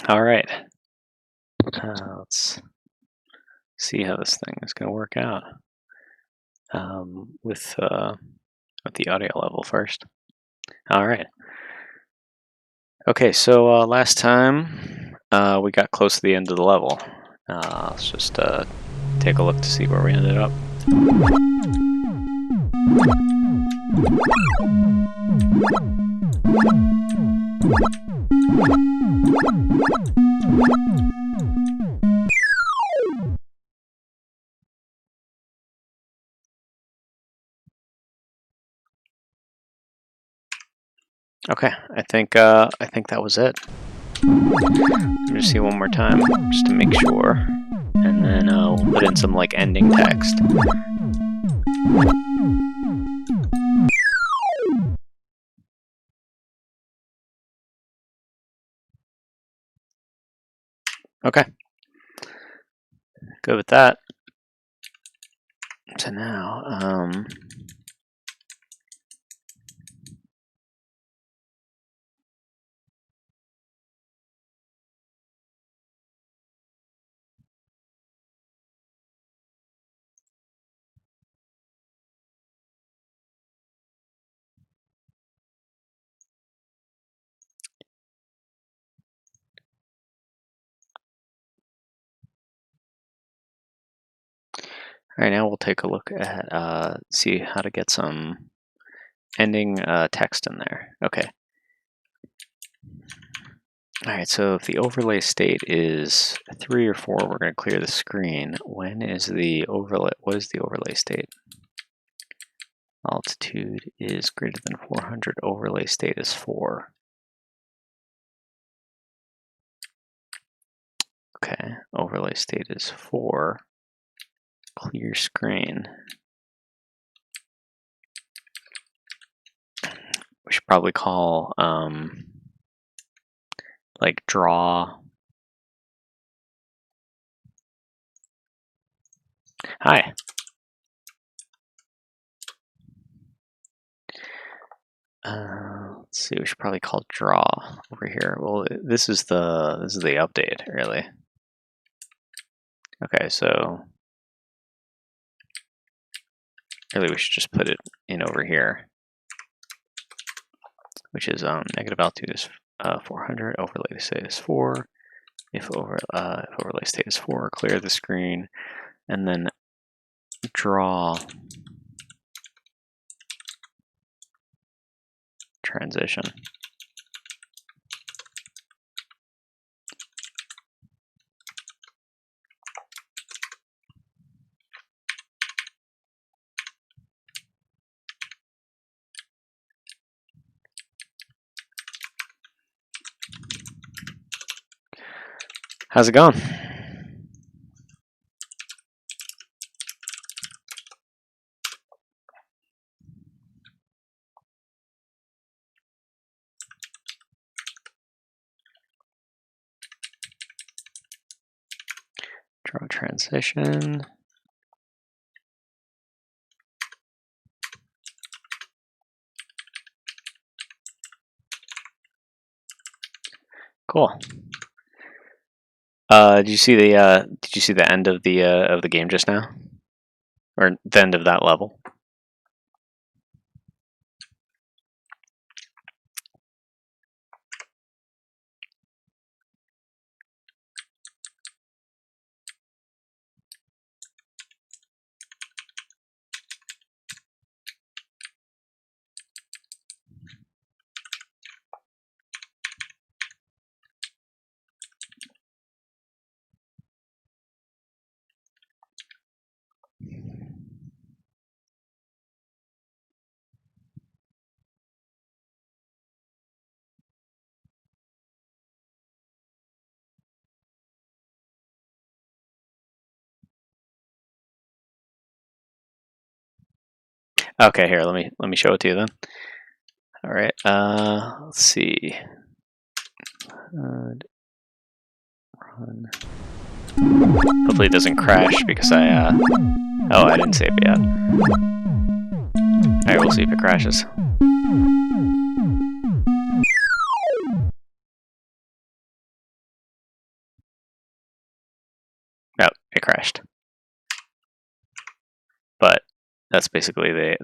All right. Let's see how this thing is going to work out with the audio level first. All right. Okay, so last time we got close to the end of the level. Let's just take a look to see where we ended up. Okay, I think that was it. Let me just see one more time, just to make sure, and then we'll put in some like ending text. Okay, good with that. So now, all right, now we'll take a look at see how to get some ending text in there. Okay. All right, so if the overlay state is 3 or 4, we're going to clear the screen. When is the overlay? What is the overlay state? Altitude is greater than 400. Overlay state is 4. Okay, overlay state is 4. Clear screen. We should probably call like draw. Hi. Let's see. We should probably call draw over here. Well, this is the update, really. Okay, so really we should just put it in over here, which is negative altitude is 400. Overlay state is 4. If overlay state is 4, clear the screen, and then draw transition. How's it going? Draw transition. Cool. Did you see the end of the game just now, or the end of that level? Okay, here, let me show it to you then. All right, let's see. Run. Hopefully it doesn't crash because I didn't save it yet. All right, we'll see if it crashes. No, it crashed. But that's basically it.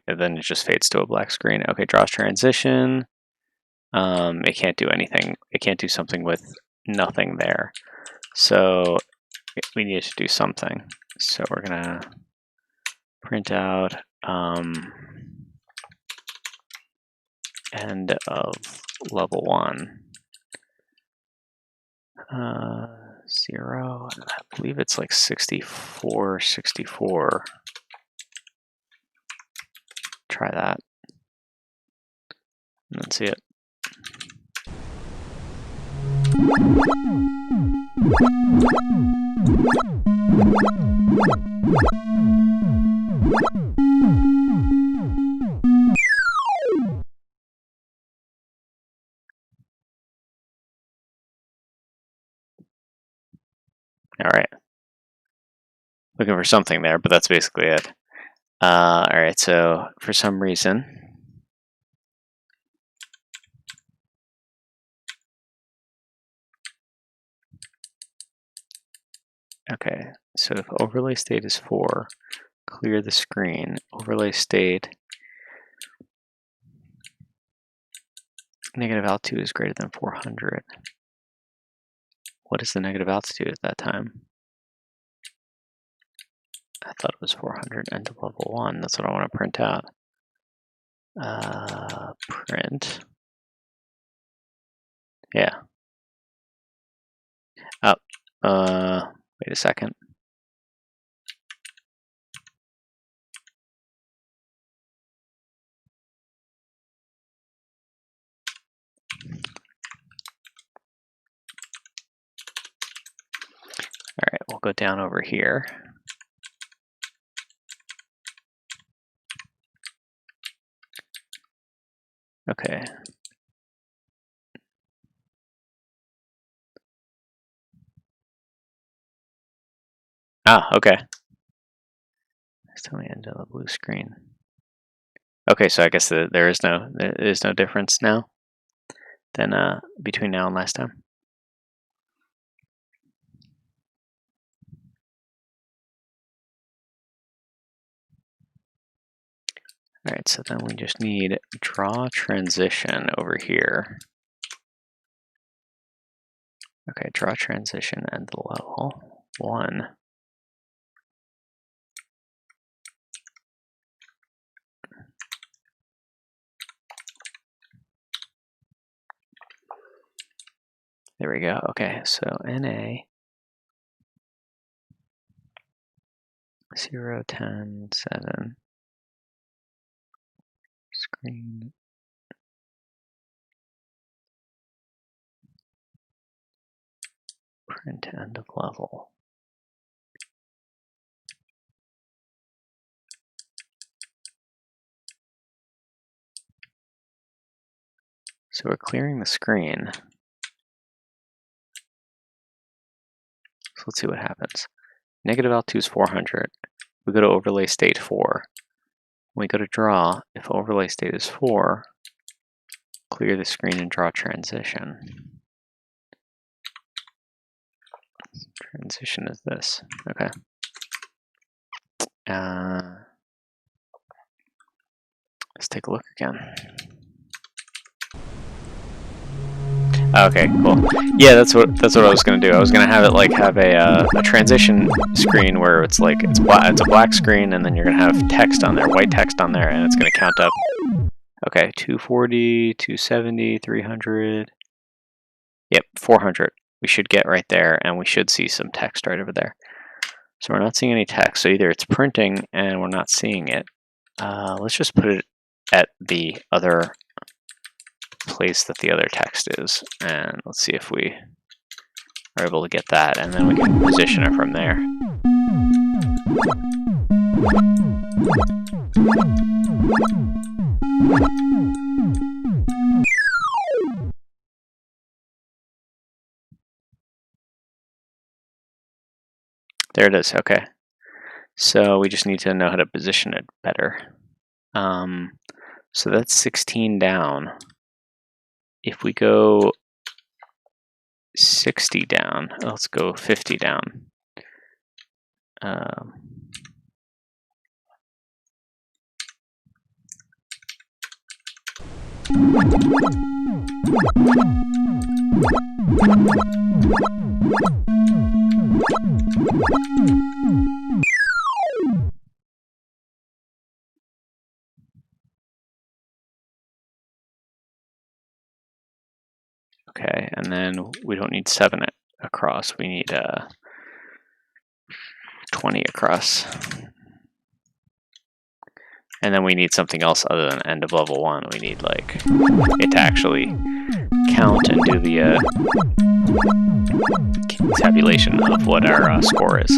And then it just fades to a black screen. Okay, draws transition. It can't do anything. It can't do something with nothing there. So we need to do something. So we're gonna print out end of level 1. 0. I believe it's like 64, 64. Try that. And then see it. All right. Looking for something there, but that's basically it. All right, so for some reason, okay, so if overlay state is 4, clear the screen. Overlay state negative altitude is greater than 400. What is the negative altitude at that time? I thought it was 400. End of level 1. That's what I want to print out. Print. Yeah. Wait a second. All right, we'll go down over here. Okay. Ah, okay. Tell me end of the blue screen. Okay, so I guess there is no difference now than between now and last time. All right, so then we just need draw transition over here. Okay, draw transition end level 1. There we go. Okay, so NA 0, 10, 7. Screen. Print end of level. So we're clearing the screen. So let's see what happens. Negative altitude is 400. We go to overlay state 4. When we go to draw, if overlay state is 4, clear the screen and draw transition. Transition is this. Okay. Let's take a look again. Okay, cool. Yeah, that's what I was gonna do. I was gonna have it like have a transition screen where it's like it's a black screen, and then you're gonna have text on there, white text on there, and it's gonna count up. Okay, 240, 270, 300. Yep, 400. We should get right there, and we should see some text right over there. So we're not seeing any text. So either it's printing and we're not seeing it. Let's just put it at the other place that the other text is, and let's see if we are able to get that, and then we can position it from there. There it is. Okay, so we just need to know how to position it better. So that's 16 down. If we go 60 down, let's go 50 down. Um, okay, and then we don't need 7 across. We need 20 across. And then we need something else other than end of level 1. We need like it to actually count and do the tabulation of what our score is.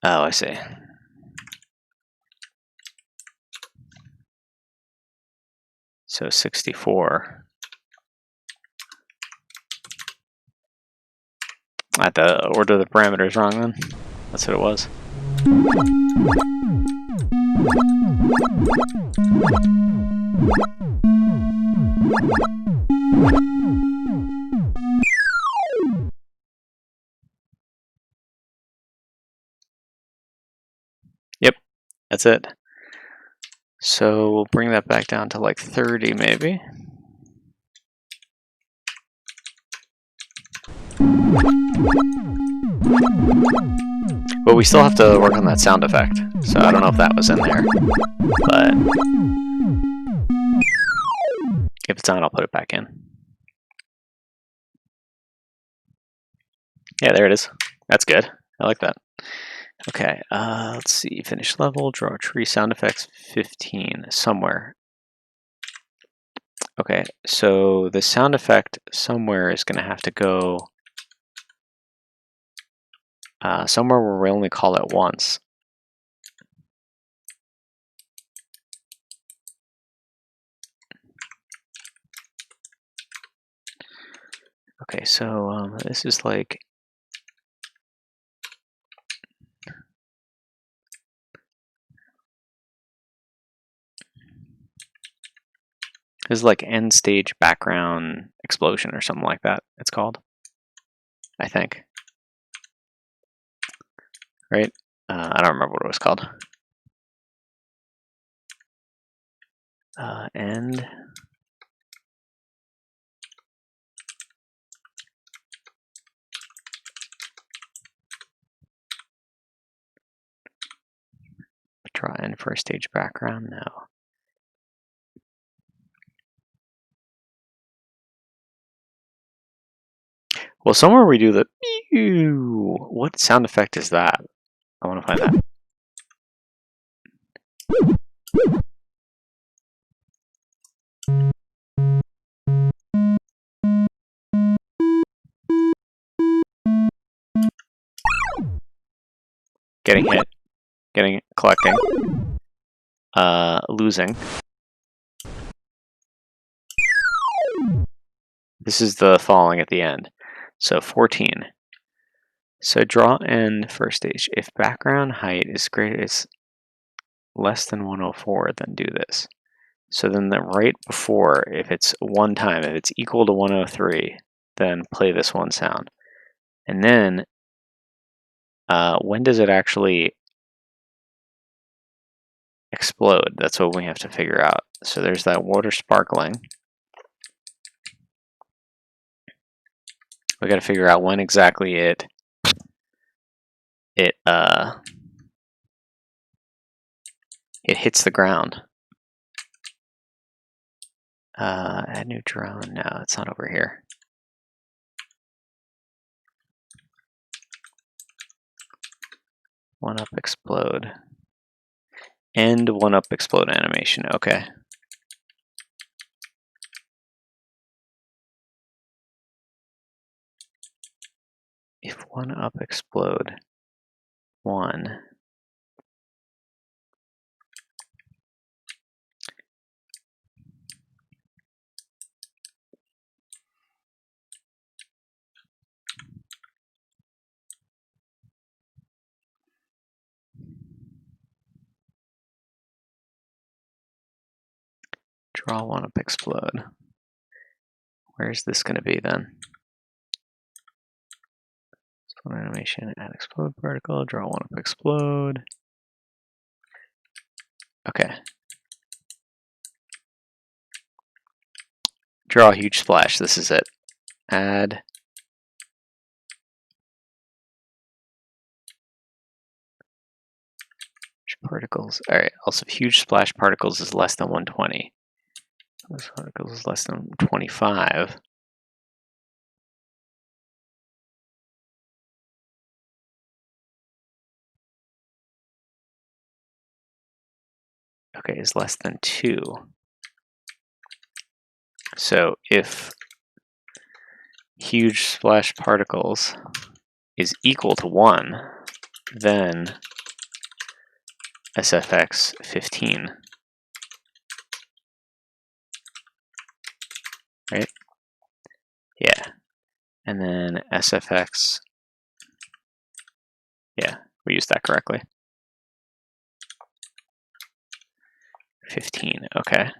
Oh, I see. So 64. I had to order the parameters wrong then. That's what it was. Yep, that's it. So we'll bring that back down to like 30 maybe. But we still have to work on that sound effect. So I don't know if that was in there. But if it's on, I'll put it back in. Yeah, there it is. That's good. I like that. Okay, let's see. Finish level, draw a tree, sound effects 15, somewhere. Okay, so the sound effect somewhere is going to have to go somewhere where we only call it once. Okay, so this is like end stage background explosion or something like that. It's called, I think. Right? I don't remember what it was called. End. Draw end for a stage background. No. Well, somewhere we do the pew. What sound effect is that? I want to find that. Getting hit. Collecting. Losing. This is the falling at the end. So 14. So draw end for stage. If background height is less than 104, then do this. So then right before, if it's one time, if it's equal to 103, then play this one sound. And then when does it actually explode? That's what we have to figure out. So there's that water sparkling. We got to figure out when exactly it hits the ground. Add new drone. No, it's not over here. One up explode. End one up explode animation. Okay. If one up explode 1. Draw one up, explode. Where's this going to be then? Explode animation, add explode particle, draw one up, explode. Okay. Draw a huge splash. This is it. Add particles. All right. Also, huge splash particles is less than 120. This particles is less than 25. Okay, is less than 2. So if huge splash particles is equal to 1, then SFX 15. Right? Yeah. And then SFX, yeah, we used that correctly. 15, okay.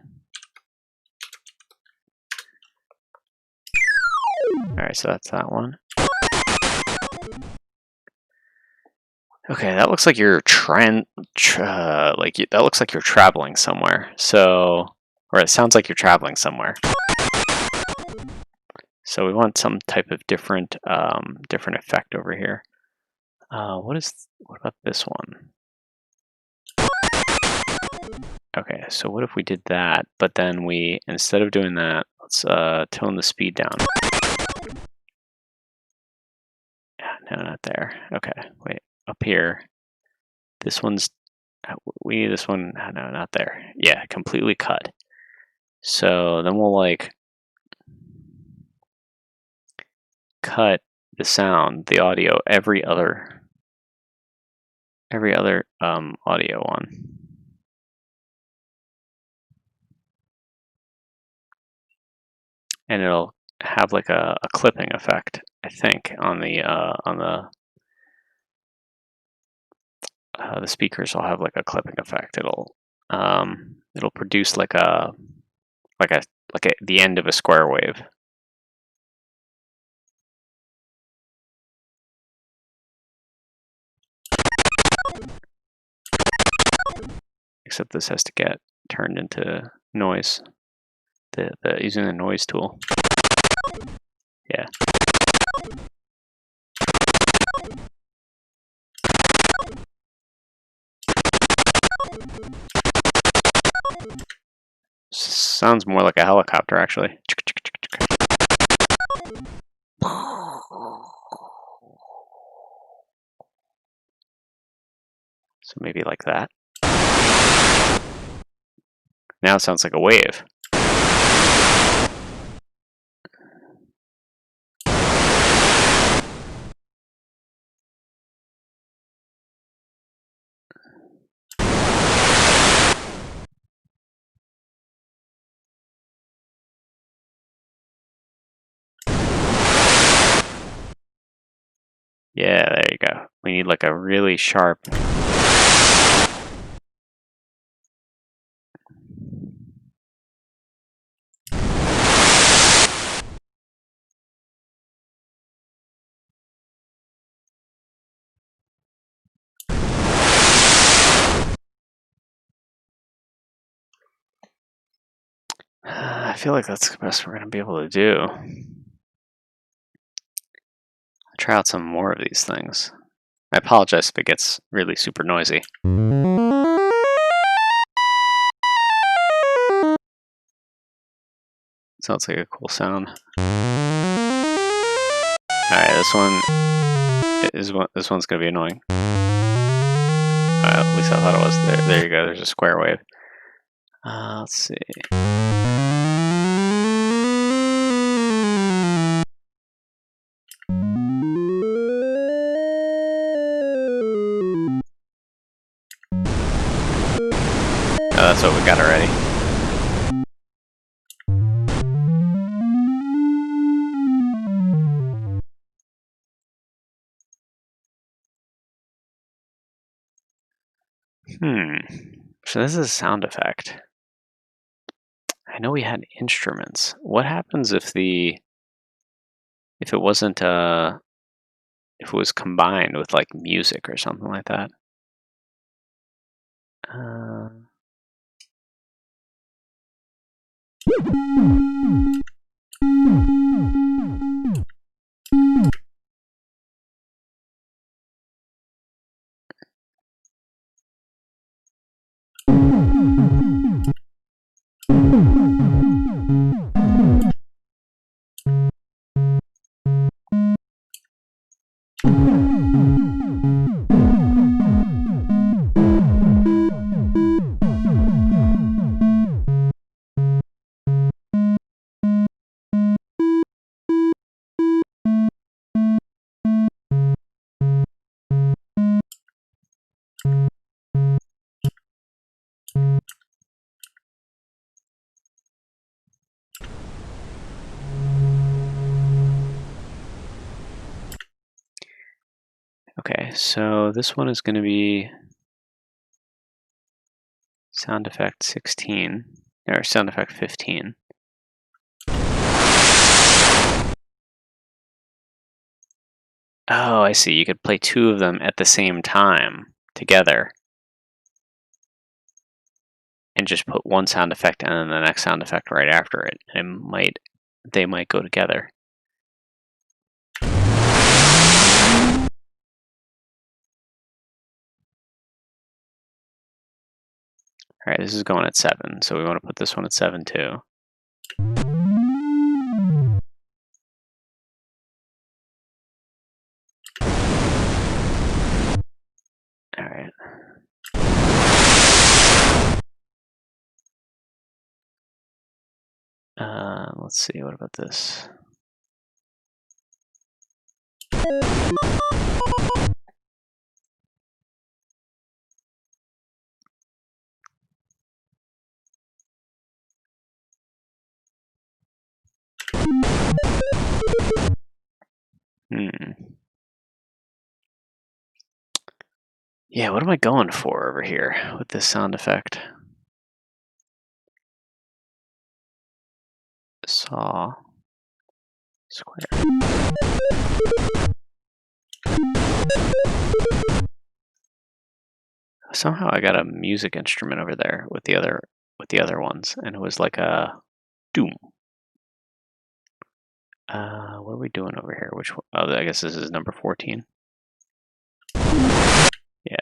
Alright, so that's that one. Okay, that looks like you're that looks like you're traveling somewhere. So, or it sounds like you're traveling somewhere. So we want some type of different effect over here. What about this one? Okay, so what if we did that, but then we, instead of doing that, let's tone the speed down. Yeah, no, not there. Okay, wait, up here. This one's, this one, no, not there. Yeah, completely cut. So then we'll like cut the sound, the audio, every other audio one. And it'll have like a clipping effect, I think, on the speakers will have like a clipping effect. It'll produce like the end of a square wave. Except this has to get turned into noise. Using the noise tool. Yeah. Sounds more like a helicopter, actually. So maybe like that. Now it sounds like a wave. Yeah, there you go. We need like a really sharp. I feel like that's the best we're going to be able to do. I'll try out some more of these things. I apologize if it gets really super noisy. Sounds like a cool sound. Alright, this one's going to be annoying. At least I thought it was. There you go, there's a square wave. Let's see. Oh, that's what we got already. So this is a sound effect. I know we had instruments. What happens if it wasn't if it was combined with like music or something like that? Uh, okay, so this one is going to be sound effect 16, or sound effect 15. Oh, I see. You could play two of them at the same time together and just put one sound effect and then the next sound effect right after it. And they might go together. All right, this is going at 7, so we want to put this one at 7 too. All right. Let's see, what about this? Yeah, what am I going for over here with this sound effect? Saw square. Somehow I got a music instrument over there with the other ones, and it was like a doom. What are we doing over here? Which one? Oh, I guess this is number 14. Yeah.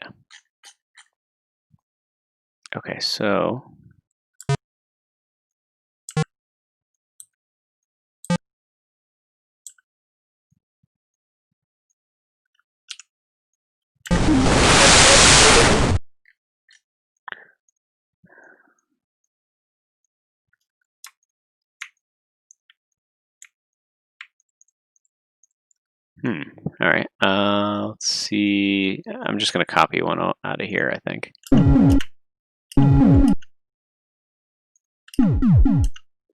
Okay, so all right. Let's see. I'm just gonna copy one out of here, I think.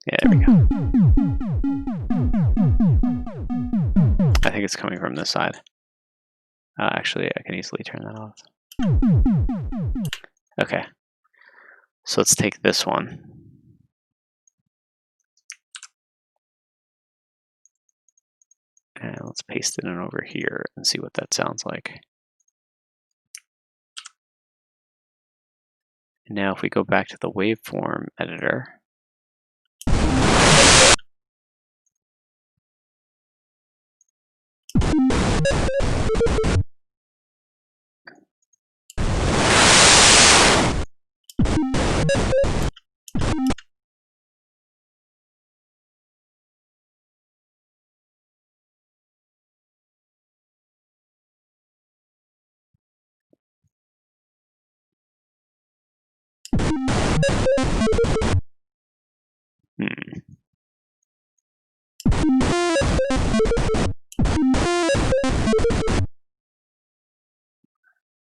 Yeah, there we go. I think it's coming from this side. Actually, I can easily turn that off. Okay. So let's take this one. And let's paste it in over here and see what that sounds like. And now if we go back to the waveform editor,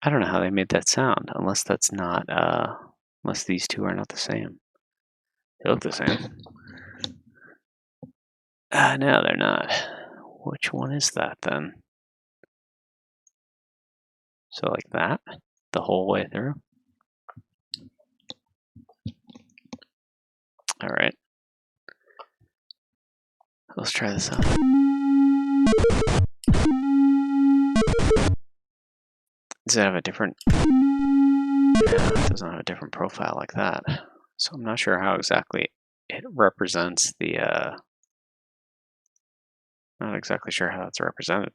I don't know how they made that sound, unless that's not, unless these two are not the same. They look the same. No, they're not. Which one is that then? So like that, the whole way through. All right. Let's try this out. Does it have a different... No, it doesn't have a different profile like that. So I'm not sure how exactly it represents the... Not exactly sure how it's represented.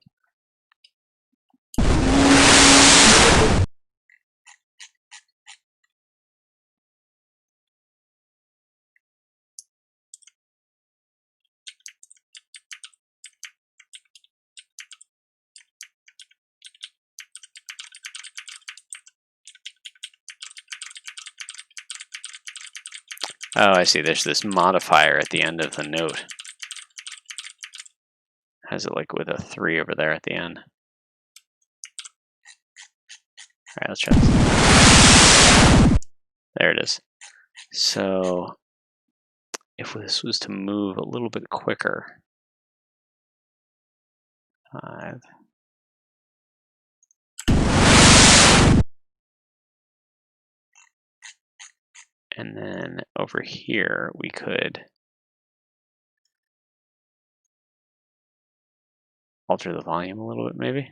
Oh, I see. There's this modifier at the end of the note. Has it like with a 3 over there at the end. Alright, let's try this. There it is. So if this was to move a little bit quicker, 5. And then over here, we could alter the volume a little bit, maybe.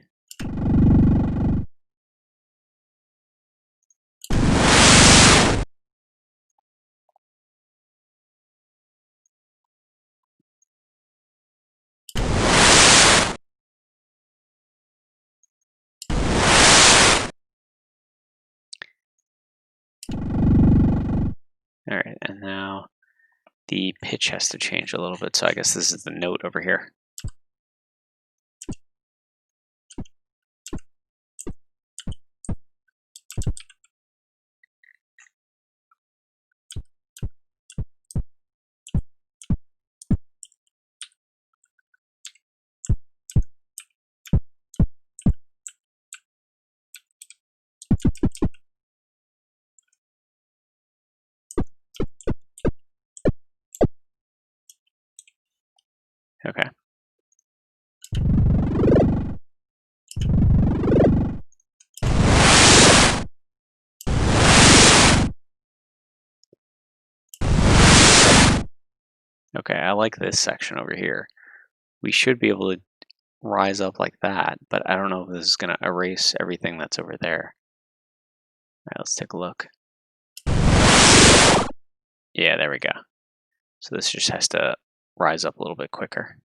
All right, and now the pitch has to change a little bit. So I guess this is the note over here. Okay. Okay, I like this section over here. We should be able to rise up like that, but I don't know if this is going to erase everything that's over there. All right, let's take a look. Yeah, there we go. So this just has to rise up a little bit quicker.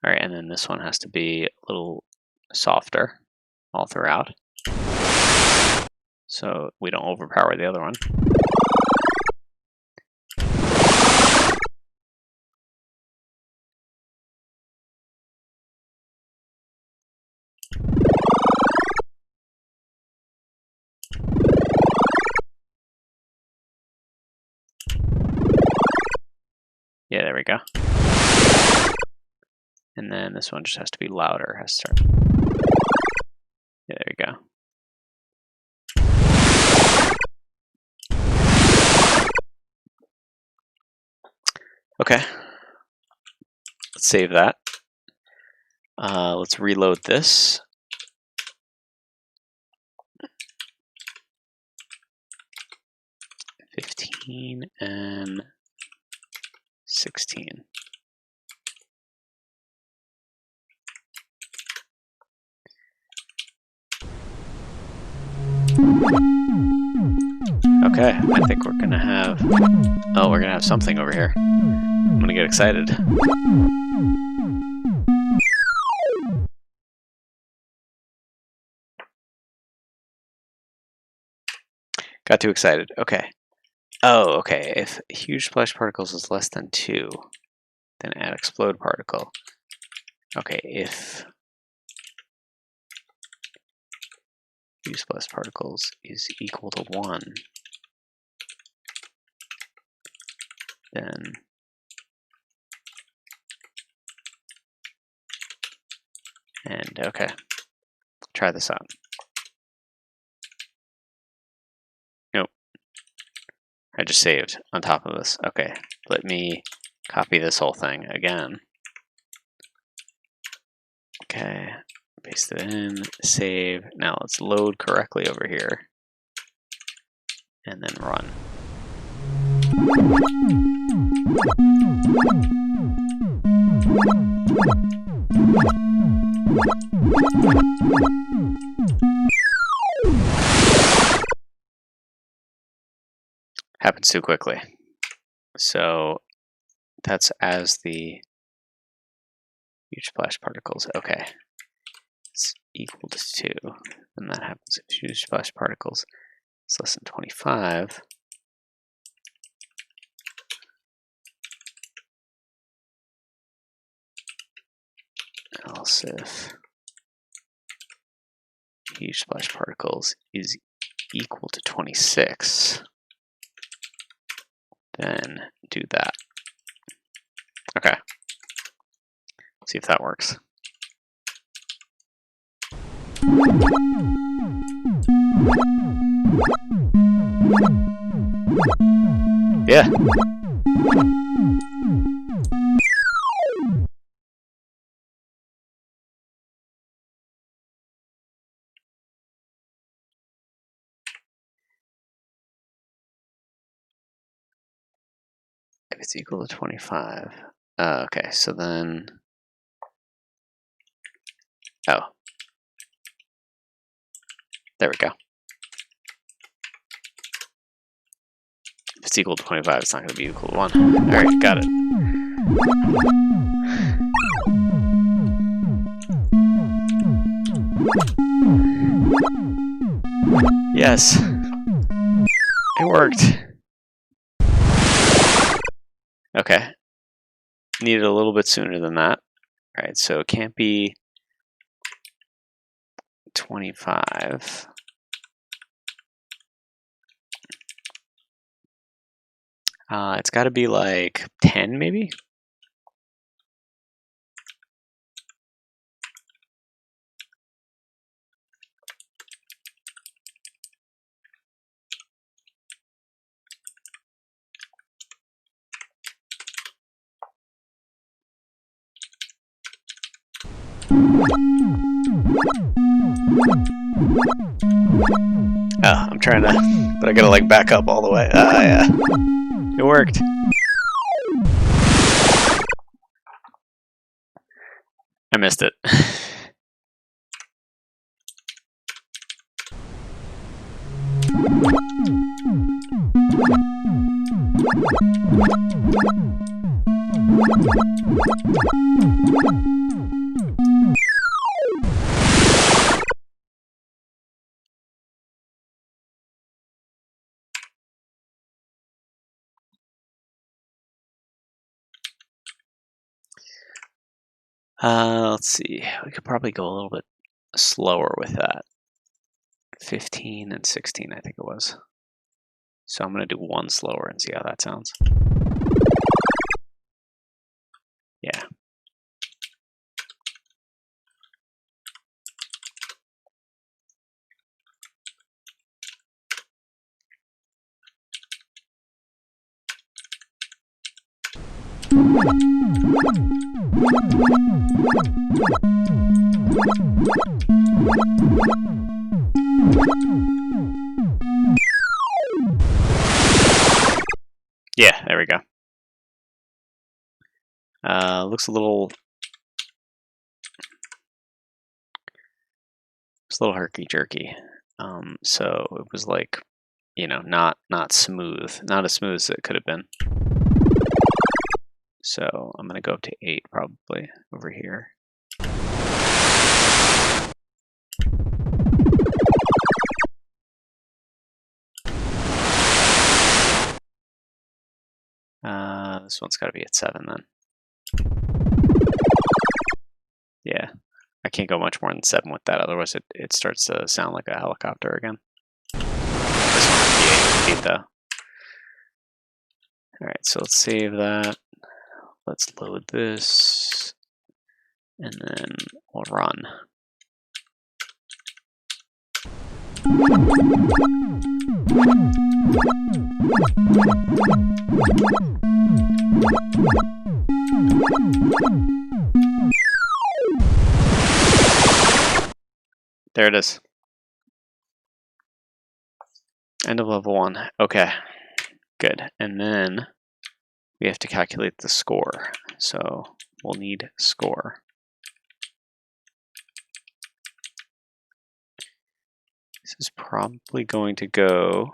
All right, and then this one has to be a little softer all throughout, so we don't overpower the other one. Yeah, there we go. And then this one just has to be louder. Has to start. Yeah, there we go. Okay. Let's save that. Let's reload this. $15 and $16. Okay, I think we're gonna have... Oh, we're gonna have something over here. I'm gonna get excited. Got too excited. Okay. Oh, okay. If huge splash particles is less than 2, then add explode particle. Okay, if huge splash particles is equal to 1, then and okay, try this out. Nope, I just saved on top of this. Okay, let me copy this whole thing again. Okay, paste it in, save. Now let's load correctly over here, and then run. Happens too quickly. So that's as the huge splash particles. Okay, it's equal to 2, and that happens if huge splash particles is less than 25. Else if huge splash particles is equal to 26, then do that. Okay. See if that works. Yeah. If it's equal to 25. Okay, so then, oh, there we go. If it's equal to 25, it's not going to be equal to 1. All right, got it. Yes, it worked. Okay, needed a little bit sooner than that. All right, so it can't be 25. It's got to be like 10, maybe? Oh, I'm trying to, but I gotta like back up all the way. Ah, yeah. It worked. I missed it. Let's see. We could probably go a little bit slower with that. 15 and 16, I think it was. So I'm going to do one slower and see how that sounds. Yeah. Yeah, there we go. Looks a little herky-jerky. So it was like, you know, not smooth, not as smooth as it could have been. So I'm gonna go up to 8 probably over here. This one's got to be at 7 then. Yeah, I can't go much more than 7 with that, otherwise it starts to sound like a helicopter again. This one would be 8 though. Alright, so let's save that. Let's load this, and then we'll run. there it is. End of level 1. Okay, good. And then we have to calculate the score. So we'll need score. This is probably going to go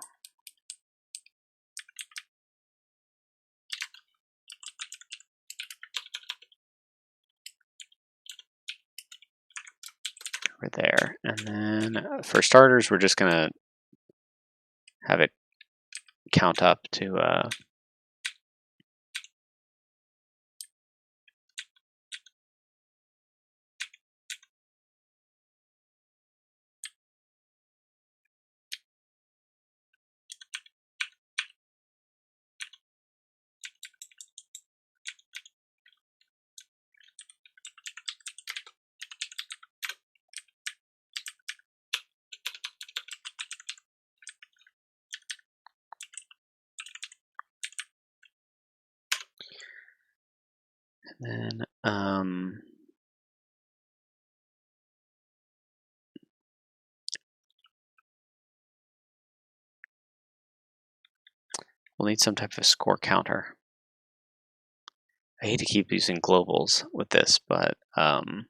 over there. And then for starters, we're just going to have it count up to and then we'll need some type of score counter. I hate to keep using globals with this, but I'm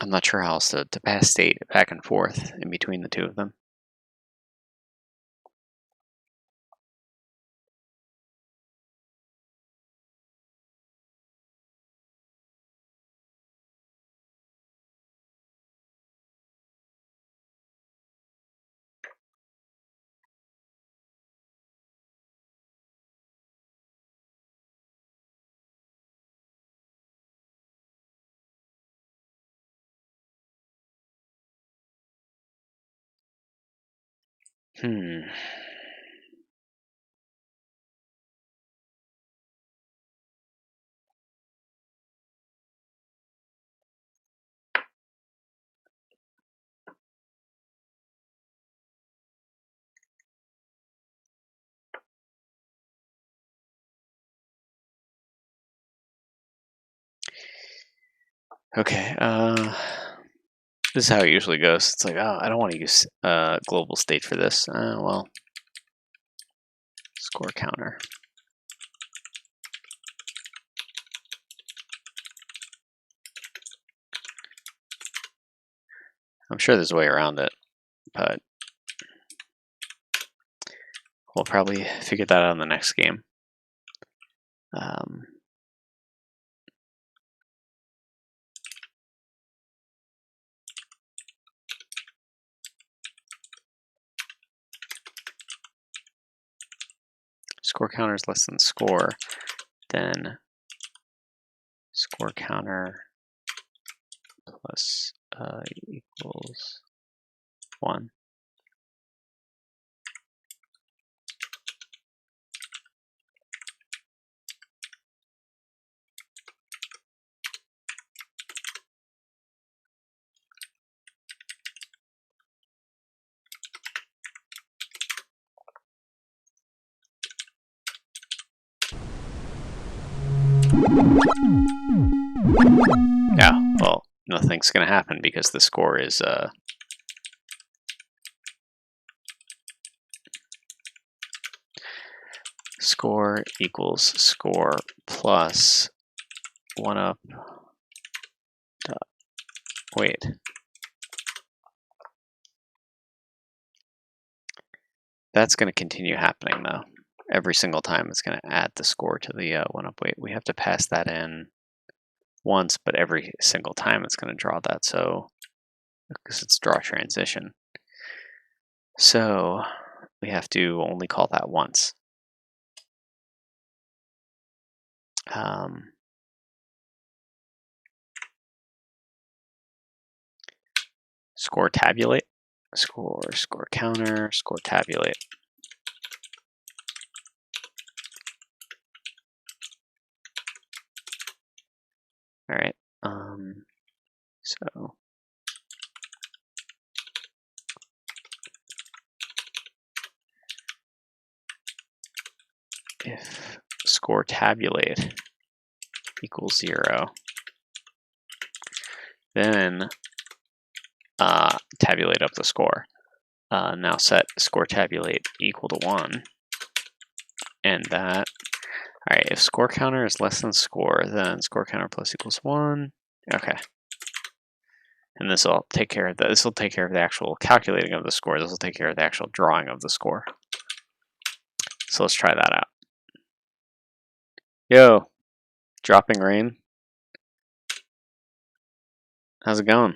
not sure how else to pass state back and forth in between the two of them. Okay, this is how it usually goes. It's like, oh, I don't want to use global state for this. Well, score counter. I'm sure there's a way around it, but we'll probably figure that out in the next game. Score counter is less than score, then score counter plus equals 1. Yeah, well, nothing's going to happen because the score is score equals score plus 1 up dot, wait. That's going to continue happening though. Every single time it's going to add the score to the 1 up weight. We have to pass that in once, but every single time it's going to draw that, so because it's draw transition. So we have to only call that once. Score tabulate, score counter, score tabulate. All right, so if score tabulate equals 0, then tabulate up the score. Now set score tabulate equal to 1, and that. All right, if score counter is less than score, then score counter plus equals 1. Okay. And this will take care of that. This will take care of the actual calculating of the score. This will take care of the actual drawing of the score. So let's try that out. Yo, dropping rain. How's it going?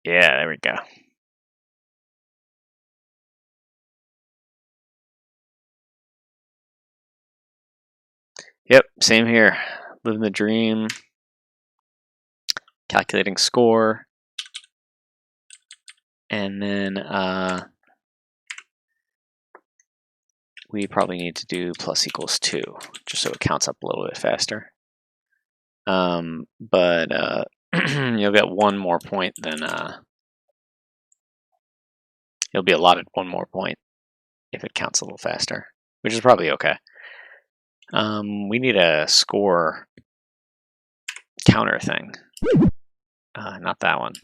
Yeah, there we go. Yep, same here. Living the dream. Calculating score. And then we probably need to do plus equals 2, just so it counts up a little bit faster. But you'll get one more point than you'll be allotted one more point if it counts a little faster, which is probably okay. We need a score counter thing. Not that one.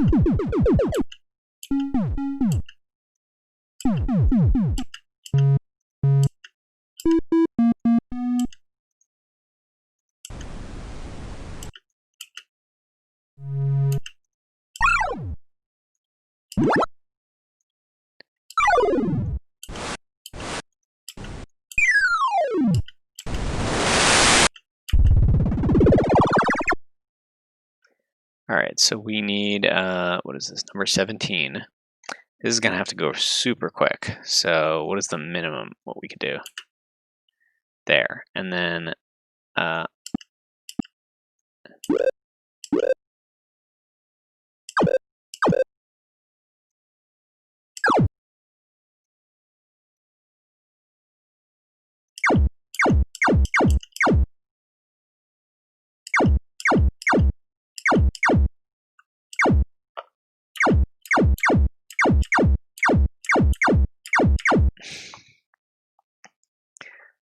All right, so we need, what is this, number 17. This is gonna have to go super quick. So what is the minimum, what we could do? There, and then,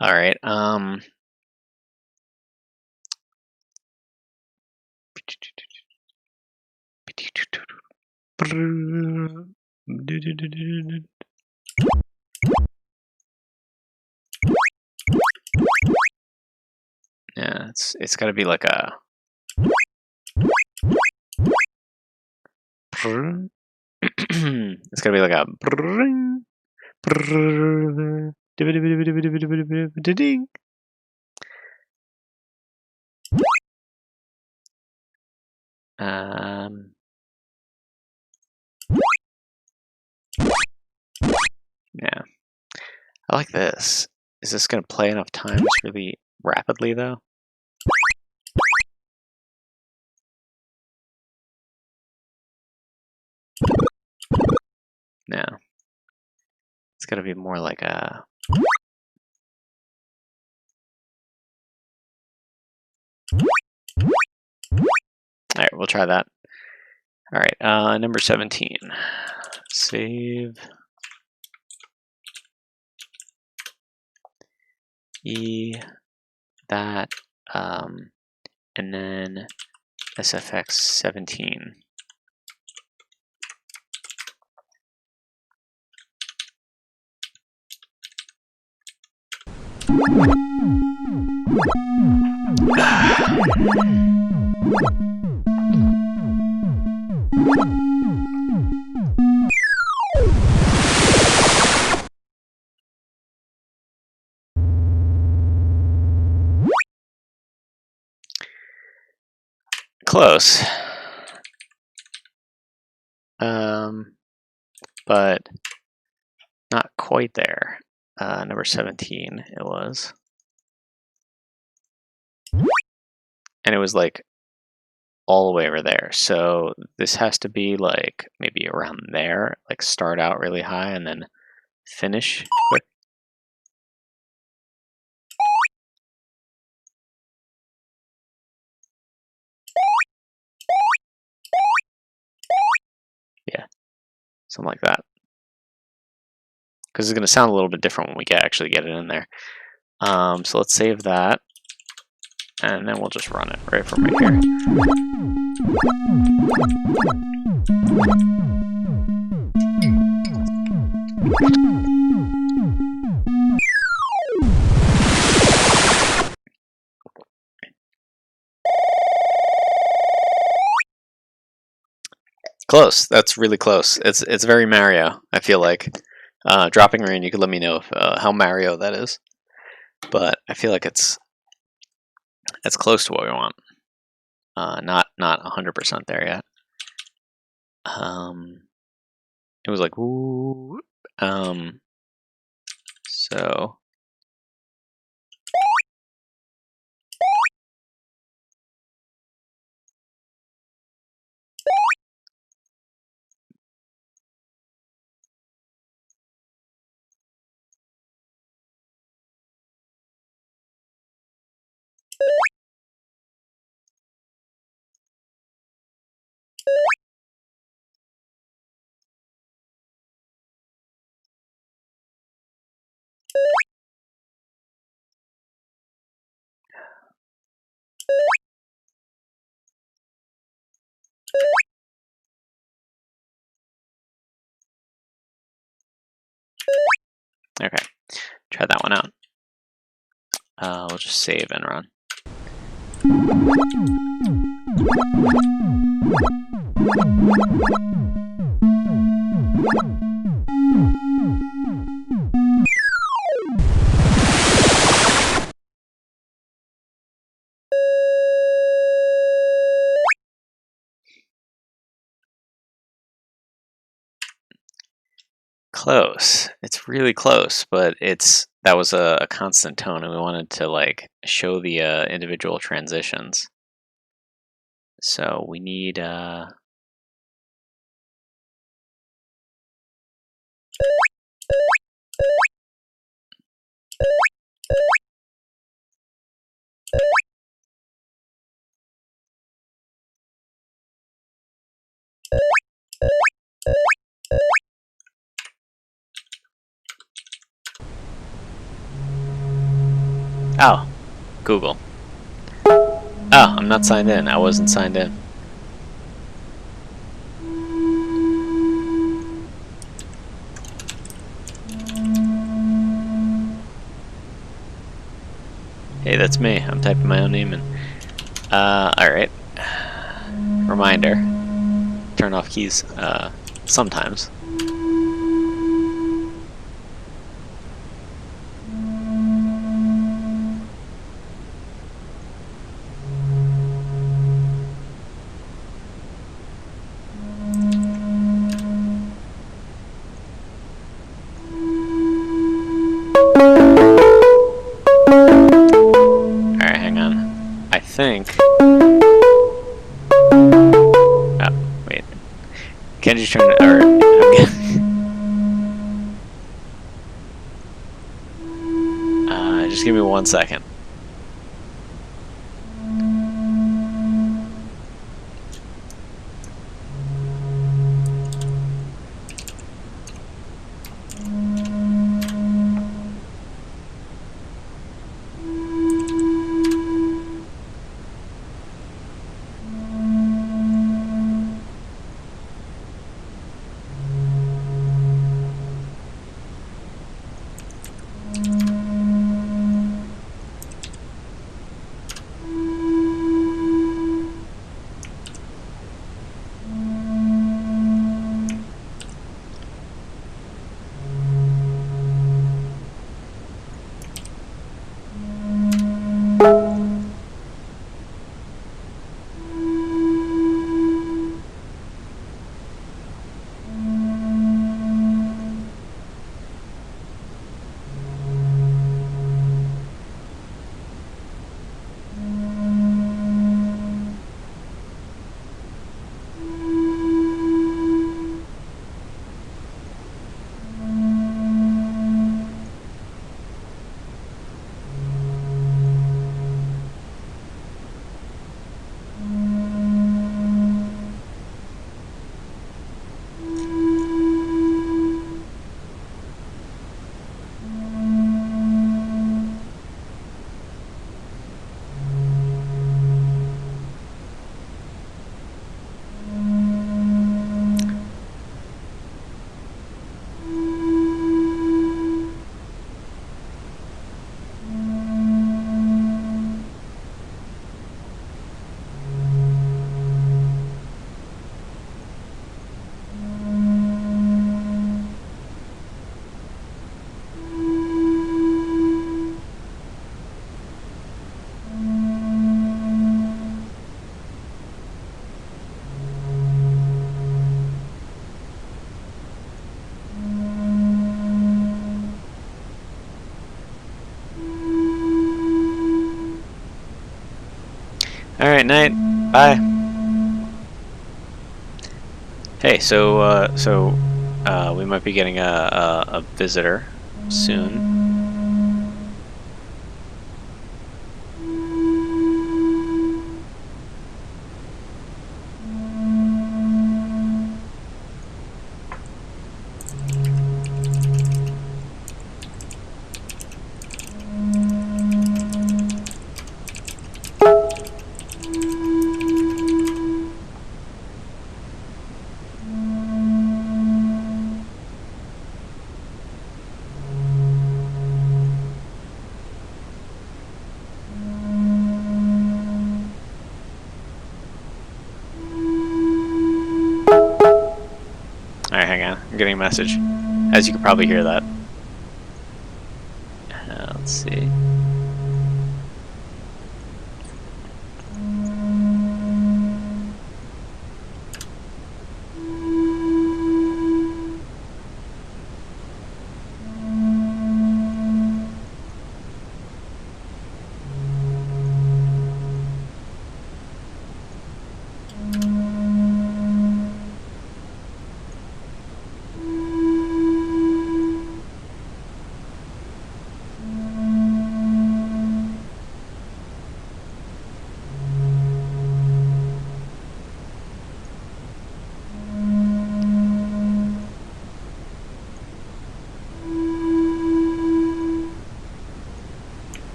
all right, yeah, it's got to be like a. It's got to be like a. Yeah, I like this. Is this going to play enough times really rapidly though? No. It's got to be more like a. All right, we'll try that. All right, number 17. Save. That, and then SFX 17. Close. But not quite there. Number 17 it was. And it was like all the way over there. So this has to be like maybe around there, like start out really high and then finish quick. something like that. Because it's going to sound a little bit different when we actually get it in there. So let's save that, and then we'll just run it right from right here. Close. That's really close. It's very Mario, I feel like. Dropping rain, you could let me know if, how Mario that is. But I feel like it's close to what we want. Not 100% there yet. It was like ooh. So okay, try that one out. We'll just save and run. Close. It's really close, but that was a constant tone, and we wanted to like show the individual transitions. So we need oh, Google. Oh, I'm not signed in. I wasn't signed in. Hey, that's me. I'm typing my own name in. Alright. Reminder. Turn off keys, sometimes. Think. Oh, wait. Can't you turn it? Just give me 1 second. right, night. Bye. Hey, we might be getting a visitor soon. Alright, hang on. I'm getting a message. As you can probably hear that. Let's see.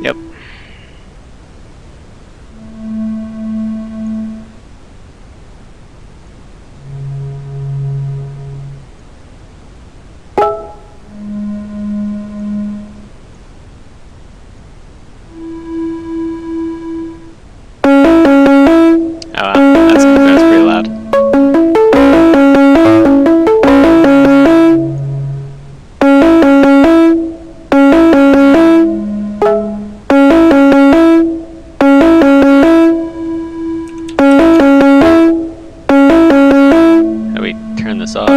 Yep. Oh wow, that's pretty loud. How do we turn this off?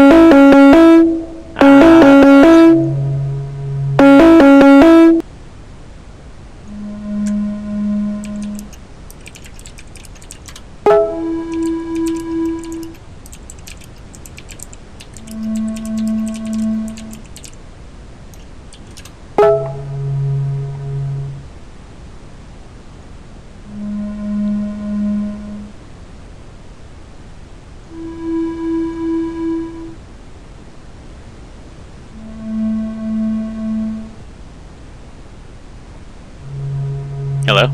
Hello?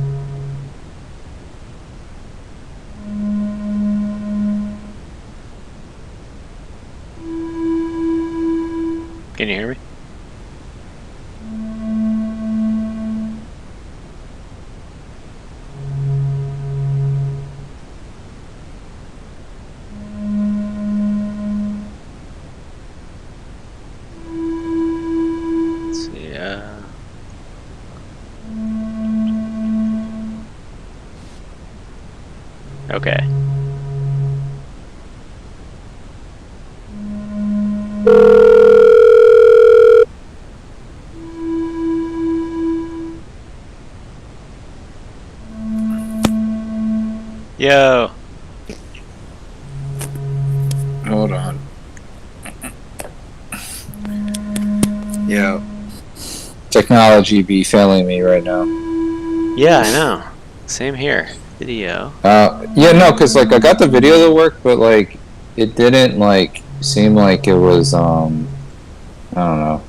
Can you hear me? Let's see, okay. Yo. Hold on. Yo. Technology be failing me right now. Yeah, I know. Same here. Video. Yeah, no, cause like I got the video to work, but like it didn't like seem like it was I don't know.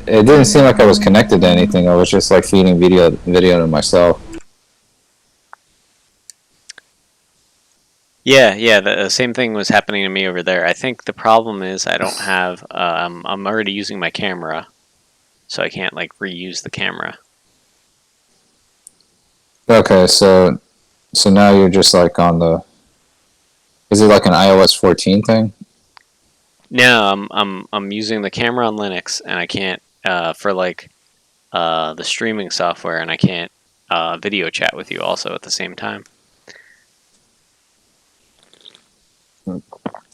It didn't seem like I was connected to anything. I was just like feeding video to myself. Yeah, the same thing was happening to me over there. I think the problem is I don't have, I'm already using my camera, so I can't like reuse the camera. Okay, so now you're just like on the. Is it like an iOS 14 thing? No, I'm using the camera on Linux, and I can't for like the streaming software, and I can't video chat with you also at the same time.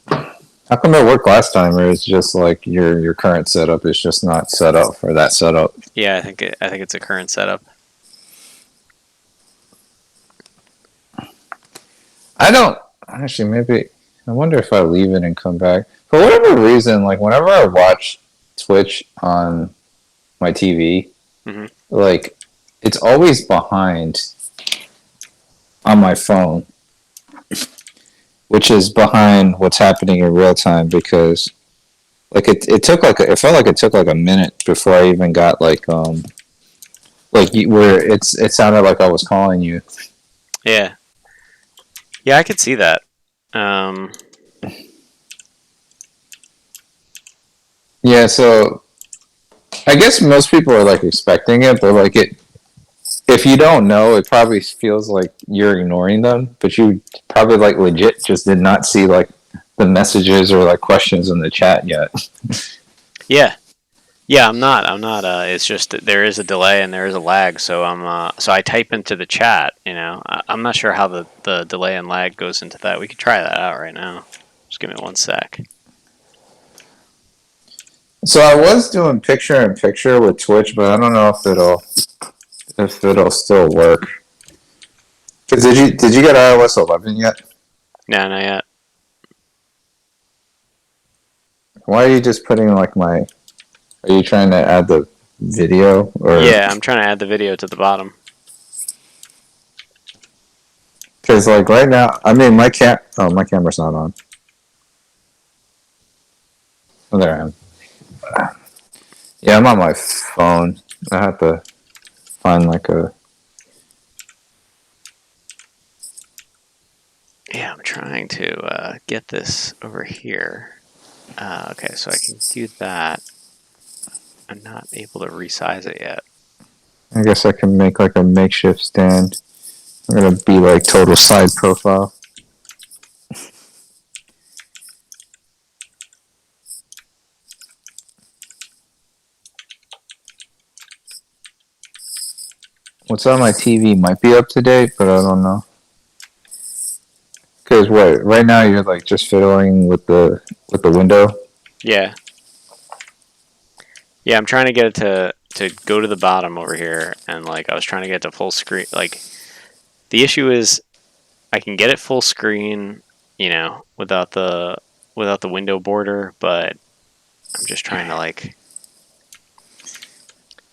How come it worked last time, or it's just like your current setup is just not set up for that setup? Yeah, I think it's a current setup. I don't actually. Maybe I wonder if I leave it and come back for whatever reason. Like whenever I watch Twitch on my TV, Hmm. like it's always behind on my phone, which is behind what's happening in real time because like it took like it felt like it took like a minute before I even got like where it sounded like I was calling you. Yeah, yeah, I could see that. Um, Yeah, so I guess most people are like expecting it, but like it if you don't know, it probably feels like you're ignoring them, but you probably like legit just did not see like the messages or like questions in the chat yet. yeah, yeah, I'm not. I'm not. It's just that there is a delay and there is a lag. So I'm. So I type into the chat. I'm not sure how the delay and lag goes into that. We could try that out right now. Just give me one sec. So I was doing picture in picture with Twitch, but I don't know if it'll still work. Cause did you get iOS 11 yet? No, not yet. Why are you just putting like my? Are you trying to add the video or? Yeah, I'm trying to add the video to the bottom. Because like right now, I mean my camera's not on. Oh, there I am. Yeah, I'm on my phone. I have to find like a. Yeah, I'm trying to get this over here. Okay, so I can do that. I'm not able to resize it yet. I guess I can make like a makeshift stand. I'm gonna be like total side profile. What's on my TV might be up to date, but I don't know. Because what? Right now you're like just fiddling with the window. Yeah, yeah, I'm trying to get it to go to the bottom over here, and like I was trying to get to full screen. Like the issue is I can get it full screen, without the window border, but I'm just trying to like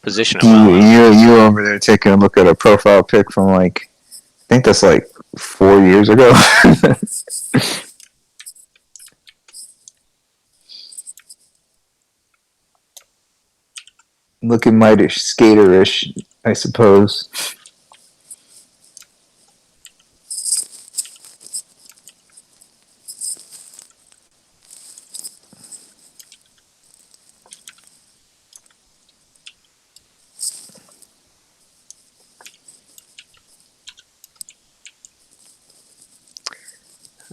position it You well enough. you you over there taking a look at a profile pic from like I think that's like 4 years ago. Looking mighty skaterish, I suppose.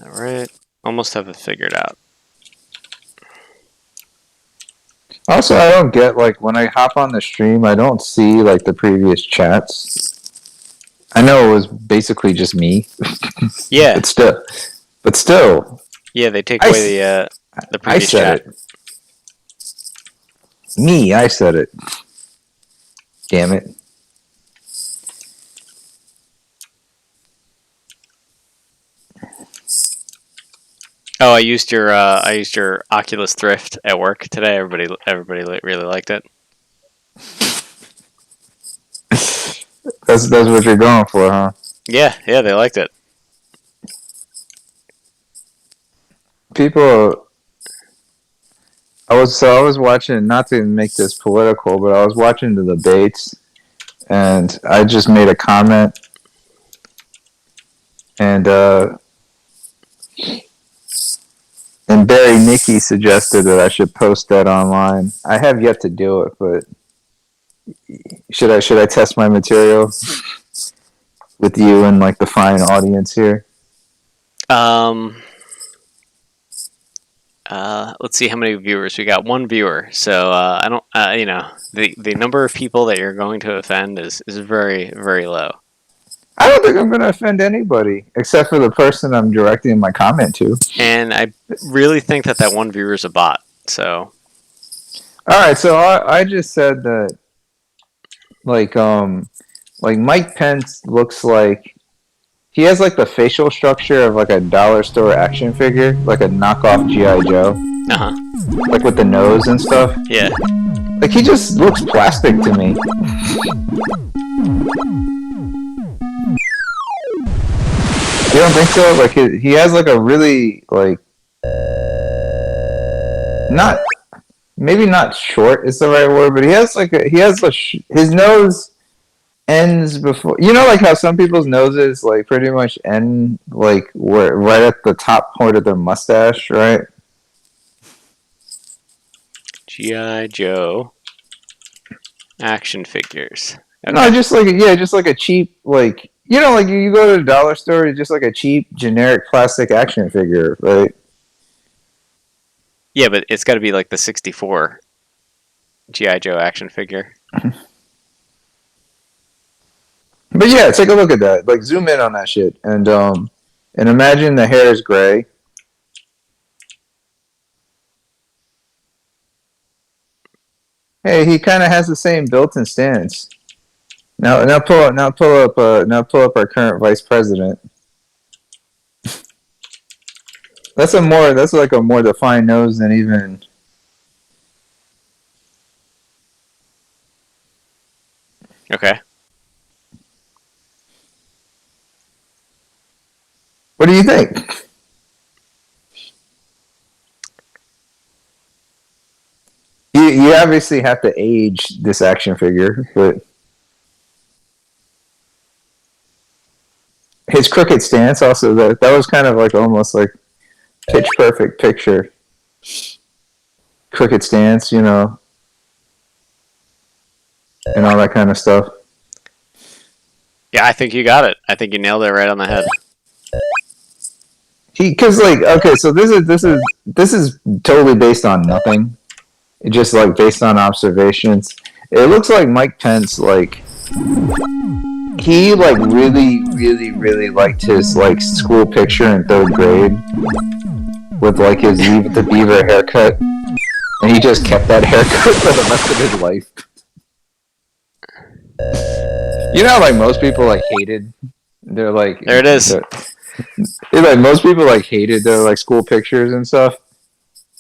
All right, almost have it figured out. Also, I don't get like when I hop on the stream, I don't see like the previous chats. I know it was basically just me, Yeah, but still, yeah, they take I, away the I previous said chat. it. I said it. Damn it. Oh, I used your Oculus Thrift at work today. Everybody really liked it. That's what you're going for, huh? Yeah, yeah, they liked it. People, I was watching. Not to make this political, but I was watching the debates, and I just made a comment, and and Barry Nicky suggested that I should post that online. I have yet to do it, but should I test my material? with you and like the fine audience here? Let's see how many viewers we got. One viewer. So I don't. The number of people that you're going to offend is very very low. I don't think I'm going to offend anybody except for the person I'm directing my comment to. And I really think that one viewer is a bot. So. All right. So I just said that like Mike Pence looks like he has like the facial structure of like a dollar store action figure, like a knockoff GI Joe. Like with the nose and stuff. Yeah. Like he just looks plastic to me. You don't think so? Like he has like a really like not maybe not short is the right word, but he has his nose ends before, you know, like how some people's noses like pretty much end like where right at the top part of their mustache, right? GI Joe action figures. Okay. No, just like a cheap, like, you know, like you go to the dollar store, it's just like a cheap generic plastic action figure, right? Yeah, but it's got to be like the 64 GI Joe action figure. But yeah, take a look at that. Like zoom in on that shit, and imagine the hair is gray. Hey, he kind of has the same built-in stance. Now pull up our current vice president. That's like a more defined nose than even. Okay. What do you think? You obviously have to age this action figure, but his crooked stance also that was kind of like almost like pitch perfect picture. Crooked stance, you know, and all that kind of stuff. Yeah, I think you got it. I think you nailed it right on the head. Because like, okay, so this is totally based on nothing. Just like based on observations. It looks like Mike Pence, like he like really liked his like school picture in 3rd grade with like his Leave It to Beaver haircut, and he just kept that haircut for the rest of his life. You know, like most people like hated. They're like there it is. Like most people like hated their like school pictures and stuff.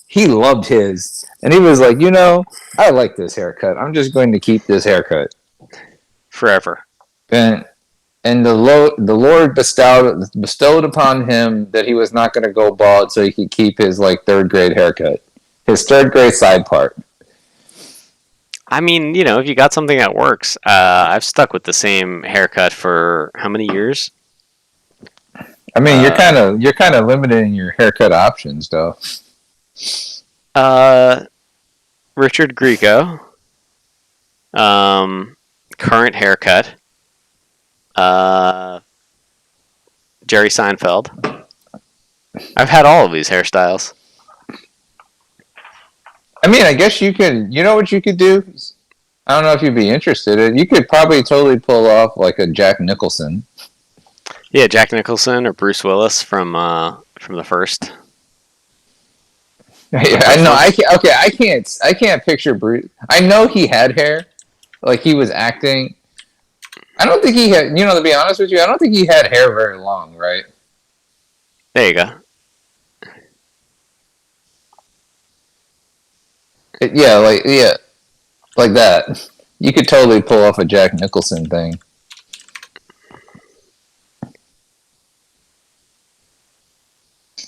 He loved his, and he was like, you know, I like this haircut. I'm just going to keep this haircut forever. And the Lord bestowed upon him that he was not going to go bald, so he could keep his like 3rd grade haircut, his 3rd grade side part. I mean, you know, if you got something that works, I've stuck with the same haircut for how many years? I mean, you're kind of limiting your haircut options, though. Richard Grieco. Current haircut. Jerry Seinfeld. I've had all of these hairstyles. I mean, I guess you could. You know what you could do? I don't know if you'd be interested in. You could probably totally pull off like a Jack Nicholson. Yeah, Jack Nicholson or Bruce Willis from the first. I know. I can't picture Bruce. I know he had hair, like he was acting. I don't think he had. You know, to be honest with you, I don't think he had hair very long. Right. There you go. Like that. You could totally pull off a Jack Nicholson thing.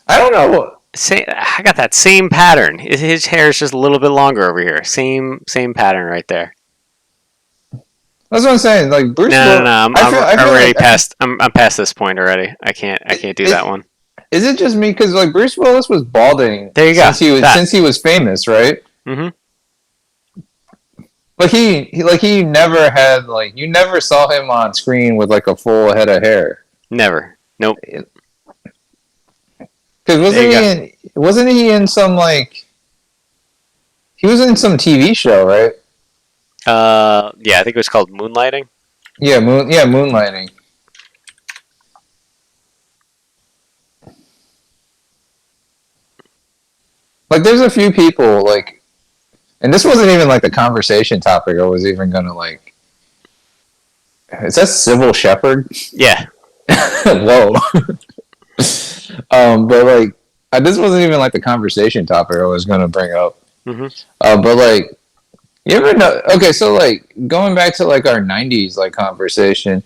I don't know. I got that same pattern. His hair is just a little bit longer over here. Same pattern right there. That's what I'm saying. Like Bruce. No. I'm already past. I'm past this point already. I can't do that one. Is it just me? Because like Bruce Willis was balding. There you go. Since he was famous, right? Mm-hmm. But he never had like you never saw him on screen with like a full head of hair. Never. Nope. Because wasn't he in some like he was in some TV show, right? Yeah, I think it was called Moonlighting. Yeah, Moonlighting. Like, there's a few people like, and this wasn't even like the conversation topic. I was even gonna like. Is that Civil Shepherd? Yeah. Whoa. But like, this wasn't even like the conversation topic I was gonna bring up. Mm-hmm. But like, you ever know? Okay, so like going back to like our '90s like conversation.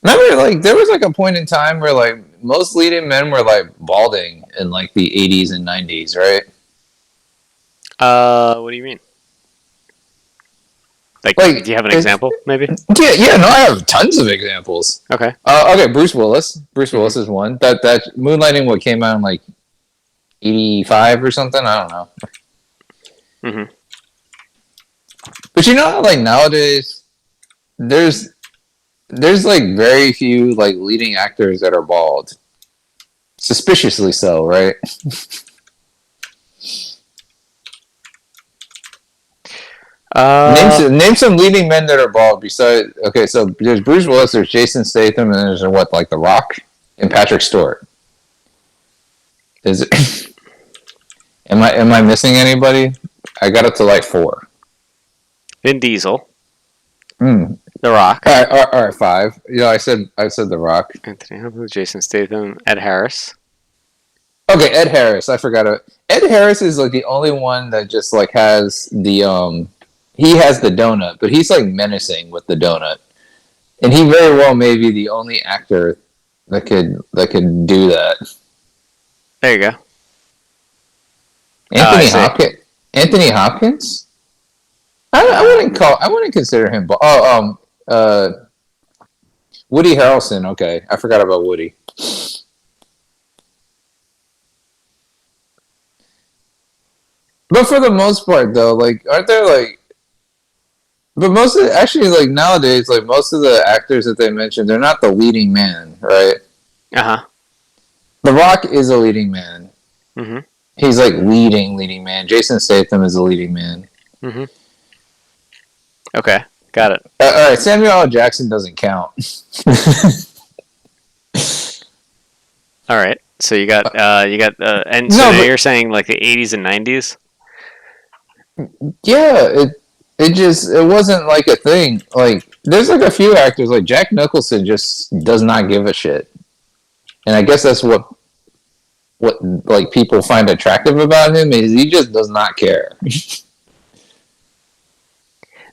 Remember, like there was like a point in time where like most leading men were like balding in like the '80s and '90s, right? What do you mean? Like, do you have an example, maybe? Yeah, no, I have tons of examples. Okay. Okay, Bruce Willis. Bruce Willis is one. That Moonlighting what came out in like '85 or something. I don't know. Mm-hmm. But you know how like nowadays there's like very few like leading actors that are bald. Suspiciously so, right? Name some leading men that are bald besides. Okay, so there's Bruce Willis, there's Jason Statham, and there's what like The Rock and Patrick Stewart. Is it? am I missing anybody? I got up to like 4. Vin Diesel. The Rock. All right, 5. Yeah, I said The Rock. Anthony Hopkins, Jason Statham, Ed Harris. Okay, Ed Harris. I forgot it. Ed Harris is like the only one that just like has the he has the donut, but he's like menacing with the donut, and he very well may be the only actor that could do that. There you go. Anthony Hopkins. I wouldn't consider him. Woody Harrelson. Okay, I forgot about Woody. But for the most part, though, like, aren't there like? But actually, like nowadays, like most of the actors that they mentioned, they're not the leading man, right? Uh-huh. The Rock is a leading man. Mm-hmm. He's like leading man. Jason Statham is a leading man. Mm-hmm. Okay, got it. All right, Samuel L. Jackson doesn't count. All right, so and so you're saying like the 80s and 90s? Yeah, it wasn't like a thing. Like there's like a few actors like Jack Nicholson just does not give a shit, and I guess that's what like people find attractive about him is he just does not care.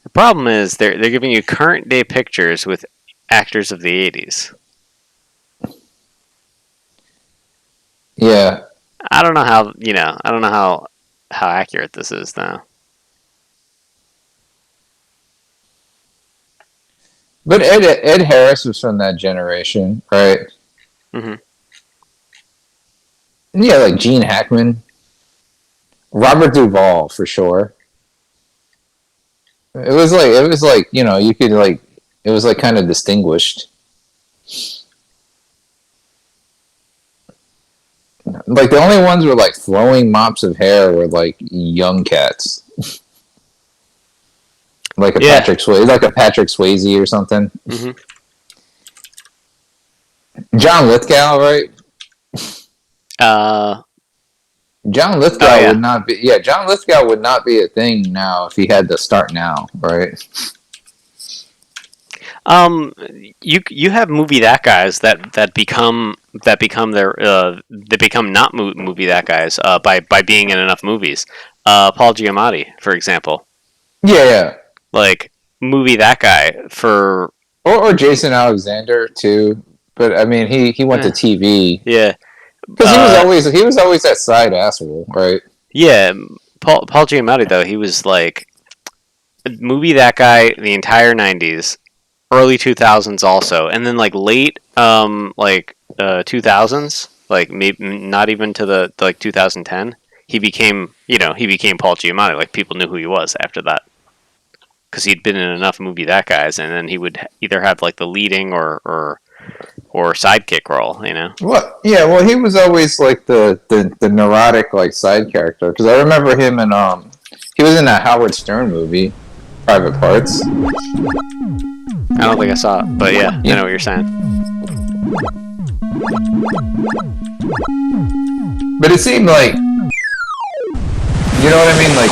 The problem is they're giving you current day pictures with actors of the 80s. Yeah, I don't know how accurate this is now. but Ed Harris was from that generation, right? Mm-hmm. Yeah, like Gene Hackman, Robert Duvall for sure. It was like you could like it was like kind of distinguished. Like the only ones with like flowing mops of hair were like young cats. Like a Patrick Swayze or something. Mm-hmm. John Lithgow, right? John Lithgow would not be. Yeah, John Lithgow would not be a thing now if he had to start now, right? You have movie that guys that become not movie that guys by being in enough movies. Paul Giamatti, for example. Yeah. Like movie that guy for or Jason Alexander too. But I mean, he went to TV. Yeah. Because he was always that side asshole, right? Yeah, Paul Giamatti though he was like movie that guy the entire 90s, early 2000s also, and then like late 2000s, like maybe not even to the like 2010, he became Paul Giamatti. Like people knew who he was after that. because he'd been in enough movie that guys, and then he would either have like the leading or sidekick role, you know. Well, yeah, well, he was always like the neurotic like side character because I remember him in he was in that Howard Stern movie, Private Parts. I don't think I saw it, but yeah, I know what you're saying. But it seemed like, you know what I mean, like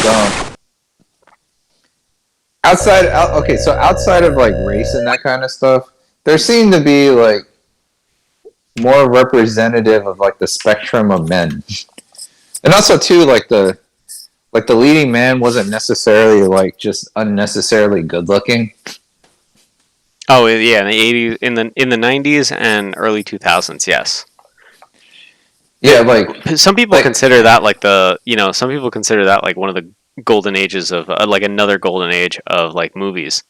outside of like race and that kind of stuff, there seemed to be like more representative of like the spectrum of men, and also too like the leading man wasn't necessarily like just unnecessarily good looking. Oh yeah, in the 80s, in the 90s and early 2000s, yes. Yeah, like Some people consider that like some people consider that like one of the golden ages of like another golden age of like movies.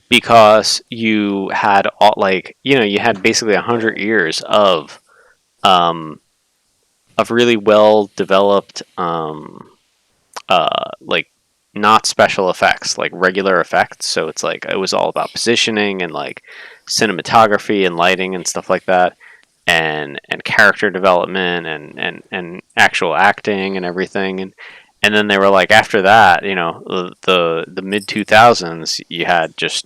Because you had all like you had basically 100 years of really well developed like not special effects, like regular effects. So it's like it was all about positioning and like cinematography and lighting and stuff like that, and character development and actual acting and everything. And then they were like, after that, the mid 2000s, you had just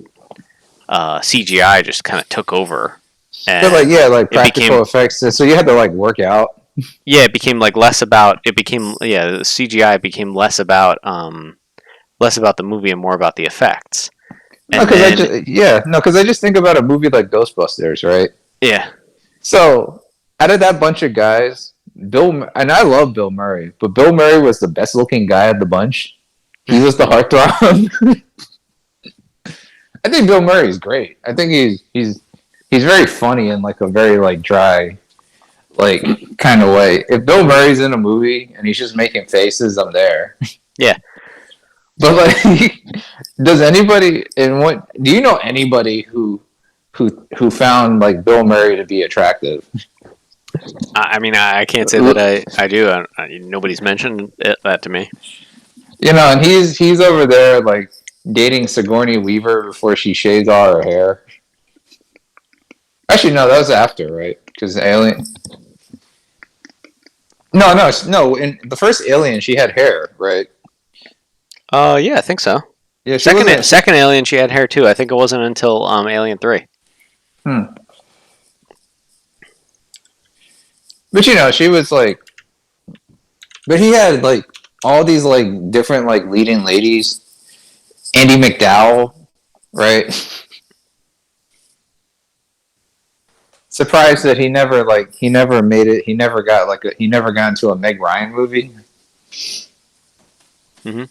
CGI just kind of took over. And but like practical effects. So you had to like work out. Yeah, it became like less about. It became the CGI became less about the movie and more about the effects. No, because I just think about a movie like Ghostbusters, right? Yeah. So out of that bunch of guys, and I love Bill Murray, but Bill Murray was the best looking guy of the bunch. He was the heartthrob. I think Bill Murray's great. I think he's very funny in like a very like dry, like kind of way. If Bill Murray's in a movie and he's just making faces, I'm there. Yeah. But like, does anybody do you know anybody who found like Bill Murray to be attractive? I mean, I can't say that I do. Nobody's mentioned that to me. And he's over there like dating Sigourney Weaver before she shaves all her hair. Actually, no, that was after, right? Because Alien. No. In the first Alien, she had hair, right? Yeah, I think so. Yeah, second Alien, she had hair too. I think it wasn't until Alien 3. But she was like, but he had like all these like different like leading ladies. Andy McDowell, right? Surprised that he never made it. He never got into a Meg Ryan movie. Mm-hmm.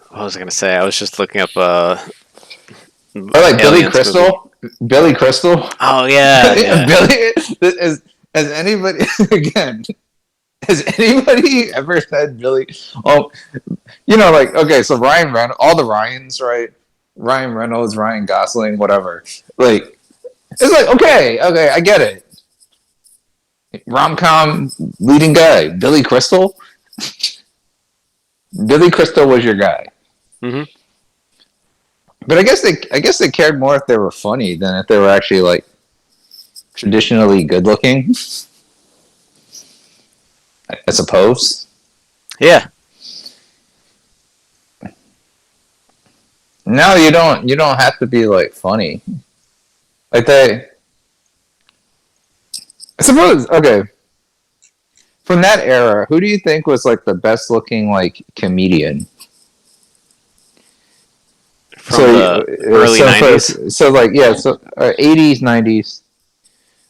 What was I gonna say? I was just looking up. Or like Billy Crystal. Movie. Billy Crystal. Oh yeah. Billy. Has anybody again? Has anybody ever said Billy? Oh, like okay, so Ryan Reynolds, all the Ryans, right? Ryan Reynolds, Ryan Gosling, whatever. Like, it's like okay, I get it. Rom-com leading guy, Billy Crystal. Billy Crystal was your guy. Mm-hmm. But I guess they cared more if they were funny than if they were actually like traditionally good looking. I suppose. Yeah. No, you don't have to be like funny. Like I suppose okay. From that era, who do you think was like the best looking like comedian? From the early 90s? So 80s, 90s.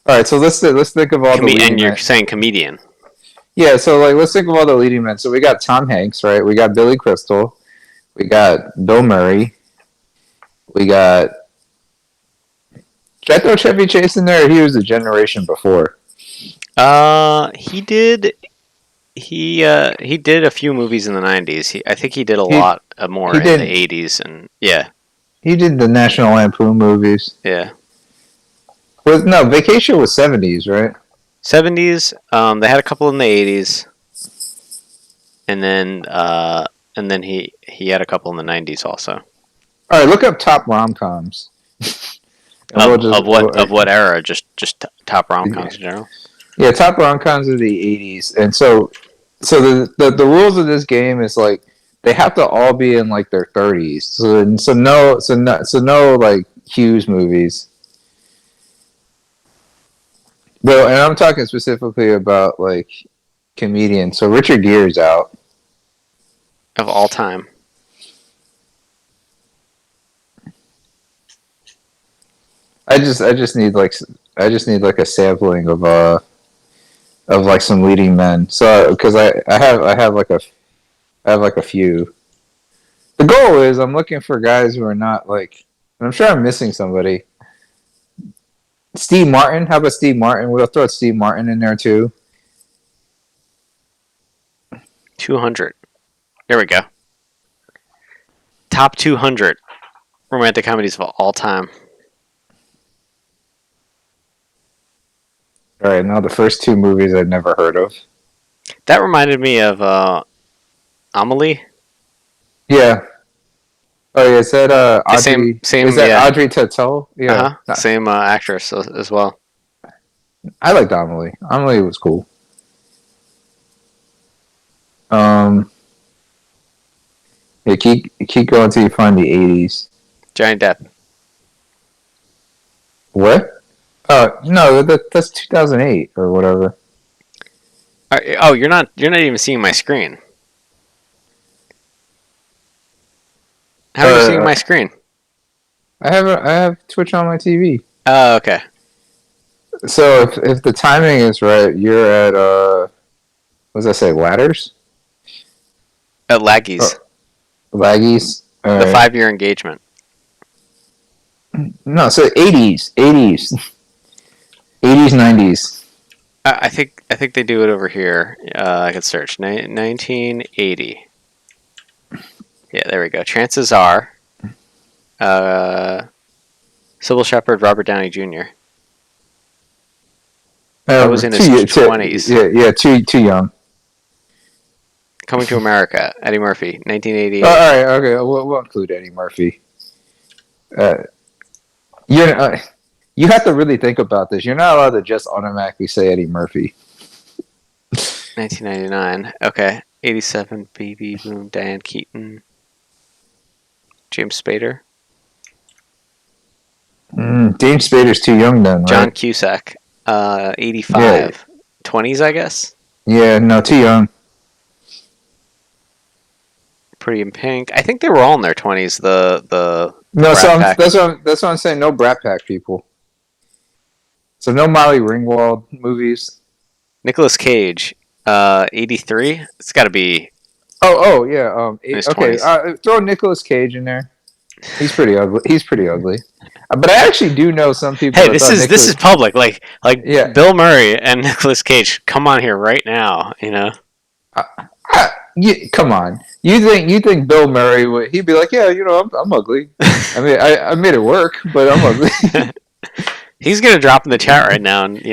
All right, so let's think of all the leading and you're men. saying comedian. Yeah, so like let's think of all the leading men. So we got Tom Hanks, right? We got Billy Crystal. We got Bill Murray. We got. Did I throw Chevy Chase in there? Or he was a generation before. He did. He did a few movies in the 90s. I think he did a lot more in the 80s, and yeah. He did the National Lampoon movies. Yeah. No, Vacation was 70s, right? '70s. They had a couple in the '80s, and then he had a couple in the '90s also. All right, look up top rom-coms. And we'll just Of what era? Just top rom-coms in general. yeah, top rom-coms of the '80s, and so the rules of this game is like they have to all be in like their 30s. So no like Hughes movies. Well, and I'm talking specifically about like comedians. So Richard Gere's out. Of all time. I just need like a sampling of like some leading men. So because I have like a few. The goal is I'm looking for guys who are not like. I'm sure I'm missing somebody. Steve Martin. How about Steve Martin? We'll throw Steve Martin in there too. 200. There we go. Top 200 romantic comedies of all time. All right, now the first two movies I've never heard of. That reminded me of Amelie. Yeah. Oh yeah, is that Audrey? Same. Is that Yeah. Audrey Tautou? Yeah. Same actress as well. I liked Amelie. Amelie was cool. Yeah, keep going until you find the 80s. Johnny Depp. What? No, that's 2008 or whatever. Oh, you're not even seeing my screen. How are you seeing my screen? I have Twitch on my TV. Oh, okay. So if the timing is right, you're at what does that say? Ladders? At Laggies. Laggies. The 5-year engagement. No, so 80s, 90s. I think they do it over here. I could search 1980. Yeah, there we go. Chances are, Sybil Shepherd, Robert Downey Jr. That was in his 20s. Yeah, too young. Coming to America, Eddie Murphy, 1988. All right, okay, we'll include Eddie Murphy. You have to really think about this. You're not allowed to just automatically say Eddie Murphy. 1999. Okay. 87. Baby Boom. Diane Keaton. James Spader. James Spader's too young then, right? John Cusack. 85. Yeah. 20s, I guess. Yeah, no, too young. Pretty in Pink. I think they were all in their 20s. No, so that's what I'm saying. No Brat Pack people. So no Molly Ringwald movies. Nicolas Cage, 83. It's got to be. Oh yeah. Okay. 20s. Throw Nicolas Cage in there. He's pretty ugly. But I actually do know some people. Hey, this is public. Like yeah. Bill Murray and Nicolas Cage. Come on here right now. You know. Come on. You think Bill Murray would? He'd be like, yeah, I'm ugly. I mean, I made it work, but I'm ugly. He's gonna drop in the chat right now, and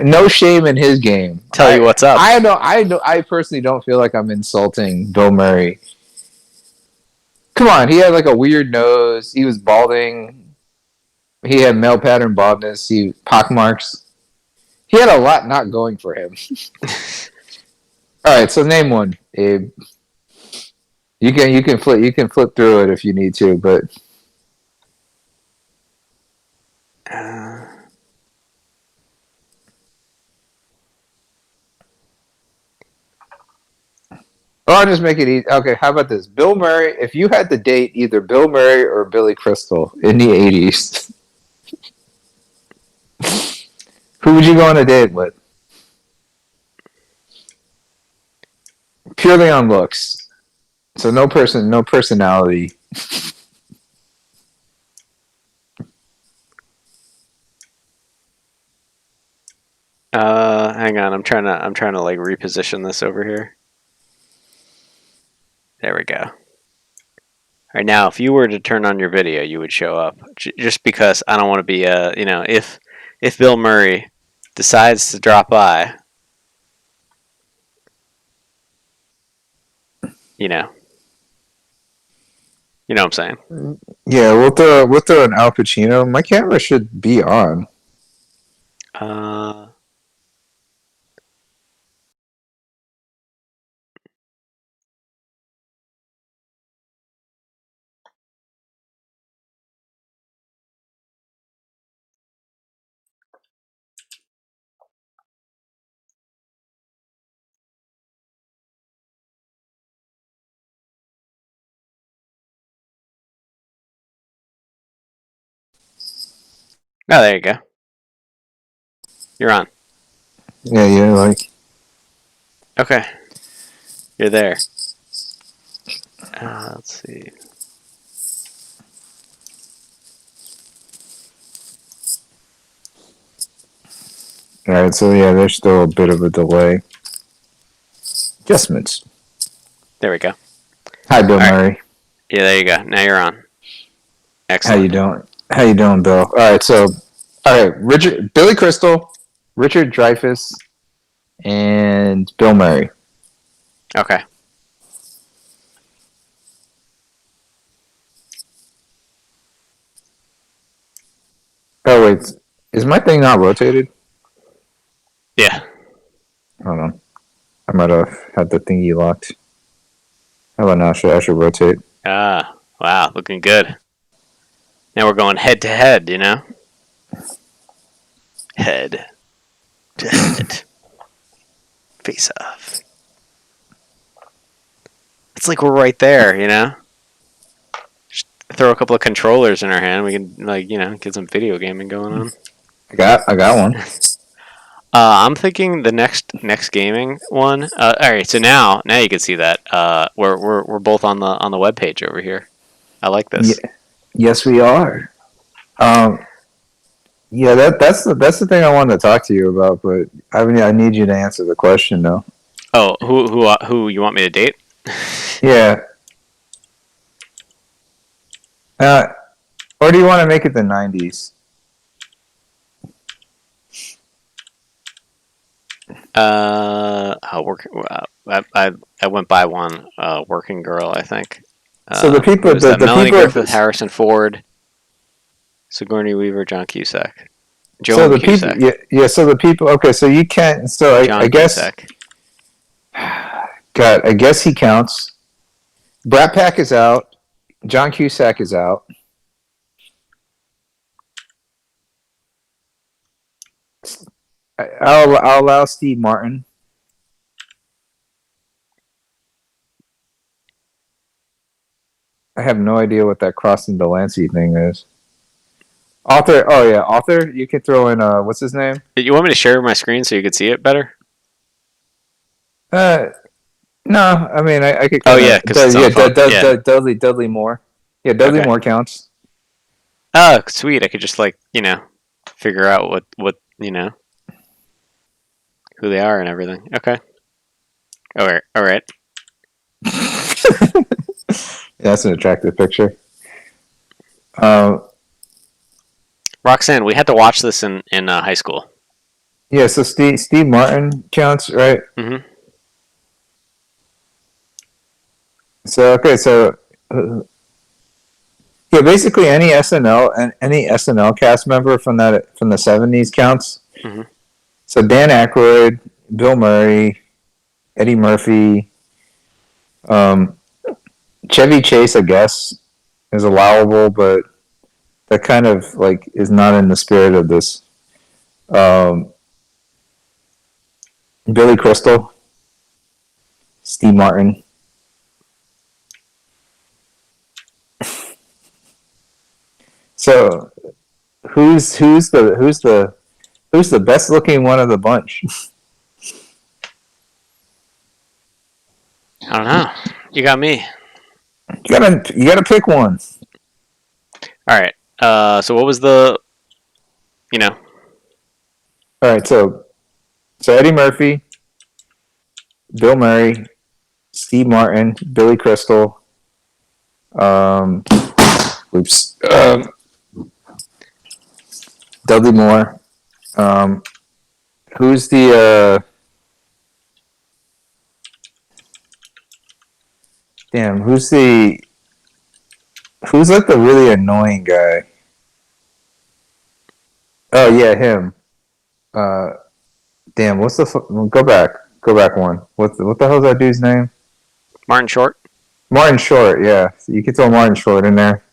no shame in his game. Tell you what's up. I personally don't feel like I'm insulting Bill Murray. Come on, he had like a weird nose. He was balding. He had male pattern baldness. He pockmarks. He had a lot not going for him. All right, so name one, Abe. You can flip through it if you need to, but. I'll just make it easy. Okay, how about this? Bill Murray, if you had to date either Bill Murray or Billy Crystal in the 80s, who would you go on a date with? Purely on looks. So no personality. Hang on, I'm trying to like reposition this over here. There we go. All right, now if you were to turn on your video, you would show up. Just because I don't want to be if Bill Murray decides to drop by, you know what I'm saying. Yeah, we'll throw an Al Pacino. My camera should be on. Uh, oh, there you go. You're on. Yeah, like. Okay, you're there. Let's see. All right, so yeah, there's still a bit of a delay. Adjustments. There we go. Hi, Bill All right. Murray. Yeah, there you go. Now you're on. Excellent. How you doing? How you doing, Bill? All right, so Billy Crystal, Richard Dreyfuss, and Bill Murray. Okay. Oh wait, is my thing not rotated? Yeah. Hold on. I might have had the thingy locked. How about now? I should rotate. Ah, wow, looking good. Now we're going head to head, you know? Head to head. Face off. It's like we're right there, you know? Just throw a couple of controllers in our hand. We can, like, get some video gaming going on. I got one. I'm thinking the next gaming one. All right, so now you can see that we're both on the web page over here. I like this. Yeah, yes, we are. Yeah, that's the thing I wanted to talk to you about, but I need you to answer the question though. Oh, who you want me to date? Yeah. Or do you want to make it the 90s? I went by one working girl, I think. So the people, the Melanie people, Griffith, Harrison Ford, Sigourney Weaver, John Cusack, so Joan the Cusack. people, yeah. So the people. Okay, so you can't. So I guess. Cusack. God, I guess he counts. Brat Pack is out. John Cusack is out. I'll allow Steve Martin. I have no idea what that crossing Delancey thing is. Author, oh yeah, author. You can throw in what's his name? You want me to share my screen so you could see it better? No. I mean, I could. Oh yeah, because Dudley Moore. Yeah, Dudley Moore counts. Oh, sweet! I could just figure out what who they are and everything. Okay. All right. Yeah, that's an attractive picture. Roxanne, we had to watch this in high school. Yeah, so Steve Martin counts, right? Mm-hmm. So yeah, basically any SNL cast member from the '70s counts. Mm-hmm. So Dan Aykroyd, Bill Murray, Eddie Murphy, Chevy Chase, I guess, is allowable, but that kind of is not in the spirit of this. Billy Crystal, Steve Martin. So, who's the best looking one of the bunch? I don't know. You got me. You gotta pick one. All right. So what was the? All right. So Eddie Murphy, Bill Murray, Steve Martin, Billy Crystal. Dudley Moore, Who's the damn? Who's like the really annoying guy? Oh yeah, him. Uh, damn. Go back one. What the hell's that dude's name? Martin Short. Martin Short. Yeah, so you could throw Martin Short in there.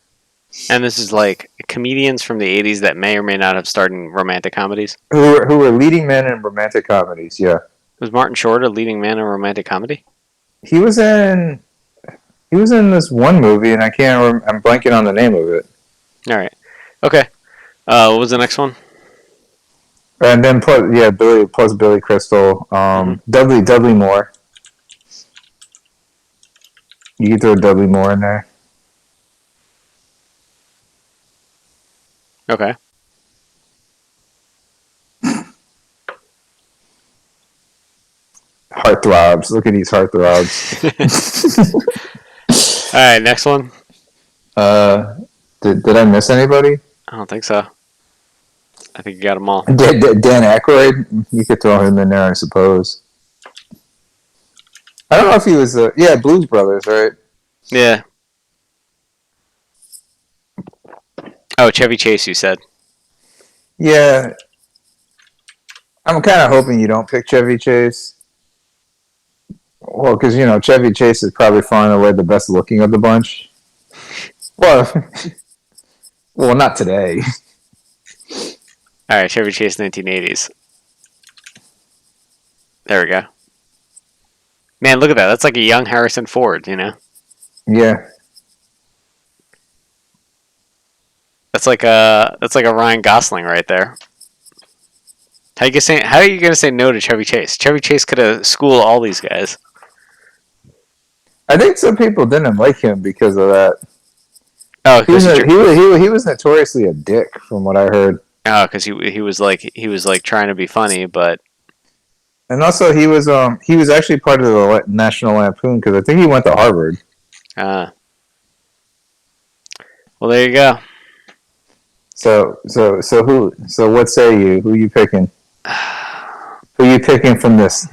And this is like comedians from the 80s that may or may not have starred in romantic comedies. Who were leading men in romantic comedies? Yeah. Was Martin Short a leading man in a romantic comedy? He was in this one movie, and I'm blanking on the name of it. All right. Okay. What was the next one? And then Billy Crystal, Dudley Moore. You can throw Dudley Moore in there. Okay. Heartthrobs. Look at these heartthrobs. All right, next one. Did I miss anybody? I don't think so. I think you got them all. Dan Aykroyd. You could throw him in there, I suppose. I don't know if he was Blues Brothers, right? Yeah. Oh, Chevy Chase, you said. Yeah. I'm kind of hoping you don't pick Chevy Chase. Well, because, Chevy Chase is probably far and away the best looking of the bunch. Well, not today. All right, Chevy Chase 1980s. There we go. Man, look at that. That's like a young Harrison Ford, Yeah. That's like a Ryan Gosling right there. How are you gonna say no to Chevy Chase? Chevy Chase could have schooled all these guys. I think some people didn't like him because of that. Oh, he was notoriously a dick, from what I heard. Oh, because he was like trying to be funny, but. And also he was actually part of the National Lampoon because I think he went to Harvard. Well, there you go. So what say you? Who you picking? Who you picking from this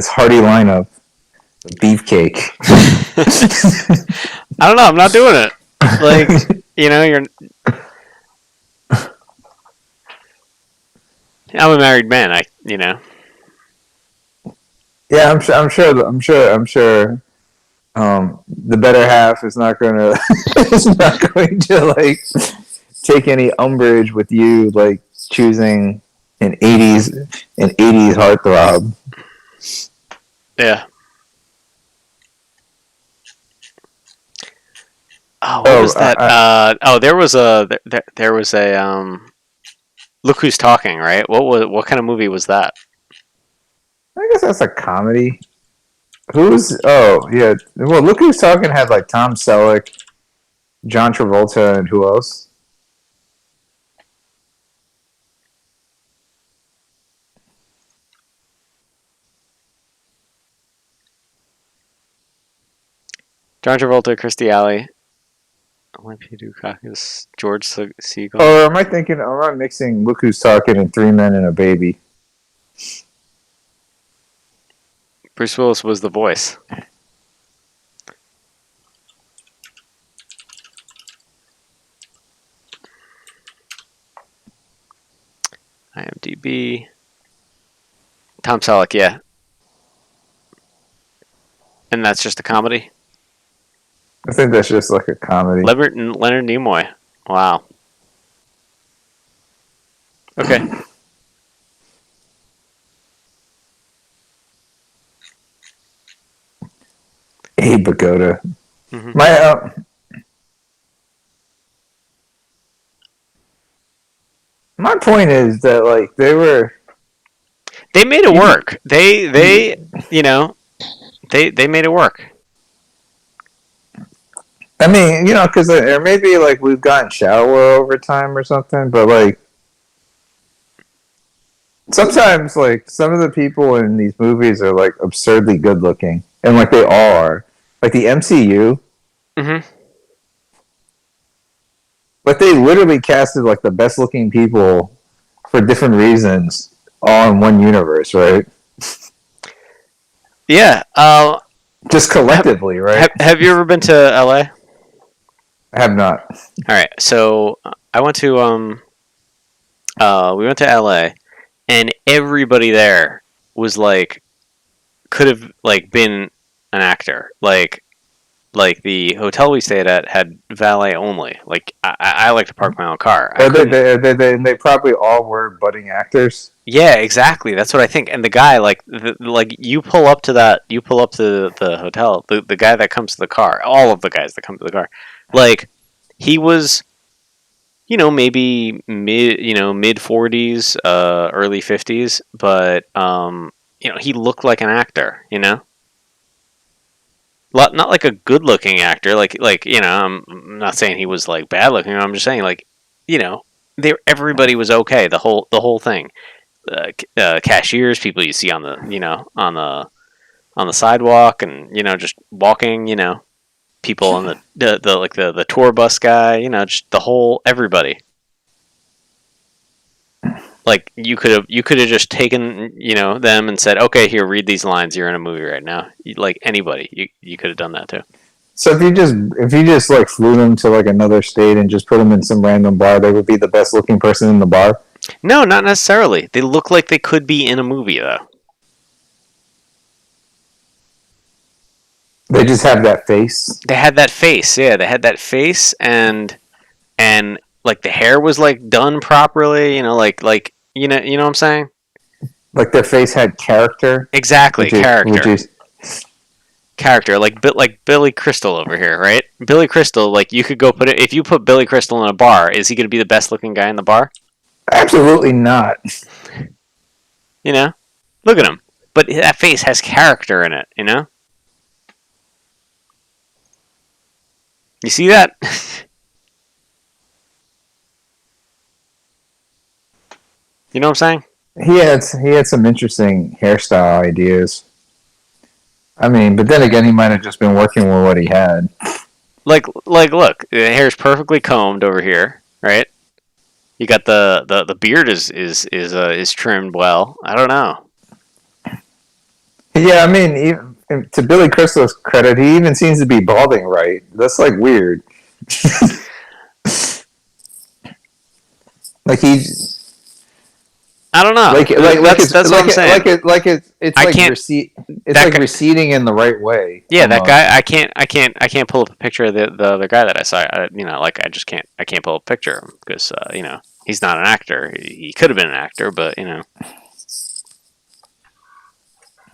hearty lineup? Beefcake. I don't know. I'm not doing it. Like, you're. I'm a married man. Yeah, I'm sure. The better half is not going to like take any umbrage with you like choosing an 80s heartthrob. Yeah. Oh, what was that? There was a Look Who's Talking, right? What kind of movie was that? I guess that's a comedy. Well, Look Who's Talking had like Tom Selleck, John Travolta, and who else? John Travolta, Kirstie Alley, Olympia Dukakis, George Segal. Or am I mixing Look Who's Talking and Three Men and a Baby? Bruce Willis was the voice. IMDb. Tom Selleck, yeah. And that's just a comedy? I think that's just like a comedy. Leonard Nimoy. Wow. Okay. Abe Vigoda. Mm-hmm. My point is that like they made it work. They made it work. I mean, because or maybe like we've gotten shallower over time or something, but like sometimes like some of the people in these movies are like absurdly good looking, and like they all are. Like the MCU. Mm-hmm. But they literally casted like the best looking people for different reasons all in one universe, right? Yeah. Just collectively, right? Have you ever been to LA? I have not. All right. So I went to we went to LA, and everybody there was like could have like been an actor. Like the hotel we stayed at had valet only. Like I like to park my own car. I couldn't. They probably all were budding actors. Yeah, exactly. That's what I think. And the guy, like you pull up to you pull up to the hotel. The guy that comes to the car, all of the guys that come to the car, like he was, maybe mid 40s, early 50s, but he looked like an actor. Not like a good looking actor. I'm not saying he was like bad looking. I'm just saying you know, everybody was okay. The whole thing. Cashiers, people you see on the on the sidewalk, and just walking, people on the tour bus guy, just the whole everybody. Like you could have just taken them and said, okay, here, read these lines. You're in a movie right now. Like anybody, you could have done that too. So if you just like flew them to like another state and just put them in some random bar, they would be the best looking person in the bar. No, not necessarily. They look like they could be in a movie though. They just have that face. They had that face, yeah. They had that face, and like the hair was like done properly. You know what I'm saying? Like their face had character, Exactly, character. which is Character, like Billy Crystal over here, right? Billy Crystal, like you could go put it if you put Billy Crystal in a bar, is he going to be the best looking guy in the bar? absolutely not. You know, look at him, but that face has character in it. You see that? You know what I'm saying? He had some interesting hairstyle ideas. I mean, but then again, he might have just been working with what he had. Look, the hair's perfectly combed over here, right? You got the beard is trimmed well. I don't know. Yeah, I mean, even, to Billy Crystal's credit, he even seems to be balding right. That's like weird. Like he, I don't know. That's what I'm saying. It's I like can't. it's like receding in the right way. Yeah, that almost. guy. I can't pull up a picture of the other guy that I saw. I just can't. I can't pull up a picture because he's not an actor. He could have been an actor, but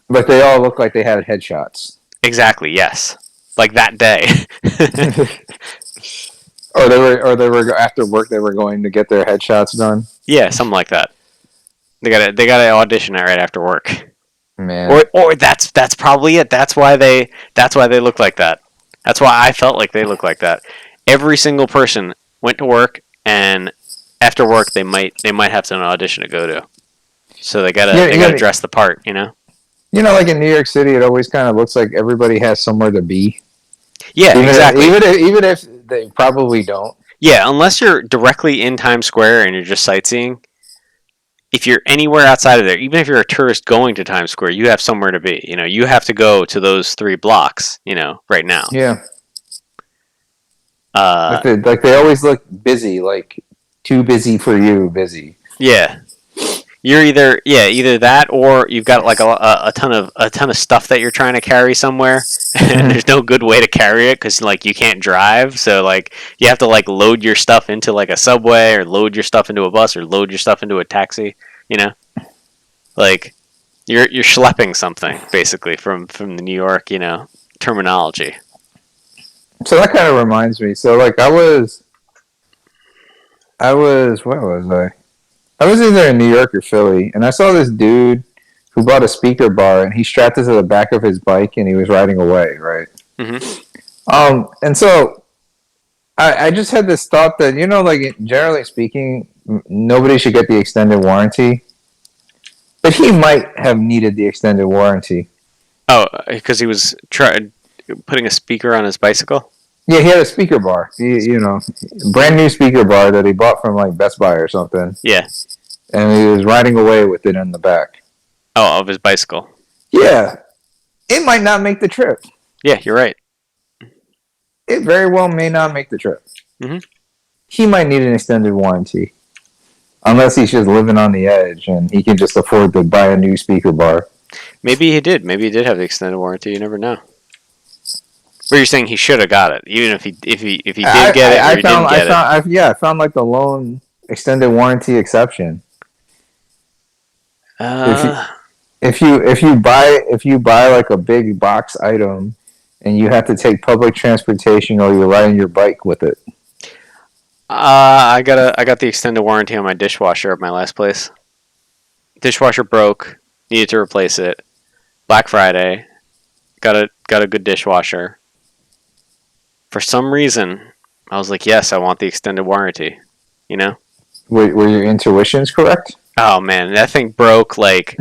But they all look like they had headshots. exactly. Yes, like that day. Or they were after work. They were going to get their headshots done. Yeah, something like that. They got to audition it right after work. Man, Or that's probably it. That's why they look like that. That's why I felt like they looked like that. Every single person went to work, and after work they might have an audition to go to. So they gotta dress the part. like in New York City, it always kind of looks like everybody has somewhere to be. Yeah, exactly. Even if they probably don't. Yeah, unless you're directly in Times Square and you're just sightseeing. If you're anywhere outside of there, even if you're a tourist going to Times Square, you have somewhere to be. You have to go to those 3 blocks. Right now. Yeah. Uh, Like they always look busy, like too busy for you, busy. yeah. You're either that or you've got like a ton of stuff that you're trying to carry somewhere, and there's no good way to carry it because like you can't drive, so like you have to like load your stuff into like a subway or load your stuff into a bus or load your stuff into a taxi. Like you're schlepping something basically from the New York terminology. So that kind of reminds me. So like I was where was I? I was either in New York or Philly, and I saw this dude who bought a speaker bar, and he strapped it to the back of his bike, and he was riding away, right? Mm-hmm. And so I just had this thought that like generally speaking, nobody should get the extended warranty, but he might have needed the extended warranty. Oh, because he was putting a speaker on his bicycle. Yeah, he had a speaker bar, brand new speaker bar that he bought from like Best Buy or something. Yeah. and he was riding away with it in the back. Oh, of his bicycle. Yeah, it might not make the trip. Yeah, you're right. It very well may not make the trip. Mm-hmm. He might need an extended warranty. Unless he's just living on the edge and he can just afford to buy a new speaker bar. Maybe he did. Maybe he did have the extended warranty. You never know. But you're saying he should have got it, even if he did get it or he didn't get it. I found like the loan extended warranty exception. If you buy like a big box item and you have to take public transportation or you're riding your bike with it. I got the extended warranty on my dishwasher at my last place. Dishwasher broke, needed to replace it. Black Friday, got a good dishwasher. For some reason, I was like, yes, I want the extended warranty. You know? Were your intuitions correct? Oh man, that thing broke like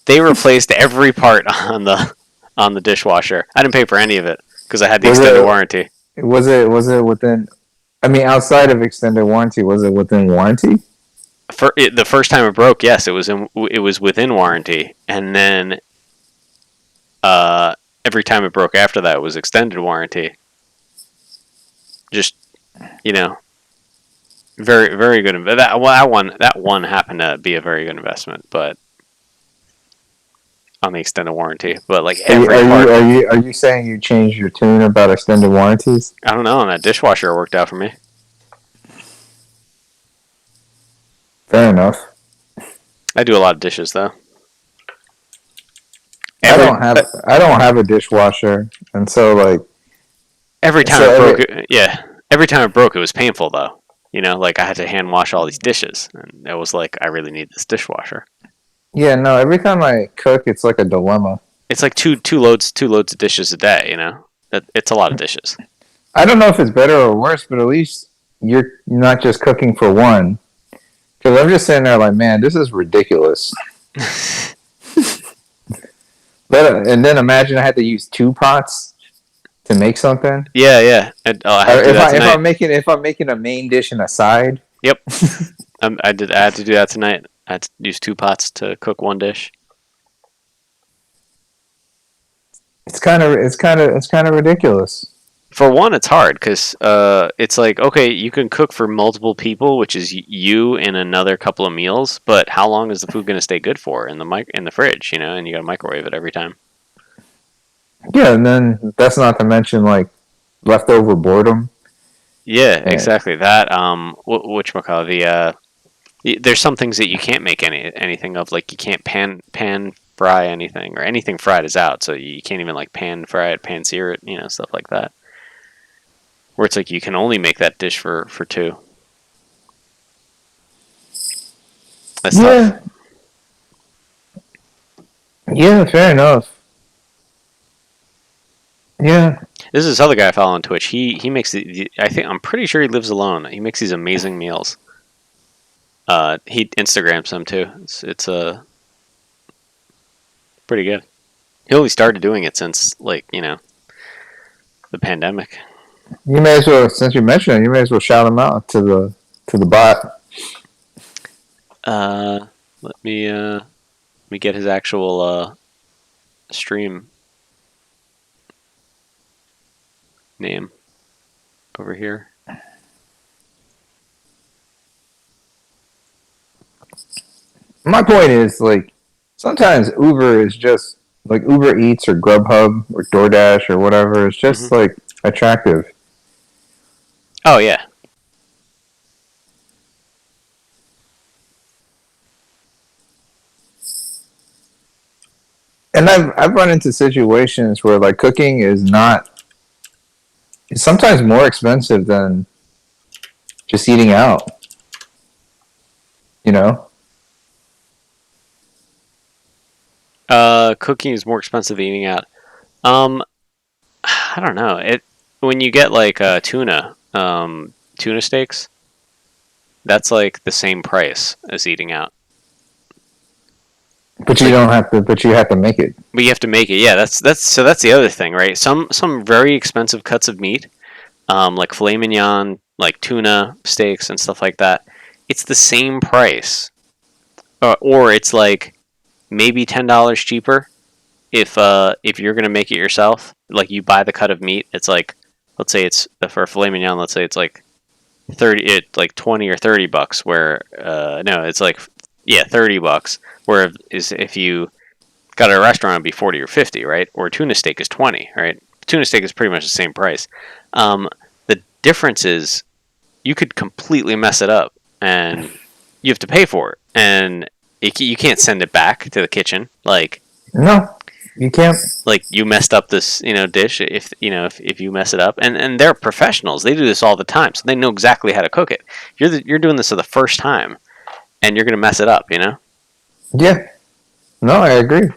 they replaced every part on the dishwasher. I didn't pay for any of it because I had the extended warranty. Was it within? I mean, outside of extended warranty, was it within warranty? The first time it broke, yes, it was within warranty, and then every time it broke after that, it was extended warranty. Just very very good. That one happened to be a very good investment, but on the extended warranty. But like are you saying you changed your tune about extended warranties? I don't know. On that dishwasher, it worked out for me. Fair enough. I do a lot of dishes though. I don't have a dishwasher, and so like every time it broke, it was painful though. Like I had to hand wash all these dishes, and it was like I really need this dishwasher. Yeah, no. Every time I cook, it's like a dilemma. It's like two loads of dishes a day. It's a lot of dishes. I don't know if it's better or worse, but at least you're not just cooking for one. Because I'm just sitting there like, man, this is ridiculous. And then imagine I had to use 2 pots to make something. Yeah. If I'm making a main dish and a side. Yep. I had to do that tonight. I had to use 2 pots to cook 1 dish. It's kind of ridiculous. For one, it's hard because it's like, okay, you can cook for multiple people, which is you and another couple of meals, but how long is the food going to stay good for in the fridge? And you got to microwave it every time. Yeah, and then that's not to mention like leftover boredom. Yeah, exactly. That whatchamacallit, there's some things that you can't make anything of, like you can't pan fry anything, or anything fried is out, so you can't even like pan fry it, pan sear it, stuff like that. Where it's like you can only make that dish for 2. That's tough. Yeah, fair enough. Yeah. This is this other guy I follow on Twitch. He makes I'm pretty sure he lives alone. He makes these amazing meals. He Instagrams them too. It's pretty good. He only started doing it since the pandemic. You may as well, since you mentioned it, you may as well shout him out to the bot. Let me get his actual stream name over here. My point is, like, sometimes Uber is just like Uber Eats or Grubhub or DoorDash or whatever. It's just like attractive. Oh yeah. And I've run into situations where like cooking is it's sometimes more expensive than just eating out. Cooking is more expensive than eating out. I don't know. When you get like tuna steaks, that's like the same price as eating out. But you don't have to. But you have to make it. But you have to make it. Yeah, that's the other thing, right? Some very expensive cuts of meat, like filet mignon, like tuna steaks and stuff like that. It's the same price or it's like maybe $10 cheaper if you're gonna make it yourself. Like you buy the cut of meat, it's like, let's say it's for a filet mignon. Let's say it's like 20 or $30. Where no, it's like $30. Where if you got at a restaurant, it'd be 40 or 50, right? Or tuna steak is 20, right? Tuna steak is pretty much the same price. The difference is you could completely mess it up, and you have to pay for it, and you can't send it back to the kitchen. Like, No, you can't. like you messed up this dish, if you mess it up, and they're professionals, they do this all the time, so they know exactly how to cook it. You're doing this for the first time, and you're gonna mess it up. Yeah. No, I agree.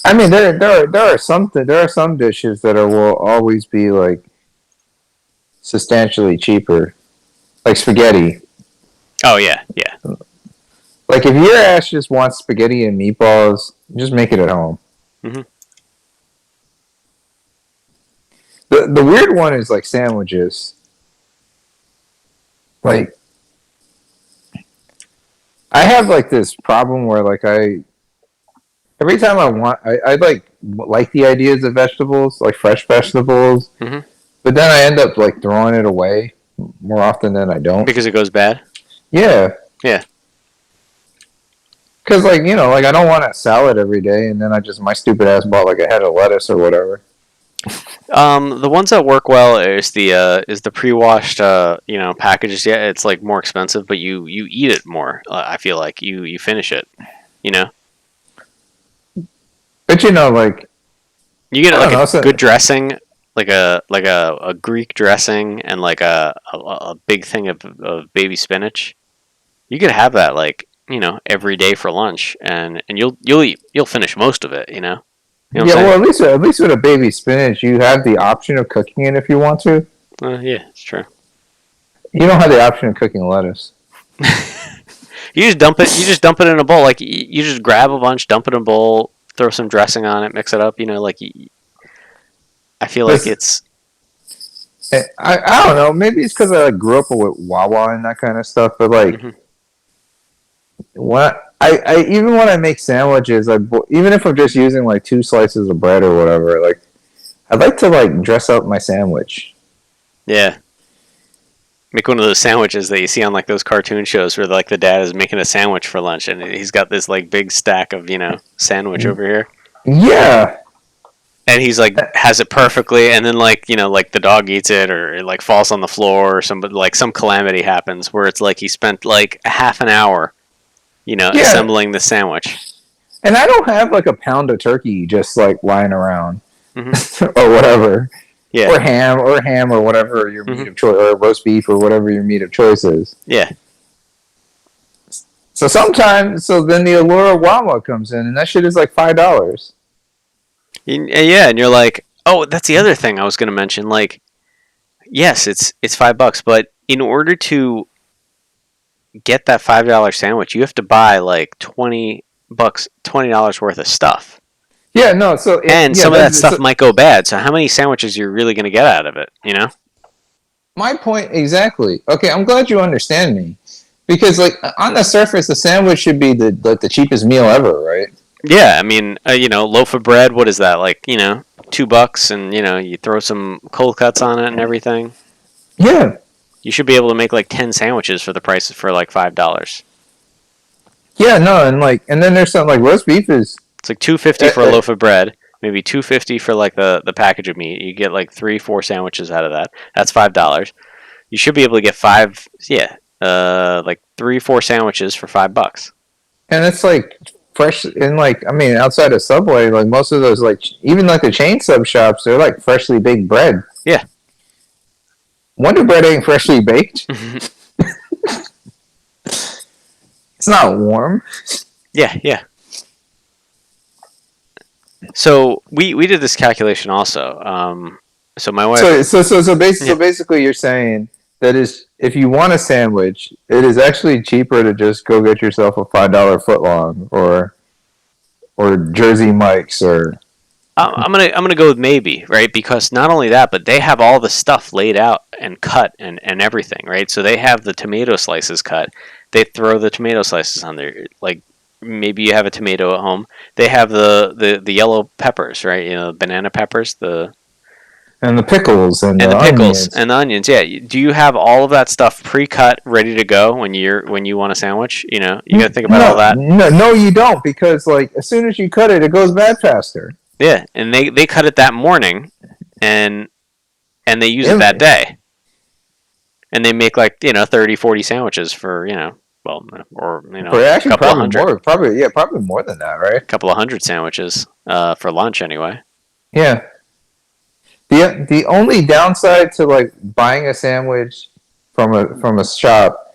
I mean, there are some dishes that will always be like substantially cheaper, like spaghetti. Oh yeah. Like if your ass just wants spaghetti and meatballs, just make it at home. Mhm. The weird one is like sandwiches. Like I have like this problem where like every time I like the ideas of vegetables, like fresh vegetables, Mhm. but then I end up like throwing it away more often than I don't. Because it goes bad. Yeah. Yeah. Because like like I don't want a salad every day, and then my stupid ass bought like a head of lettuce or whatever. The ones that work well is the pre-washed packages. Yeah, it's like more expensive, but you eat it more. I feel like you finish it. But like You get I like don't know, a good dressing, like a Greek dressing, and like a big thing of baby spinach. You could have that like every day for lunch, and you'll finish most of it. You know what I'm yeah, saying? well at least with a baby spinach, you have the option of cooking it if you want to. Yeah, it's true. You don't have the option of cooking lettuce. You just dump it. You just dump it in a bowl. Like you just grab a bunch, dump it in a bowl, throw some dressing on it, mix it up. I feel like it's. I don't know. Maybe it's because I like grew up with Wawa and that kind of stuff. But like, when I even when I make sandwiches, even if I'm just using like 2 slices of bread or whatever, like I'd like to like dress up my sandwich. Yeah. Make one of those sandwiches that you see on like those cartoon shows where like the dad is making a sandwich for lunch and he's got this like big stack of sandwich over here. Yeah. And he's like has it perfectly, and then like like the dog eats it, or it like falls on the floor, or some calamity happens where it's like he spent like a half an hour, assembling the sandwich. And I don't have like a pound of turkey just like lying around or whatever. Yeah. Or ham or whatever your meat of choice, or roast beef or whatever your meat of choice is. Yeah. So then the allure of Wawa comes in, and that shit is like $5. Yeah, and you're like, oh, that's the other thing I was going to mention. Like, yes, it's $5, but in order to get that $5 sandwich, you have to buy like $20 worth of stuff. Yeah, no. So some of that stuff might go bad. So how many sandwiches you're really going to get out of it? My point exactly. Okay, I'm glad you understand me, because like on the surface, the sandwich should be the cheapest meal ever, right? Yeah, I mean, loaf of bread. What is that like? $2, and you throw some cold cuts on it and everything. Yeah. You should be able to make like 10 sandwiches for the price for like $5. Yeah, no, and then there's something like roast beef is. It's like $2.50 for a loaf of bread, maybe $2.50 for like the package of meat. You get like 3-4 sandwiches out of that. That's $5. You should be able to get like 3-4 sandwiches for $5. And it's like fresh, and like I mean, outside of Subway, like most of those, like even like the chain sub shops, they're like freshly baked bread. Yeah. Wonder Bread ain't freshly baked. It's not warm. Yeah. So we did this calculation also. So my wife. So basically, you're saying that is, if you want a sandwich, it is actually cheaper to just go get yourself a $5 footlong or Jersey Mike's or. I'm gonna go with maybe, right? Because not only that, but they have all the stuff laid out and cut and everything, right? So they have the tomato slices cut. they throw the tomato slices on there. Like maybe you have a tomato at home. They have the yellow peppers, right? You know, banana peppers, And the pickles and and the the pickles onions. and the onions. Yeah. Do you have all of that stuff pre-cut, ready to go when you want a sandwich? You know, you got to think about all No, that. no, no, you don't, because like as soon as you cut it, it goes bad faster. Yeah, and they cut it that morning, and they use it that And day, and they make like 30, 40 sandwiches for well, or for a actually couple of probably hundred, more, probably more than that, right? sandwiches for lunch anyway. Yeah. The only downside to like buying a sandwich from a shop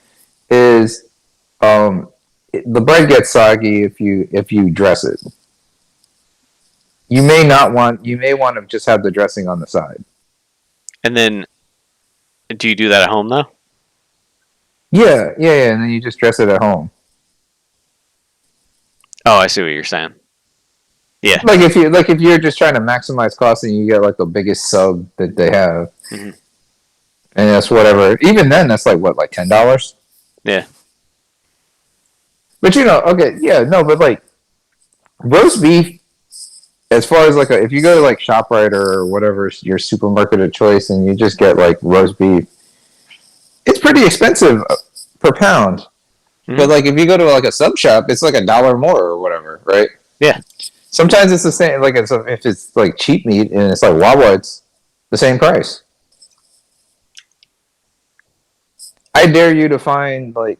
is the bread gets soggy if you dress it. You may want to just have the dressing on the side. And then, do you do that at home though? Yeah, and then you just dress it at home. Oh, I see what you're saying. Yeah. Like if you're just trying to maximize cost and you get like the biggest sub that they have, Mm-hmm. and that's whatever. Even then, that's like what, like $10. Yeah. But okay, yeah, no, but like roast beef, as far as like if you go to like ShopRite or whatever your supermarket of choice and you just get like roast beef, it's pretty expensive per pound. Mm-hmm. But like if you go to like a sub shop, it's like $1 more or whatever, right? Yeah. Sometimes it's the same. Like if it's like cheap meat and it's like Wawa, it's the same price. I dare you to find like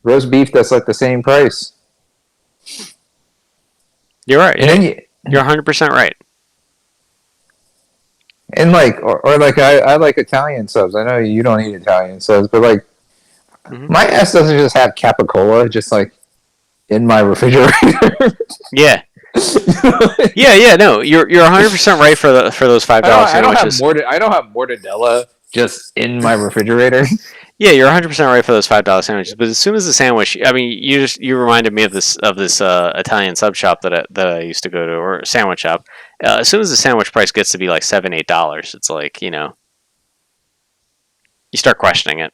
roast beef that's like the same price. You're right. And then You're 100% right. and like or like I like Italian subs. I know you don't eat Italian subs, but like my ass doesn't just have capicola just like in my refrigerator. Yeah. Yeah. No, you're 100% right for those $5 sandwiches. I don't have mortadella just in my refrigerator. Yeah, you're 100% right for those $5 sandwiches. But as soon as the sandwich, I mean, you reminded me of this Italian sub shop that I used to go to, or sandwich shop. As soon as the sandwich price gets to be like $7, $8, it's like you start questioning it.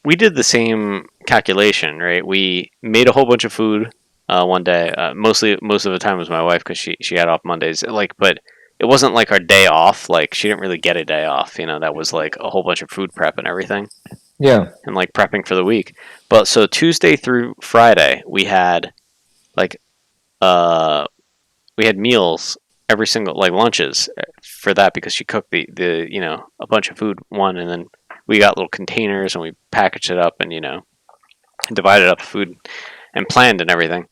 We did the same calculation, right? We made a whole bunch of food one day. Most of the time was my wife because she had off Mondays. But it wasn't like our day off. Like she didn't really get a day off. That was like a whole bunch of food prep and everything. Yeah. And like prepping for the week. But so Tuesday through Friday we had like we had meals every single like lunches for that because she cooked the a bunch of food and then we got little containers and we packaged it up and divided up the food and planned and everything.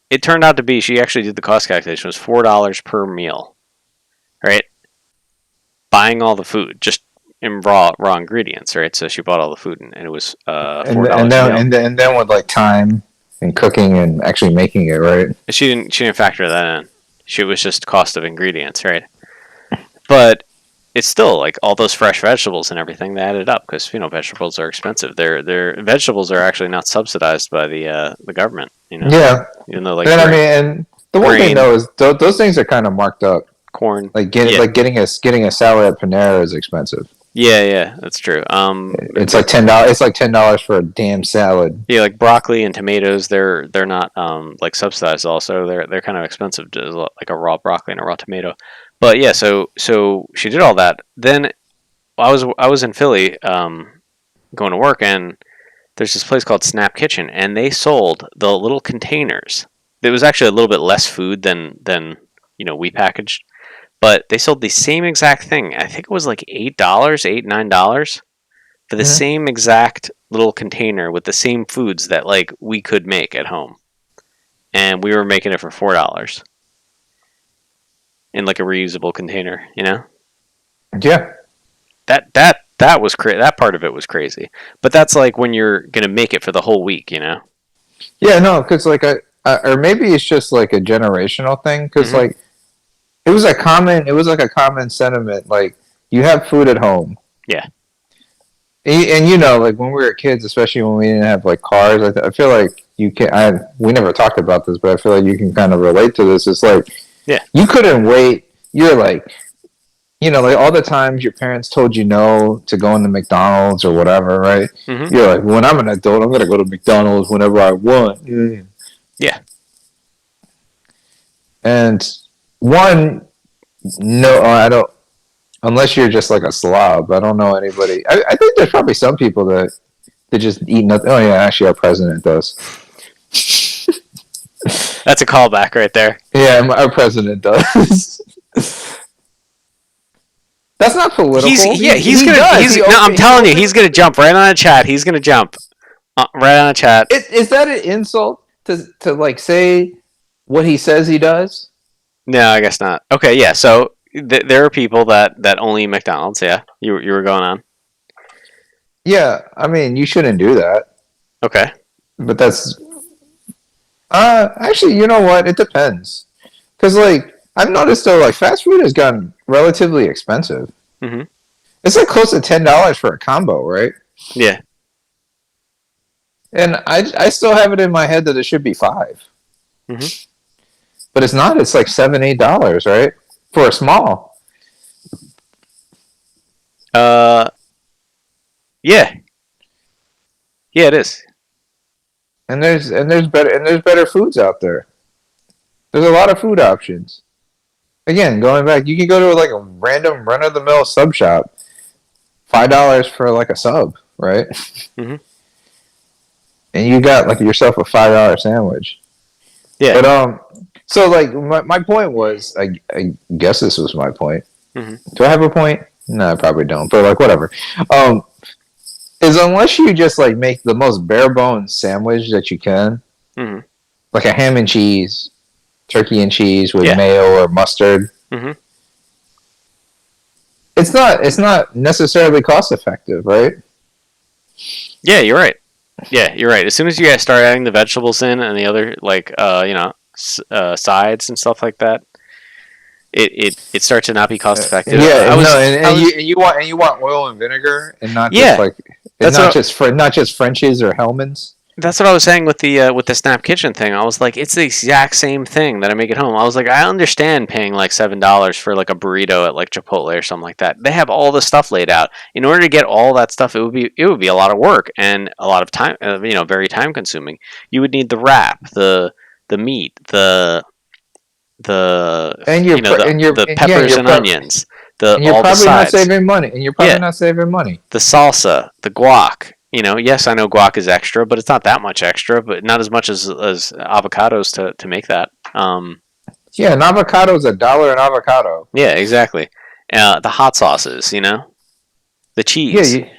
It turned out to be, she actually did the cost calculation, it was $4 per meal, right? Buying all the food just in raw ingredients, right? So she bought all the food and it was $4 and then with like time and cooking and actually making it, right? She didn't factor that in. It was just cost of ingredients, right? But it's still like all those fresh vegetables and everything, they added up because vegetables are expensive. Their vegetables are actually not subsidized by the government. Yeah. Even though like and and the one thing though is those things are kind of marked up. Corn, like getting a salad at Panera is expensive. Yeah, that's true. It's like $10. It's like $10 for a damn salad. Yeah, like broccoli and tomatoes, they're not like subsidized. Also, they're kind of expensive, like a raw broccoli and a raw tomato. But yeah, so she did all that. Then I was in Philly, going to work, and there's this place called Snap Kitchen, and they sold the little containers. It was actually a little bit less food than we packaged, but they sold the same exact thing. I think it was like $8, $9 for the same exact little container with the same foods that like we could make at home, and we were making it for $4. In like a reusable container, Yeah. That was crazy. That part of it was crazy. But that's like when you're gonna make it for the whole week, Yeah, no, because like or maybe it's just like a generational thing. Because like it was like a common sentiment. Like you have food at home. Yeah. And like when we were kids, especially when we didn't have like cars, I feel like you can. We never talked about this, but I feel like you can kind of relate to this. It's like. Yeah. You couldn't wait. You're like, you know, like all the times your parents told you no to going to McDonald's or whatever, right? Mm-hmm. You're like, when I'm an adult, I'm gonna go to McDonald's whenever I want. Yeah. Yeah. And one, no, I don't. Unless you're just like a slob, I don't know anybody. I think there's probably some people that just eat nothing. Oh yeah, actually, our president does. That's a callback right there. Yeah, our president does. That's not political. I'm telling you, he's gonna jump right on a chat. He's gonna jump right on a chat. Is that an insult to like say what he says he does? No, I guess not. Okay, yeah. So there are people that only eat McDonald's. Yeah, you were going on. Yeah, I mean, you shouldn't do that. Okay. But that's actually, you know what? It depends. Because like I've noticed though, like fast food has gotten relatively expensive. Mm-hmm. It's like close to $10 for a combo, right? Yeah. And I still have it in my head that it should be $5. Mm-hmm. But it's not. It's like $7, $8, right? For a small. Yeah. Yeah, it is. And there's better foods out there. There's a lot of food options. Again, going back, you can go to like a random run of the mill sub shop. $5 for like a sub, right? Mm-hmm. And you got like yourself a $5 sandwich. Yeah. But so like my point was, I guess this was my point. Mm-hmm. Do I have a point? No, I probably don't. But like whatever. Is unless you just like make the most bare bones sandwich that you can, mm-hmm. like a ham and cheese, turkey and cheese with Yeah. mayo or mustard. Mm-hmm. It's not necessarily cost effective, right? Yeah, you're right. Yeah, you're right. As soon as you guys start adding the vegetables in and the other like sides and stuff like that, it starts to not be cost effective. Yeah, you want oil and vinegar and not just like not just Frenchies or Hellmann's. That's what I was saying with the Snap Kitchen thing. I was like, it's the exact same thing that I make at home. I was like, I understand paying like $7 for like a burrito at like Chipotle or something like that. They have all the stuff laid out. In order to get all that stuff, it would be a lot of work and a lot of time. Very time consuming. You would need the wrap, the meat, the peppers and onions. And you're probably not saving money. And you're probably not saving money. The salsa, the guac. Yes, I know guac is extra, but it's not that much extra, but not as much as avocados to make that. Yeah, an avocado is $1 an avocado. Yeah, exactly. The hot sauces, the cheese. Yeah,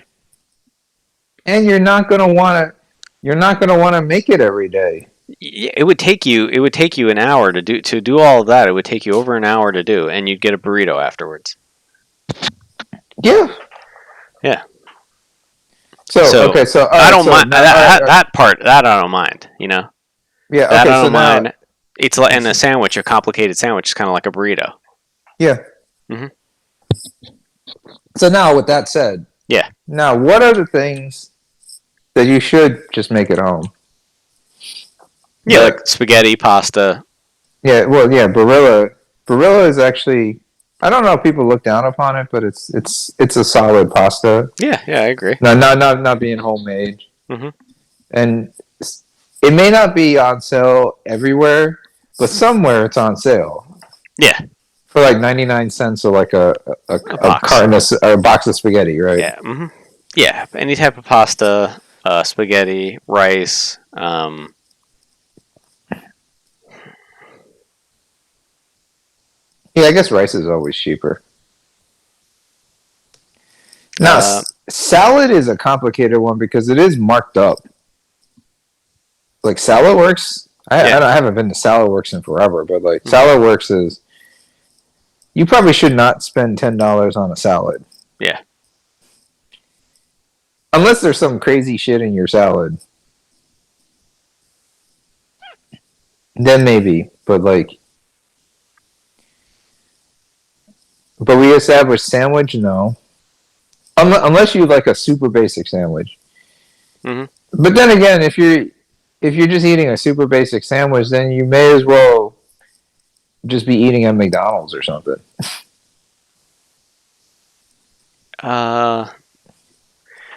and you're not gonna want to make it every day. Yeah, it would take you an hour to do all of that. It would take you over an hour to do, and you'd get a burrito afterwards. Yeah. Yeah. So I don't mind that part. That I don't mind. Yeah. That I don't mind. It's like, and a sandwich, a complicated sandwich, is kind of like a burrito. Yeah. Mm-hmm. So now, with that said, yeah. Now, what are the things that you should just make at home? Yeah, like spaghetti, pasta. Yeah. Well, yeah. Barilla is actually. I don't know if people look down upon it, but it's a solid pasta. Yeah, I agree. Not being homemade. Mm-hmm. And it may not be on sale everywhere, but somewhere it's on sale. Yeah. For like 99 cents or like a carton or a box of spaghetti, right? Yeah. Mm-hmm. Yeah. Any type of pasta, spaghetti, rice. Yeah, I guess rice is always cheaper. Now, salad is a complicated one because it is marked up. Like Salad Works, I haven't been to Salad Works in forever, but like Salad Works is, you probably should not spend $10 on a salad. Yeah. Unless there's some crazy shit in your salad. Then maybe, but like. But we established sandwich, no. Unless you like a super basic sandwich. Mm-hmm. But then again, if you're just eating a super basic sandwich, then you may as well just be eating at McDonald's or something. Uh,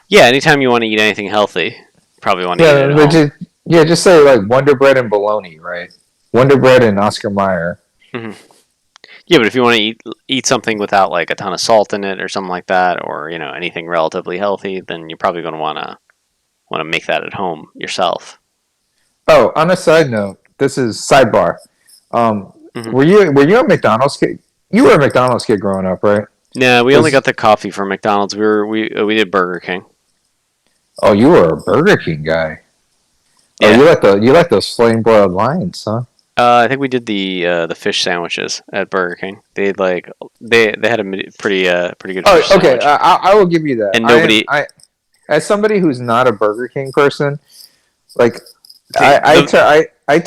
yeah. Anytime you want to eat anything healthy, probably want to eat it Yeah, at but home. just say like Wonder Bread and bologna, right? Wonder Bread and Oscar Mayer. Hmm. Yeah, but if you want to eat something without like a ton of salt in it or something like that, or anything relatively healthy, then you're probably going to want to make that at home yourself. Oh, on a side note, this is sidebar. Um, Hmm. were you a McDonald's kid? You were a McDonald's kid growing up, right? No, we only Was got the coffee from McDonald's. We did Burger King. Oh, you were a Burger King guy. Oh, Yeah. you like those flame broiled lions, huh? I think we did the fish sandwiches at Burger King. They had a pretty good Oh, fish okay. sandwich, I will give you that. and nobody I as somebody who's not a Burger King person, like the, the I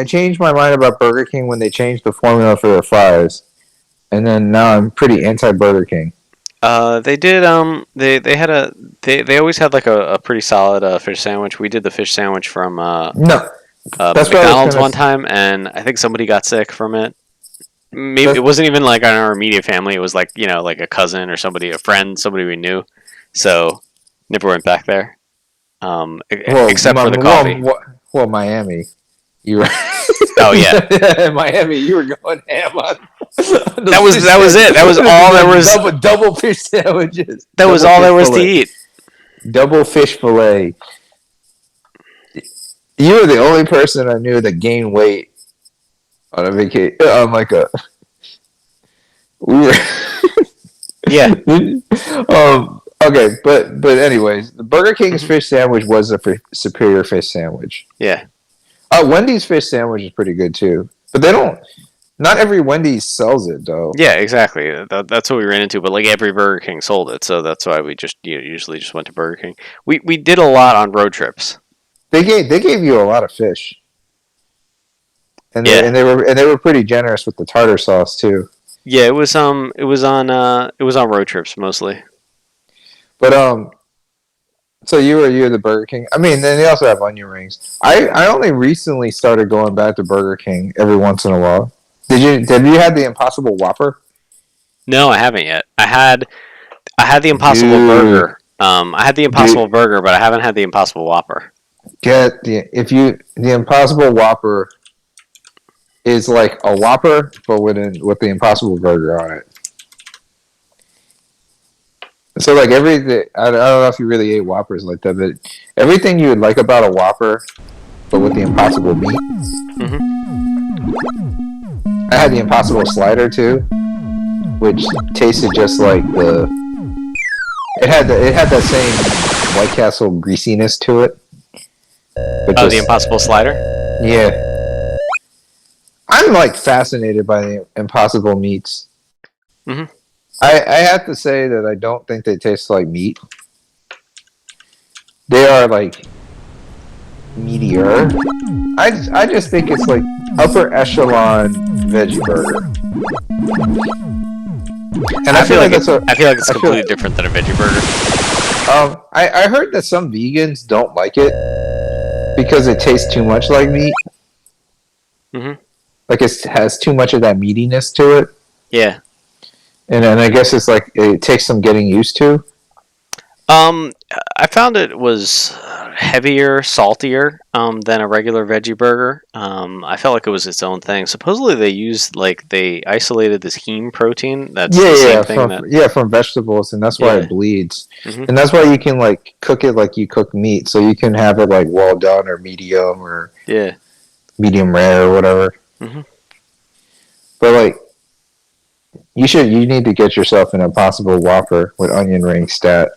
changed my mind about Burger King when they changed the formula for their fries, and then now I'm pretty anti Burger King. they did they had they always had like a pretty solid fish sandwich. We did the fish sandwich from No, that's what I was McDonald's gonna. one time, and I think somebody got sick from it. Maybe it That, wasn't even like our immediate family. It was like like a cousin or somebody, a friend, somebody we knew. So never went back there, except for the coffee. Miami. You were Oh yeah, in Miami. You were going ham on those that was it. That was all there was. double fish sandwiches. That was Double all fish there was to fillet. eat. Double fish fillet. You were the only person I knew that gained weight on a vacation. On like a we were. Yeah. Okay, but anyways, the Burger King's fish sandwich was a superior fish sandwich. Yeah. Wendy's fish sandwich is pretty good too, but they don't. Not every Wendy's sells it though. Yeah, exactly. That's what we ran into. But like every Burger King sold it, so that's why we just usually just went to Burger King. We did a lot on road trips. They gave you a lot of fish, and Yeah. they were pretty generous with the tartar sauce too. Yeah, it was on road trips mostly. But so you were the Burger King. I mean, then they also have onion rings. I only recently started going back to Burger King every once in a while. Have you had the Impossible Whopper? No, I haven't yet. I had the Impossible Dude, Burger. I had the Impossible dude, Burger, but I haven't had the Impossible Whopper. the Impossible Whopper is like a Whopper, but with the Impossible Burger on it. So like I don't know if you really ate Whoppers like that, but everything you would like about a Whopper, but with the Impossible meat. Hmm. I had the Impossible Slider too, which tasted just like the. It had that same White Castle greasiness to it. But Oh, the Impossible Slider. yeah, I'm like fascinated by the Impossible meats. Hmm. I have to say that I don't think they taste like meat. They are like meatier. I just think it's like upper echelon veggie burger. And I feel like that's I feel like it's I feel- completely different than a veggie burger. I heard that some vegans don't like it because it tastes too much like meat. Hmm. Like it has too much of that meatiness to it. Yeah. And then I guess it's like it takes some getting used to. I found it was heavier, saltier than a regular veggie burger. I felt like it was its own thing. Supposedly they isolated this heme protein. That's the same thing from vegetables, and that's why Yeah. it bleeds. Mhm. And that's why you can like cook it like you cook meat, so you can have it like well done or medium or Yeah. medium rare or whatever. Mhm. But like, you need to get yourself an Impossible Whopper with onion ring stat.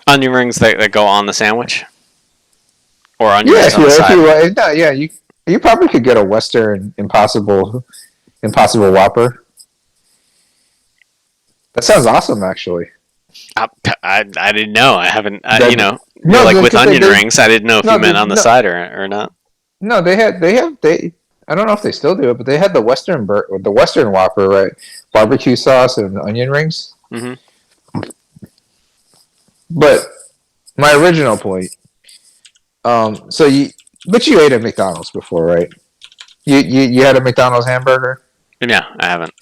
Onion rings that go on the sandwich, or onion Yeah, rings on the side. you probably could get a Western Impossible Whopper. That sounds awesome, actually. I didn't know. I haven't. No, like with because onion rings, I didn't know if no, you meant on the no, side or not. no, they. I don't know if they still do it, but they had the Western Whopper, right? Barbecue sauce and onion rings. Hmm. But my original point. But you ate at McDonald's before, right? You had a McDonald's hamburger. Yeah, I haven't.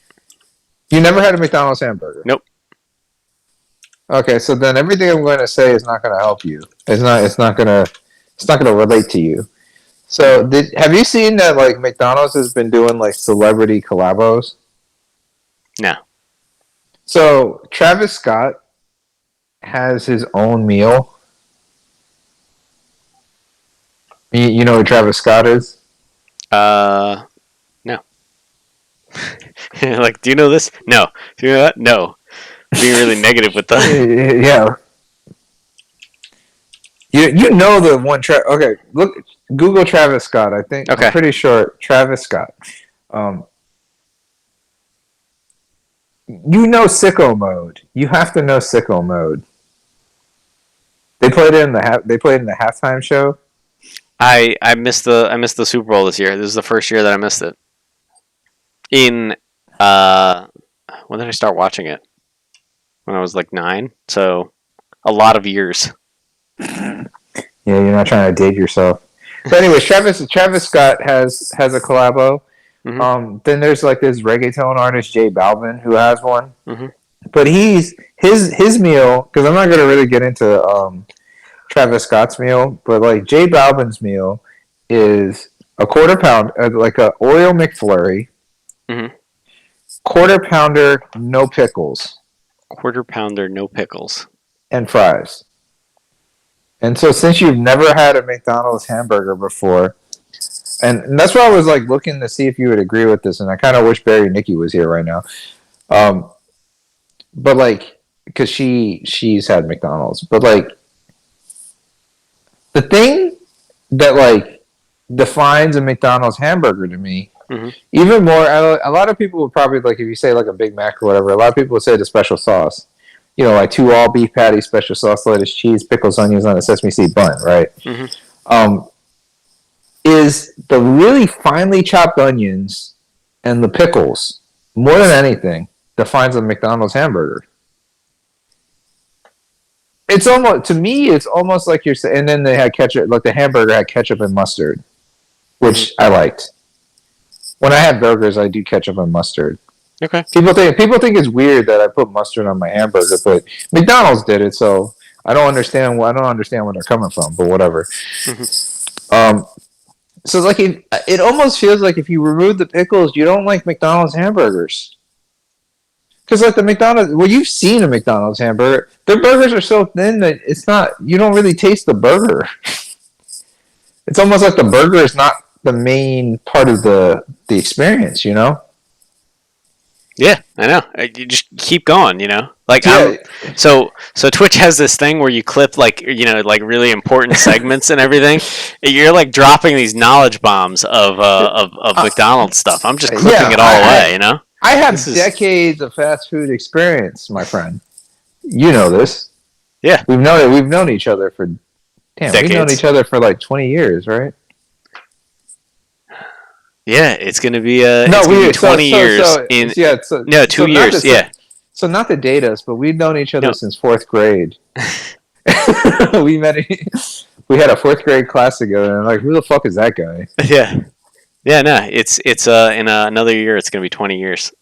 You never had a McDonald's hamburger. Nope. Okay, so then everything I'm going to say is not going to help you. It's not going to relate to you. So, have you seen that like McDonald's has been doing like celebrity collabos? No. So, Travis Scott has his own meal. You know who Travis Scott is? No. Like, do you know this? No. Do you know that? No. Being really negative with the. Yeah. You know the one. Okay, look. Google Travis Scott. I think Okay. I'm pretty sure Travis Scott. Um, you know Sicko Mode. You have to know Sicko Mode. They played it in the They played it in the halftime show. I missed the Super Bowl this year. This is the first year that I missed it. In when did I start watching it? When I was like 9. So a lot of years. Yeah, you're not trying to date yourself. But anyways, Travis Scott has a collabo. Mm-hmm. Then there's like this reggaeton artist J Balvin who has one. Mm-hmm. But his meal, because I'm not gonna really get into Travis Scott's meal, but like J Balvin's meal is a quarter pound, like a oil McFlurry, Mm-hmm. quarter pounder, no pickles, Quarter pounder, no pickles. and fries. And so, since you've never had a McDonald's hamburger before, and that's why I was like looking to see if you would agree with this, and I kind of wish Barry Nikki was here right now, but like because she's had McDonald's, but like the thing that like defines a McDonald's hamburger to me, Mm-hmm. even more. A lot of people would probably like if you say like a Big Mac or whatever. A lot of people would say the special sauce. You know, like 2 all beef patties, special sauce, lettuce, cheese, pickles, onions on a sesame seed bun, right? Mm-hmm. Is the really finely chopped onions and the pickles more than anything defines a McDonald's hamburger. It's almost to me, it's almost like you're saying. And then they had ketchup, like the hamburger had ketchup and mustard, which I liked. When I have burgers, I do ketchup and mustard. Okay. People think it's weird that I put mustard on my hamburger, but McDonald's did it, so I don't understand. I don't understand where they're coming from, but whatever. Mm-hmm. So like it almost feels like if you remove the pickles, you don't like McDonald's hamburgers. Because like the McDonald's, well, you've seen a McDonald's hamburger. Their burgers are so thin that it's not. You don't really taste the burger. It's almost like the burger is not the main part of the experience, you know? Yeah, I know. You just keep going, you know. Like Yeah. so Twitch has this thing where you clip like like really important segments and everything. You're like dropping these knowledge bombs of McDonald's stuff. I'm just clipping it all away, you know. I have decades of fast food experience, my friend. You know this. Yeah, we've known each other for decades. We've known each other for like 20 years, right? Yeah, it's gonna be 20 years in 2 years. So not to date us, but we've known each other since 4th grade. We met. We had a 4th grade class together, and like, who the fuck is that guy? Yeah. No, it's in another year. It's gonna be 20 years.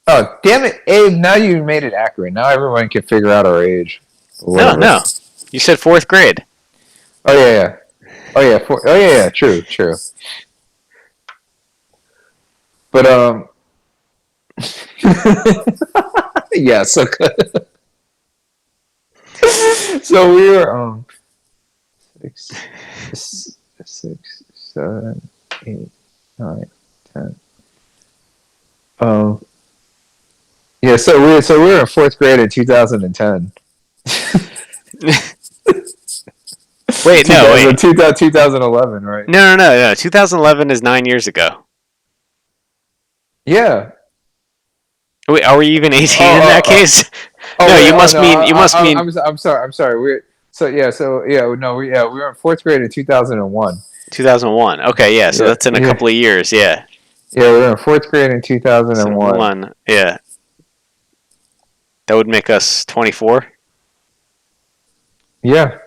Oh damn it, Abe! Now you made it accurate. Now everyone can figure out our age. No. You said 4th grade. Oh yeah. Oh yeah. True. But yeah. So good. So we were 6, 7, 8, 9, 10. Yeah. So we were in 4th grade in 2010. Wait. 2011, right? No. 2011 is 9 years ago. Yeah. Wait, are we even 18 in that case? You must mean. I'm sorry. We were in 4th grade in 2001. 2001. Okay, yeah. So that's in a couple of years. Yeah. Yeah, we were in 4th grade in 2001. Yeah. That would make us 24. Yeah.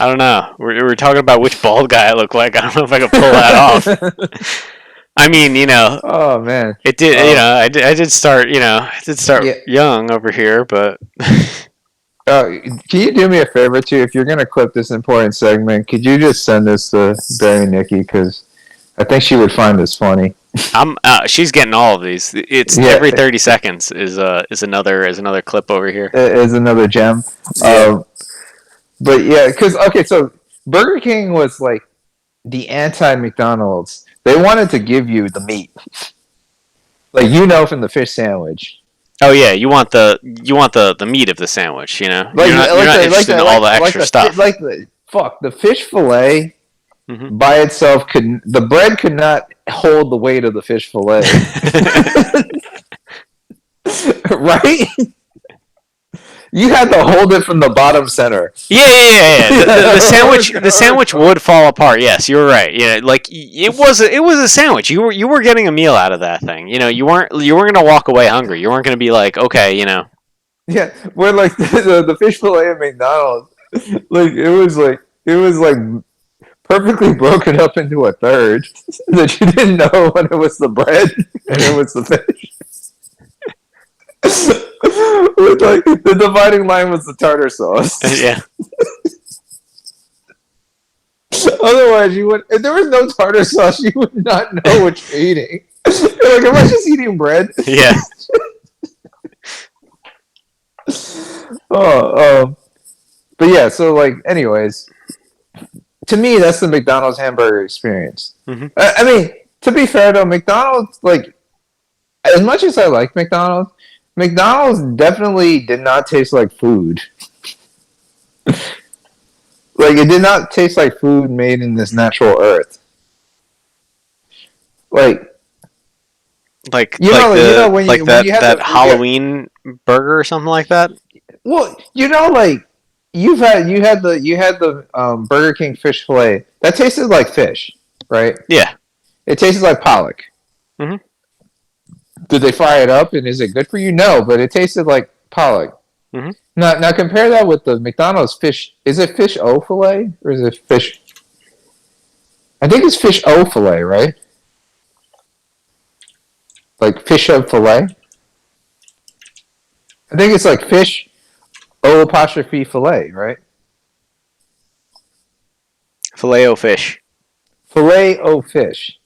I don't know. We're talking about which bald guy I look like. I don't know if I can pull that off. I mean, Oh man. it did. I did start. I did start Yeah. young over here, but Can you do me a favor too? If you're gonna clip this important segment, could you just send this to Barry Nikki, because I think she would find this funny. I'm. She's getting all of these. It's Yeah, every 30 seconds is another clip over here. is another gem. Yeah. But yeah, because okay, so Burger King was like the anti McDonald's. They wanted to give you the meat, like from the fish sandwich. Oh yeah, you want the meat of the sandwich. Like You're not interested in all the extra stuff. the fish fillet Hmm. by itself the bread could not hold the weight of the fish fillet. Right? You had to hold it from the bottom center. Yeah. The sandwich would fall apart. Yes, you're right. Yeah, like it was a sandwich. You were getting a meal out of that thing. You weren't gonna walk away hungry. You weren't gonna be like, okay. Yeah, where like the fish fillet at McDonald's, like it was like perfectly broken up into a third that you didn't know when it was the bread and it was the fish. With like the dividing line was the tartar sauce. Yeah. Otherwise, you would. If there was no tartar sauce, you would not know what you're eating. You're like, am I just eating bread? Yeah. But yeah. So like, anyways, to me, that's the McDonald's hamburger experience. Hmm. I mean, to be fair though, McDonald's, like, as much as I like McDonald's definitely did not taste like food. Like, it did not taste like food made in this natural earth. Like Like when you that Halloween burger or something like that. well, like you had the Burger King fish fillet that tasted like fish, right? Yeah. It tasted like pollock. Hmm. Did they fry it up and is it good for you? No, but it tasted like pollock. Hmm. Now compare that with the McDonald's fish. Is it fish O fillet or is it fish? I think it's fish O fillet, right? Like fish O fillet. I think it's like fish O apostrophe fillet, right? Filet-O-fish. Filet O fish.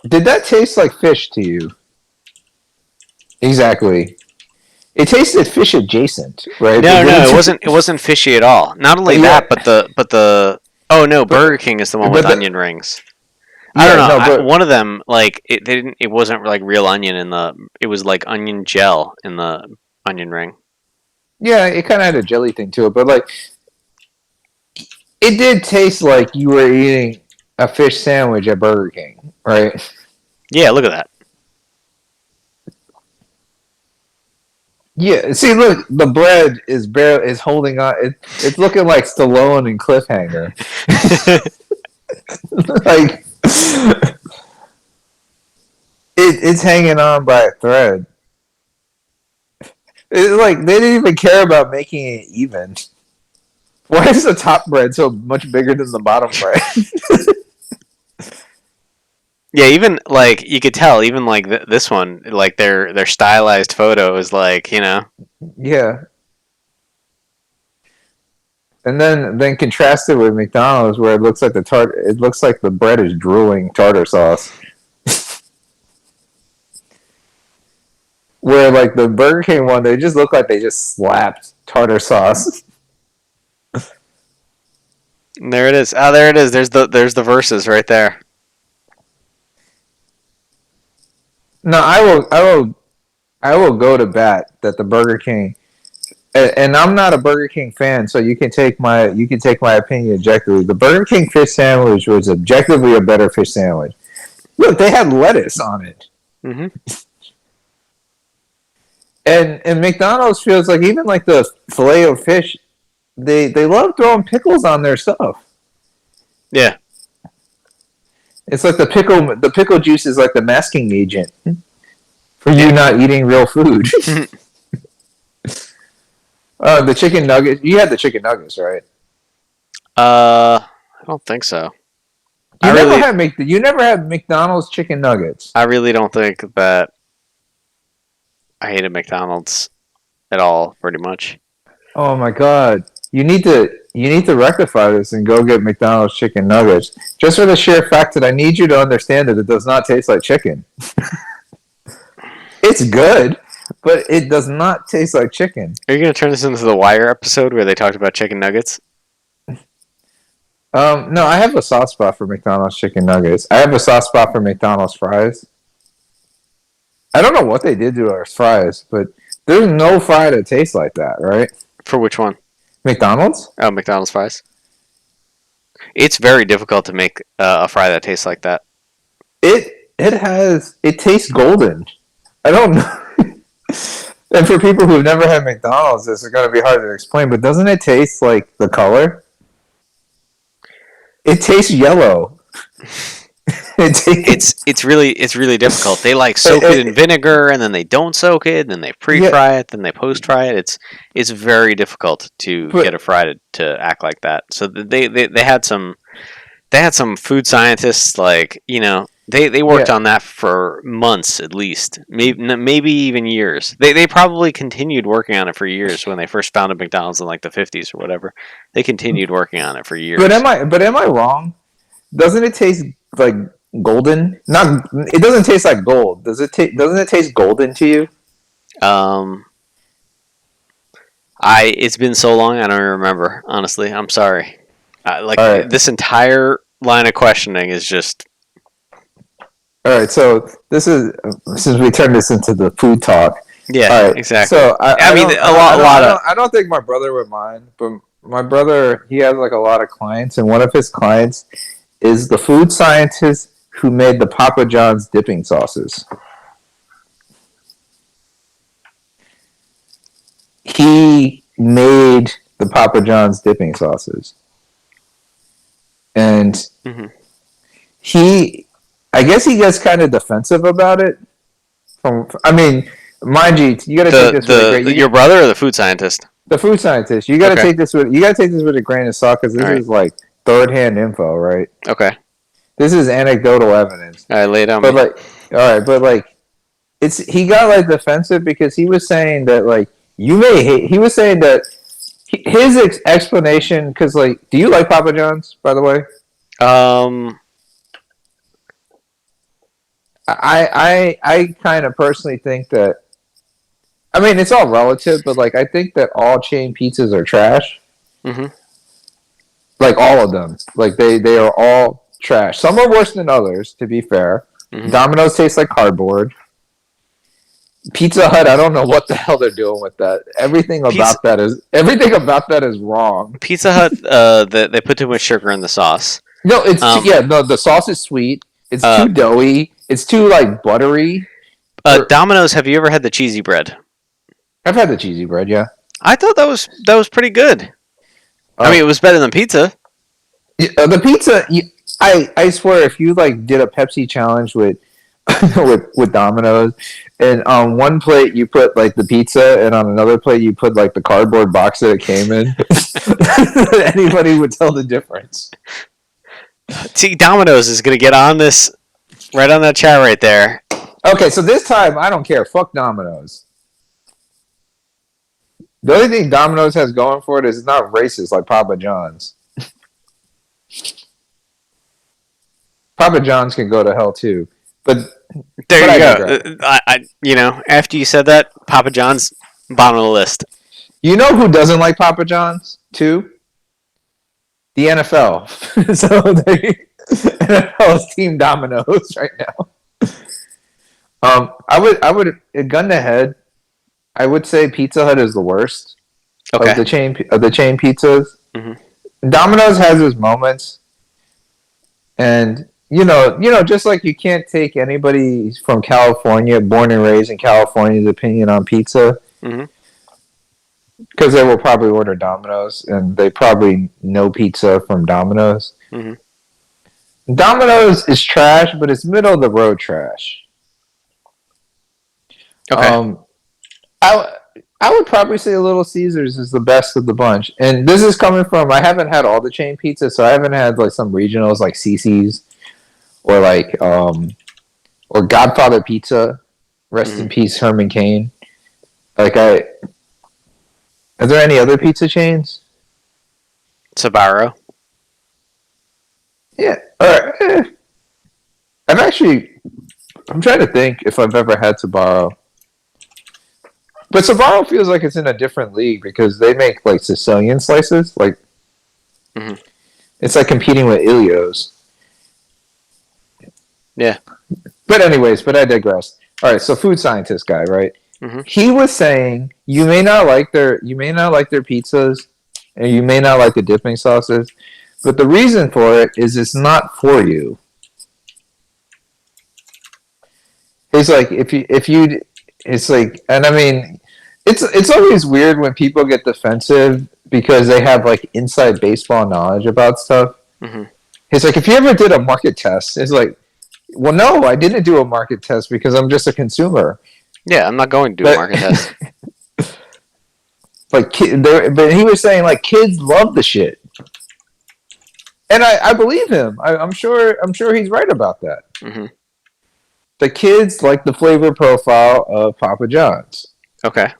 Did that taste like fish to you? Exactly. It tasted fish adjacent, right? No, it wasn't fishy at all. Not only that, but the oh no, Burger King is the one with onion rings. I don't know. No, but One of them, like it wasn't like real onion it was like onion gel in the onion ring. yeah, it kind of had a jelly thing to it, but like it did taste like you were eating a fish sandwich at Burger King, right? Yeah, look at that. Yeah, see, look, the bread is holding on. It's looking like Stallone and Cliffhanger. Like it's hanging on by a thread. It's like they didn't even care about making it even. Why is the top bread so much bigger than the bottom bread? Yeah, even like you could tell, even like this one, like their stylized photo is like Yeah. And then contrast it with McDonald's, where it looks like it looks like the bread is drooling tartar sauce. Where like the Burger King one, they just look like they just slapped tartar sauce. And there it is. Oh, there it is. There's the verses right there. No, I will go to bat that the Burger King, and I'm not a Burger King fan, so you can take my opinion objectively. The Burger King fish sandwich was objectively a better fish sandwich. Look, they had lettuce on it. Hmm. And McDonald's feels like, even like the filet of fish, they love throwing pickles on their stuff. Yeah. It's like the pickle juice is like the masking agent for you not eating real food. The chicken nuggets. You had the chicken nuggets, right? I don't think so. You never had McDonald's chicken nuggets. I really don't think that I hated McDonald's at all, pretty much. Oh my god. You need to rectify this and go get McDonald's chicken nuggets. Just for the sheer fact that I need you to understand that it does not taste like chicken. It's good, but it does not taste like chicken. Are you going to turn this into the Wire episode where they talked about chicken nuggets? No, I have a soft spot for McDonald's chicken nuggets. I have a soft spot for McDonald's fries. I don't know what they did to our fries, but there's no fry that tastes like that, right? For which one? McDonald's? Oh, McDonald's fries. It's very difficult to make a fry that tastes like that. It tastes golden. I don't know. And for people who've never had McDonald's, this is going to be hard to explain, but doesn't it taste like the color? It tastes yellow. It's really difficult. They like soak it in vinegar, and then they don't soak it, then they pre-fry it, then they post-fry it. It's very difficult to get a fry to act like that. So they had some food scientists, like, they worked on that for months at least, maybe even years. They probably continued working on it for years when they first founded McDonald's in like the 50s or whatever. They continued working on it for years. But am I wrong? Doesn't it taste like golden? It doesn't taste like gold. Doesn't it taste golden to you? It's been so long I don't even remember. Honestly, I'm sorry. Right. This entire line of questioning is just. All right, so this is since we turned this into the food talk. Yeah, right, exactly. So I don't think my brother would mind, but my brother, he has like a lot of clients, and one of his clients is the food scientist who made the Papa John's dipping sauces. He made the Papa John's dipping sauces, and I guess he gets kind of defensive about it. Mind you, you got to take this with a grain. Your brother or the food scientist? The food scientist. You got to take this with a grain of salt, because this is like third-hand info, right? Okay. This is anecdotal evidence. All right, lay it on but me. He got like defensive because he was saying that like you may hate. He was saying that his explanation, because like, do you like Papa John's, by the way? I kind of personally think that. I mean, it's all relative, but like I think that all chain pizzas are trash. Mm-hmm. Like all of them, like they are all trash. Some are worse than others, to be fair. Mm-hmm. Domino's tastes like cardboard. Pizza Hut, I don't know what the hell they're doing with that. Everything about that is wrong. Pizza Hut, they put too much sugar in the sauce. No, the sauce is sweet. It's too doughy. It's too like buttery. Domino's, have you ever had the cheesy bread? I've had the cheesy bread, yeah. I thought that was pretty good. I mean, it was better than pizza. The pizza, I swear, if you like did a Pepsi challenge with with Domino's, and on one plate you put like the pizza, and on another plate you put like the cardboard box that it came in, anybody would tell the difference. See, Domino's is gonna get on this, right on that chat right there. Okay, so this time I don't care. Fuck Domino's. The only thing Domino's has going for it is it's not racist like Papa John's. Papa John's can go to hell too, but there you go. After you said that, Papa John's bottom of the list. You know who doesn't like Papa John's too? The NFL. So NFL is Team Domino's right now. I would gun to head. I would say Pizza Hut is the worst of the chain pizzas. Mm-hmm. Domino's has its moments, and just like you can't take anybody from California, born and raised in California's opinion on pizza, because they will probably order Domino's, and they probably know pizza from Domino's. Mm-hmm. Domino's is trash, but it's middle of the road trash. Okay. I would probably say Little Caesars is the best of the bunch. And this is coming from, I haven't had all the chain pizzas, so I haven't had like some regionals like CC's or like or Godfather Pizza. Rest in Mhm. peace, Herman Cain. Like I, are there any other pizza chains? Sbarro. Yeah. I've actually. I'm trying to think if I've ever had Sbarro. But Sbarro feels like it's in a different league because they make like Sicilian slices. Like Mhm. it's like competing with Ilios. Yeah. But anyways, but I digress. All right, so food scientist guy, right? Mhm. He was saying you may not like their pizzas, and you may not like the dipping sauces, but the reason for it is it's not for you. It's like if you it's like, and I mean it's always weird when people get defensive because they have like inside baseball knowledge about stuff. Mhm. It's like if you ever did a market test, it's like, well, no, I didn't do a market test because I'm just a consumer. Yeah, I'm not going to do a But market test. like, but he was saying like kids love the shit, and I believe him. I'm sure he's right about that. Mhm. The kids like the flavor profile of Papa John's. Okay.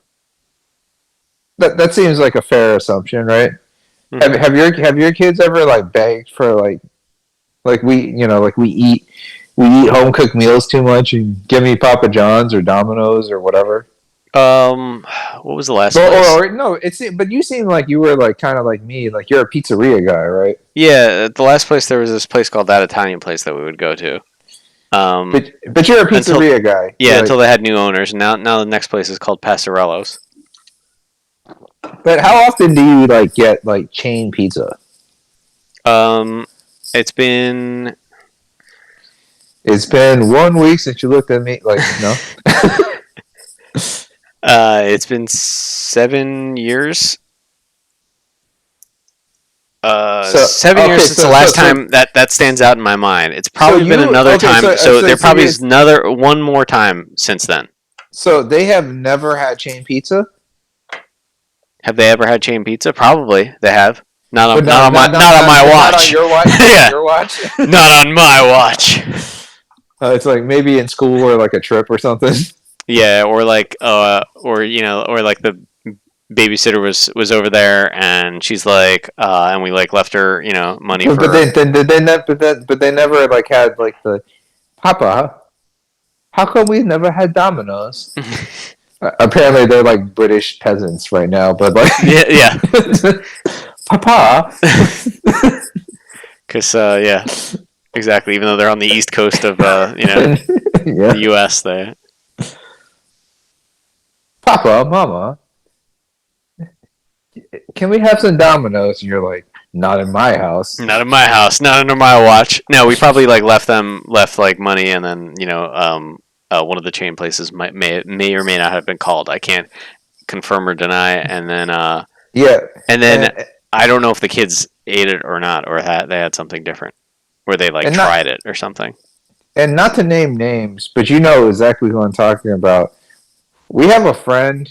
That seems like a fair assumption, right? Mhm. Have your kids ever like begged for like we eat home cooked meals too much and give me Papa John's or Domino's or whatever? What was the last place? Or no, but you seem like you were like kind of like me, like you're a pizzeria guy, right? Yeah, the last place there was this place called That Italian Place that we would go to. Um, But you're a until pizzeria guy. yeah, Like, until they had new owners. Now the next place is called Pastorello's. but how often do you like get like chain pizza? Um, it's been It's been 1 week since you looked at me. Like, no. it's been 7 years. So 7 years okay, since the last time that stands out in my mind. It's probably been another okay, time. So there so probably is another one more time since then. so they have never had chain pizza. Have they ever had chain pizza? Probably they have. But Not on my not on watch. your watch. Not on Yeah, your watch. not on my watch. It's like maybe in school or like a trip or something. Yeah, or you know, or like the babysitter was over there, and she's like, and we like left her, you know, money But for. but they never like had like the Papa. How come we've never had Domino's? Apparently they're like British peasants right now, but like Yeah, yeah. Papa. Because yeah, exactly. Even though they're on the east coast of you know, Yeah. the U.S., they. Papa, Mama, can we have some Domino's? And you're like, not in my house. Not in my house, not under my watch. No, we probably like left like money, and then you know, one of the chain places may or may not have been called. I can't confirm or deny. Yeah. And then And, I don't know if the kids ate it or not, or they had something different, where they like and not tried it or something. and not to name names, but you know exactly who I'm talking about. We have a friend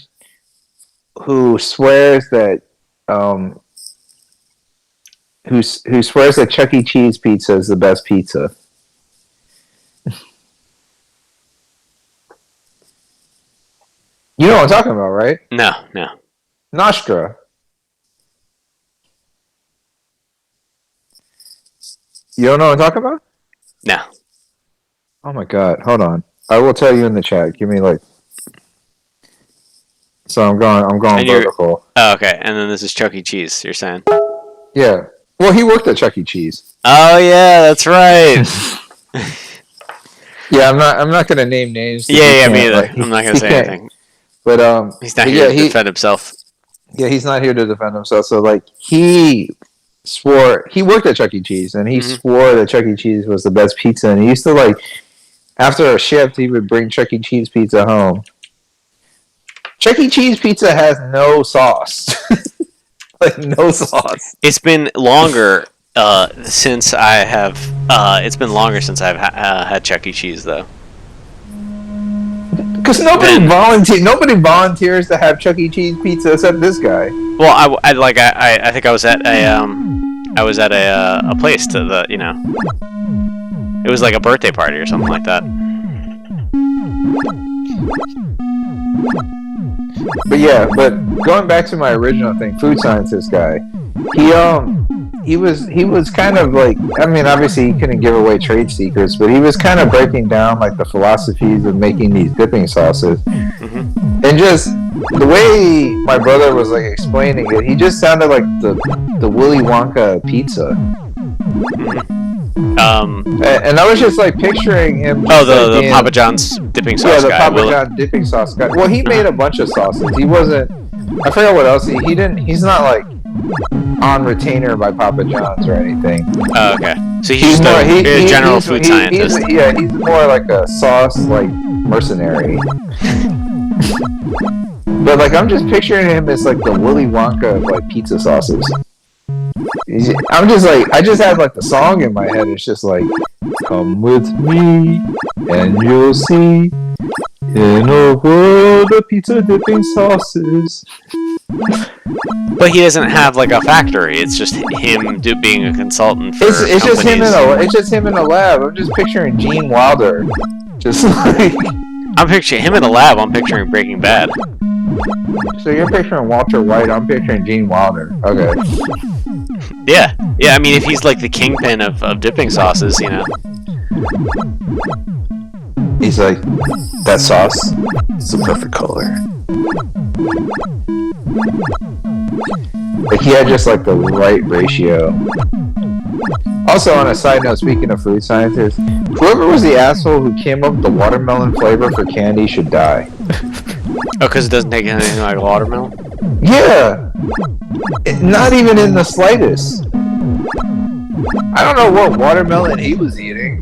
who swears that who swears that Chuck E. Cheese pizza is the best pizza. You know what I'm talking about, right? No, no, Nostra. You don't know what I'm talking about? no. Oh my god, hold on. I will tell you in the chat. Give me like. So I'm going And vertical. oh, okay. And then this is Chuck E. Cheese. You're saying? Yeah. Well, he worked at Chuck E. Cheese. Oh yeah, that's right. Yeah, I'm not gonna name names. Yeah, me either. I'm not gonna say anything. But He's not here to defend himself. Yeah, he's not here to defend himself. So like he swore he worked at Chuck E. Cheese and he swore that Chuck E. Cheese was the best pizza, and he used to like after a shift he would bring Chuck E. Cheese pizza home. Chuck E. Cheese pizza has no sauce. Like no sauce. It's been longer since I have. It's been longer since I've had Chuck E. Cheese though. Because nobody volunteers to have Chuck E. Cheese pizza except this guy. Well, I think I was at a place to the, you know, It was like a birthday party or something like that. But yeah, but going back to my original thing, food scientist guy, he was kind of like, I mean, obviously he couldn't give away trade secrets, but he was kind of breaking down like the philosophies of making these dipping sauces, and just the way my brother was like explaining it, he just sounded like the Willy Wonka pizza. And I was just like picturing him. Oh, the Papa John's dipping sauce guy. Yeah, the Papa John dipping sauce guy. Well, he made a bunch of sauces. He wasn't. I forgot what else he didn't. He's not like on retainer by Papa John's or anything. Oh, okay. So he's just a general food scientist. He's more like a sauce like mercenary. But like I'm just picturing him as like the Willy Wonka of like pizza sauces. I'm just like, I just have like the song in my head. It's just like, come with me and you'll see in a world of pizza dipping sauces. But he doesn't have like a factory. It's just him being a consultant for it's just him in a lab. I'm just picturing Gene Wilder. Just like I'm picturing him in the lab. I'm picturing Breaking Bad. So you're picturing Walter White. I'm picturing Gene Wilder. Okay. Yeah. I mean, if he's like the kingpin of dipping sauces, you know. He's like, that sauce is the perfect color. Like he had just like the right ratio. Also, on a side note, speaking of food scientists, whoever was the asshole who came up with the watermelon flavor for candy should die. Oh, because it doesn't take anything like watermelon? Yeah! Not even in the slightest. I don't know what watermelon he was eating,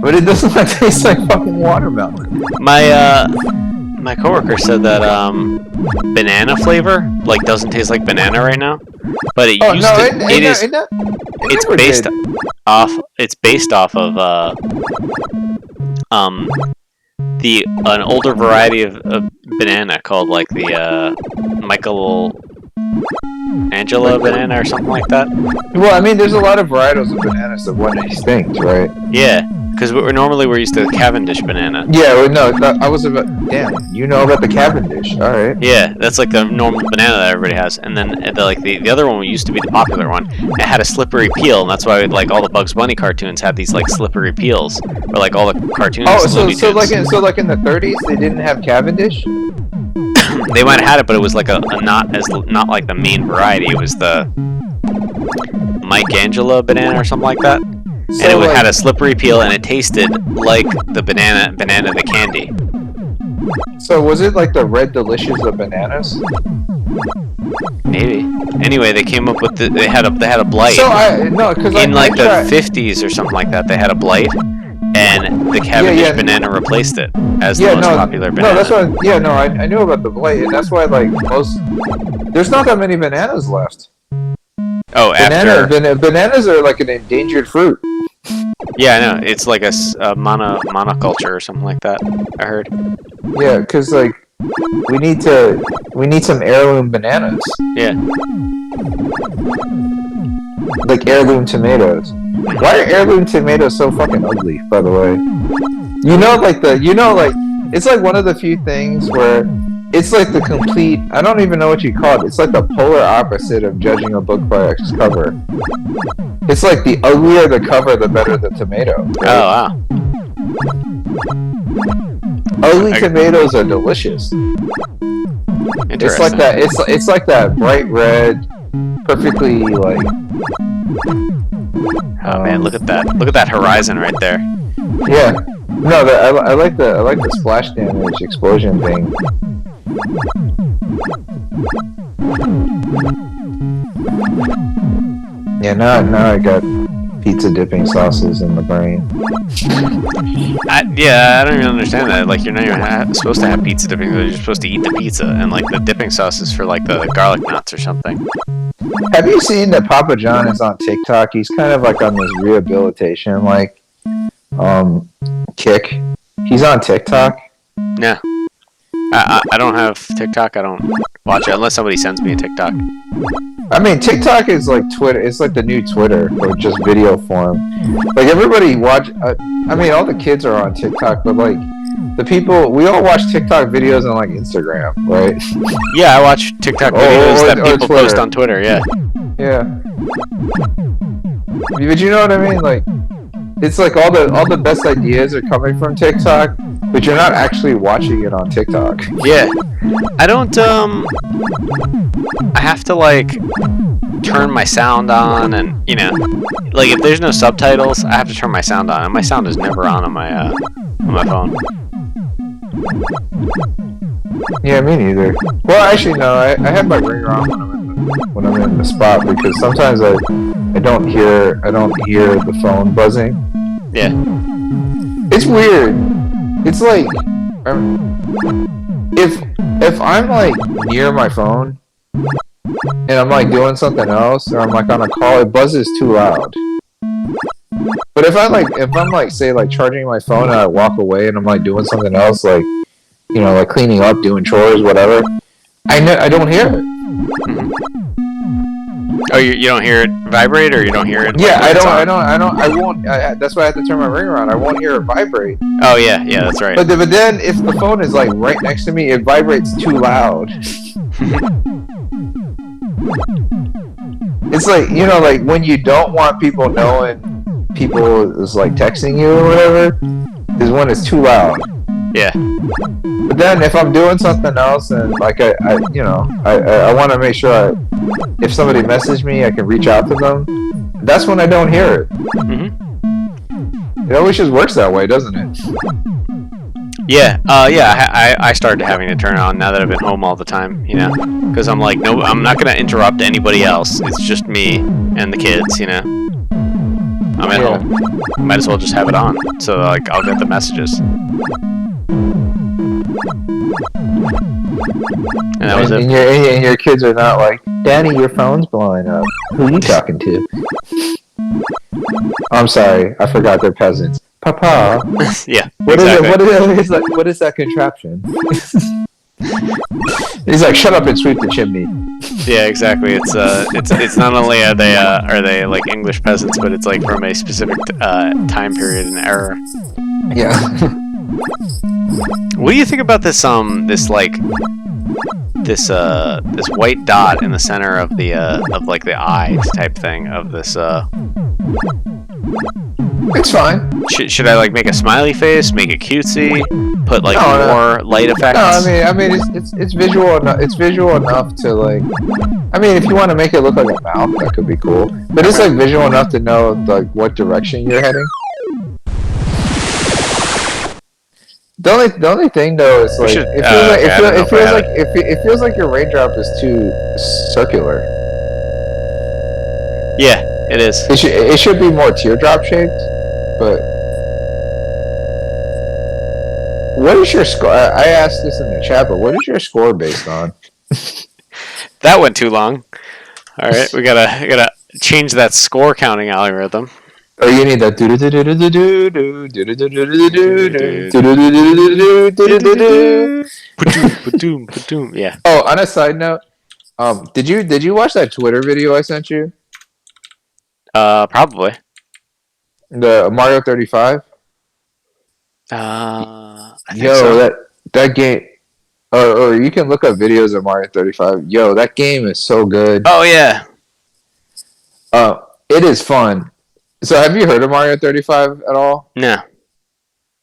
but it doesn't taste like fucking watermelon. My coworker said that banana flavor like doesn't taste like banana right now, but it used to. It's based off of an older variety of banana called like the Michelangelo banana or something like that. Well, I mean, there's a lot of varietals of bananas that one extinct, right? Yeah, because we're used to Cavendish banana. Yeah, well, no, I was about. Damn, you know about the Cavendish? All right. Yeah, that's like the normal banana that everybody has, and then the other one used to be the popular one. It had a slippery peel, and that's why like all the Bugs Bunny cartoons had these like slippery peels, or like all the cartoons. Oh, so like in the 30s they didn't have Cavendish. They might have had it, but it was like not like the main variety. It was the Michelangelo banana or something like that. So and it had a slippery peel, and it tasted like the banana the candy. So was it like the Red Delicious of bananas? Maybe. Anyway, they came up with they had a blight. So in like the 50s or something like that, they had a blight, and the Cavendish banana replaced it as the most popular banana. No, that's what. Yeah, no, I knew about the blight, and that's why like there's not that many bananas left. Oh, bananas are like an endangered fruit. Yeah, I know. It's like a monoculture or something like that. I heard. Yeah, because like we need some heirloom bananas. Yeah. Like heirloom tomatoes. Why are heirloom tomatoes so fucking ugly? By the way, it's like one of the few things where it's like the complete. I don't even know what you call it. It's like the polar opposite of judging a book by its cover. It's like the uglier the cover, the better the tomato. Right? Oh wow. Ugly tomatoes are delicious. It's like that. It's like that bright red, perfectly like. Oh man, look at that! Look at that horizon right there. Yeah. No, I like the splash damage explosion thing. Yeah, now I got pizza dipping sauces in the brain. I don't even understand that. Like, you're not even supposed to have pizza dipping. You're supposed to eat the pizza, and like the dipping sauce is for like the garlic knots or something. Have you seen that Papa John is on TikTok? He's kind of like on this rehabilitation like kick. He's on TikTok. Yeah. I don't have TikTok. I don't watch it unless somebody sends me a TikTok. I mean, TikTok is like Twitter. It's like the new Twitter, or just video form. Like everybody watch. I mean, all the kids are on TikTok, but like the people, we all watch TikTok videos on like Instagram, right? Yeah, I watch TikTok videos that people Twitter. post on Twitter. Yeah. Yeah. But you know what I mean? Like, it's like all the best ideas are coming from TikTok, but you're not actually watching it on TikTok. Yeah. I don't. I have to like turn my sound on, and you know, like if there's no subtitles, I have to turn my sound on, and my sound is never on my phone. Yeah, me neither. Well, actually, no. I have my ringer on when I'm in the spot, because sometimes I don't hear the phone buzzing. Yeah. It's weird. It's like if I'm like near my phone and I'm like doing something else, or I'm like on a call, it buzzes too loud. But if I'm like say like charging my phone and I walk away and I'm like doing something else, like, you know, like cleaning up, doing chores, whatever, I don't hear it. Oh, you don't hear it vibrate, or you don't hear it? Yeah, I won't. That's why I have to turn my ringer on. I won't hear it vibrate. Oh yeah, that's right. But then if the phone is like right next to me, it vibrates too loud. It's like, you know, like when you don't want people knowing people is like texting you or whatever, is when it's too loud. Yeah. But then if I'm doing something else and like I want to make sure if somebody messaged me, I can reach out to them. That's when I don't hear it. Mm-hmm. It always just works that way, doesn't it? Yeah. I started having to turn it on now that I've been home all the time. You know, because I'm like, no, I'm not gonna interrupt anybody else. It's just me and the kids. You know, I'm at home. Might as well just have it on, so like I'll get the messages. And that was it. And your kids are not like, Danny, your phone's blowing up. Who are you talking to? I'm sorry, I forgot they're peasants. Papa. Yeah. What exactly. what is that contraption? He's like, shut up and sweep the chimney. Yeah, exactly. It's not only are they like English peasants, but it's like from a specific time period and era. Yeah. What do you think about this this white dot in the center of the of like the eyes type thing of this It's fine. Should I like make a smiley face, make it cutesy, put like more light effects? No, I mean it's visual enough. It's visual enough to like. I mean, if you want to make it look like a mouth, that could be cool. But it's like visual enough to know like what direction you're heading. The only thing though is like it feels like your raindrop is too circular. Yeah, it is. It should be more teardrop shaped, but what is your score? I asked this in the chat, but what is your score based on? That went too long. All right, we gotta change that score counting algorithm. Oh, you need that. Yeah. Oh, on a side note, did you watch that Twitter video I sent you? Probably. The Mario 35. I think Yo, so. that game. Or you can look up videos of Mario 35. Yo, that game is so good. Oh yeah. It is fun. So have you heard of Mario 35 at all? No.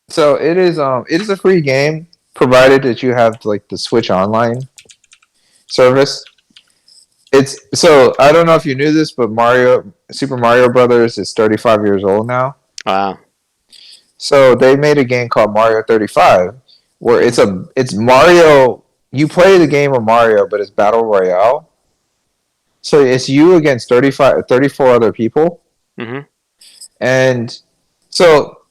So it is a free game, provided that you have like the Switch Online service. So I don't know if you knew this, but Super Mario Brothers is 35 years old now. Wow. So they made a game called Mario 35, where it's Mario. You play the game of Mario, but it's Battle Royale. So it's you against 34 other people. Mm-hmm. And so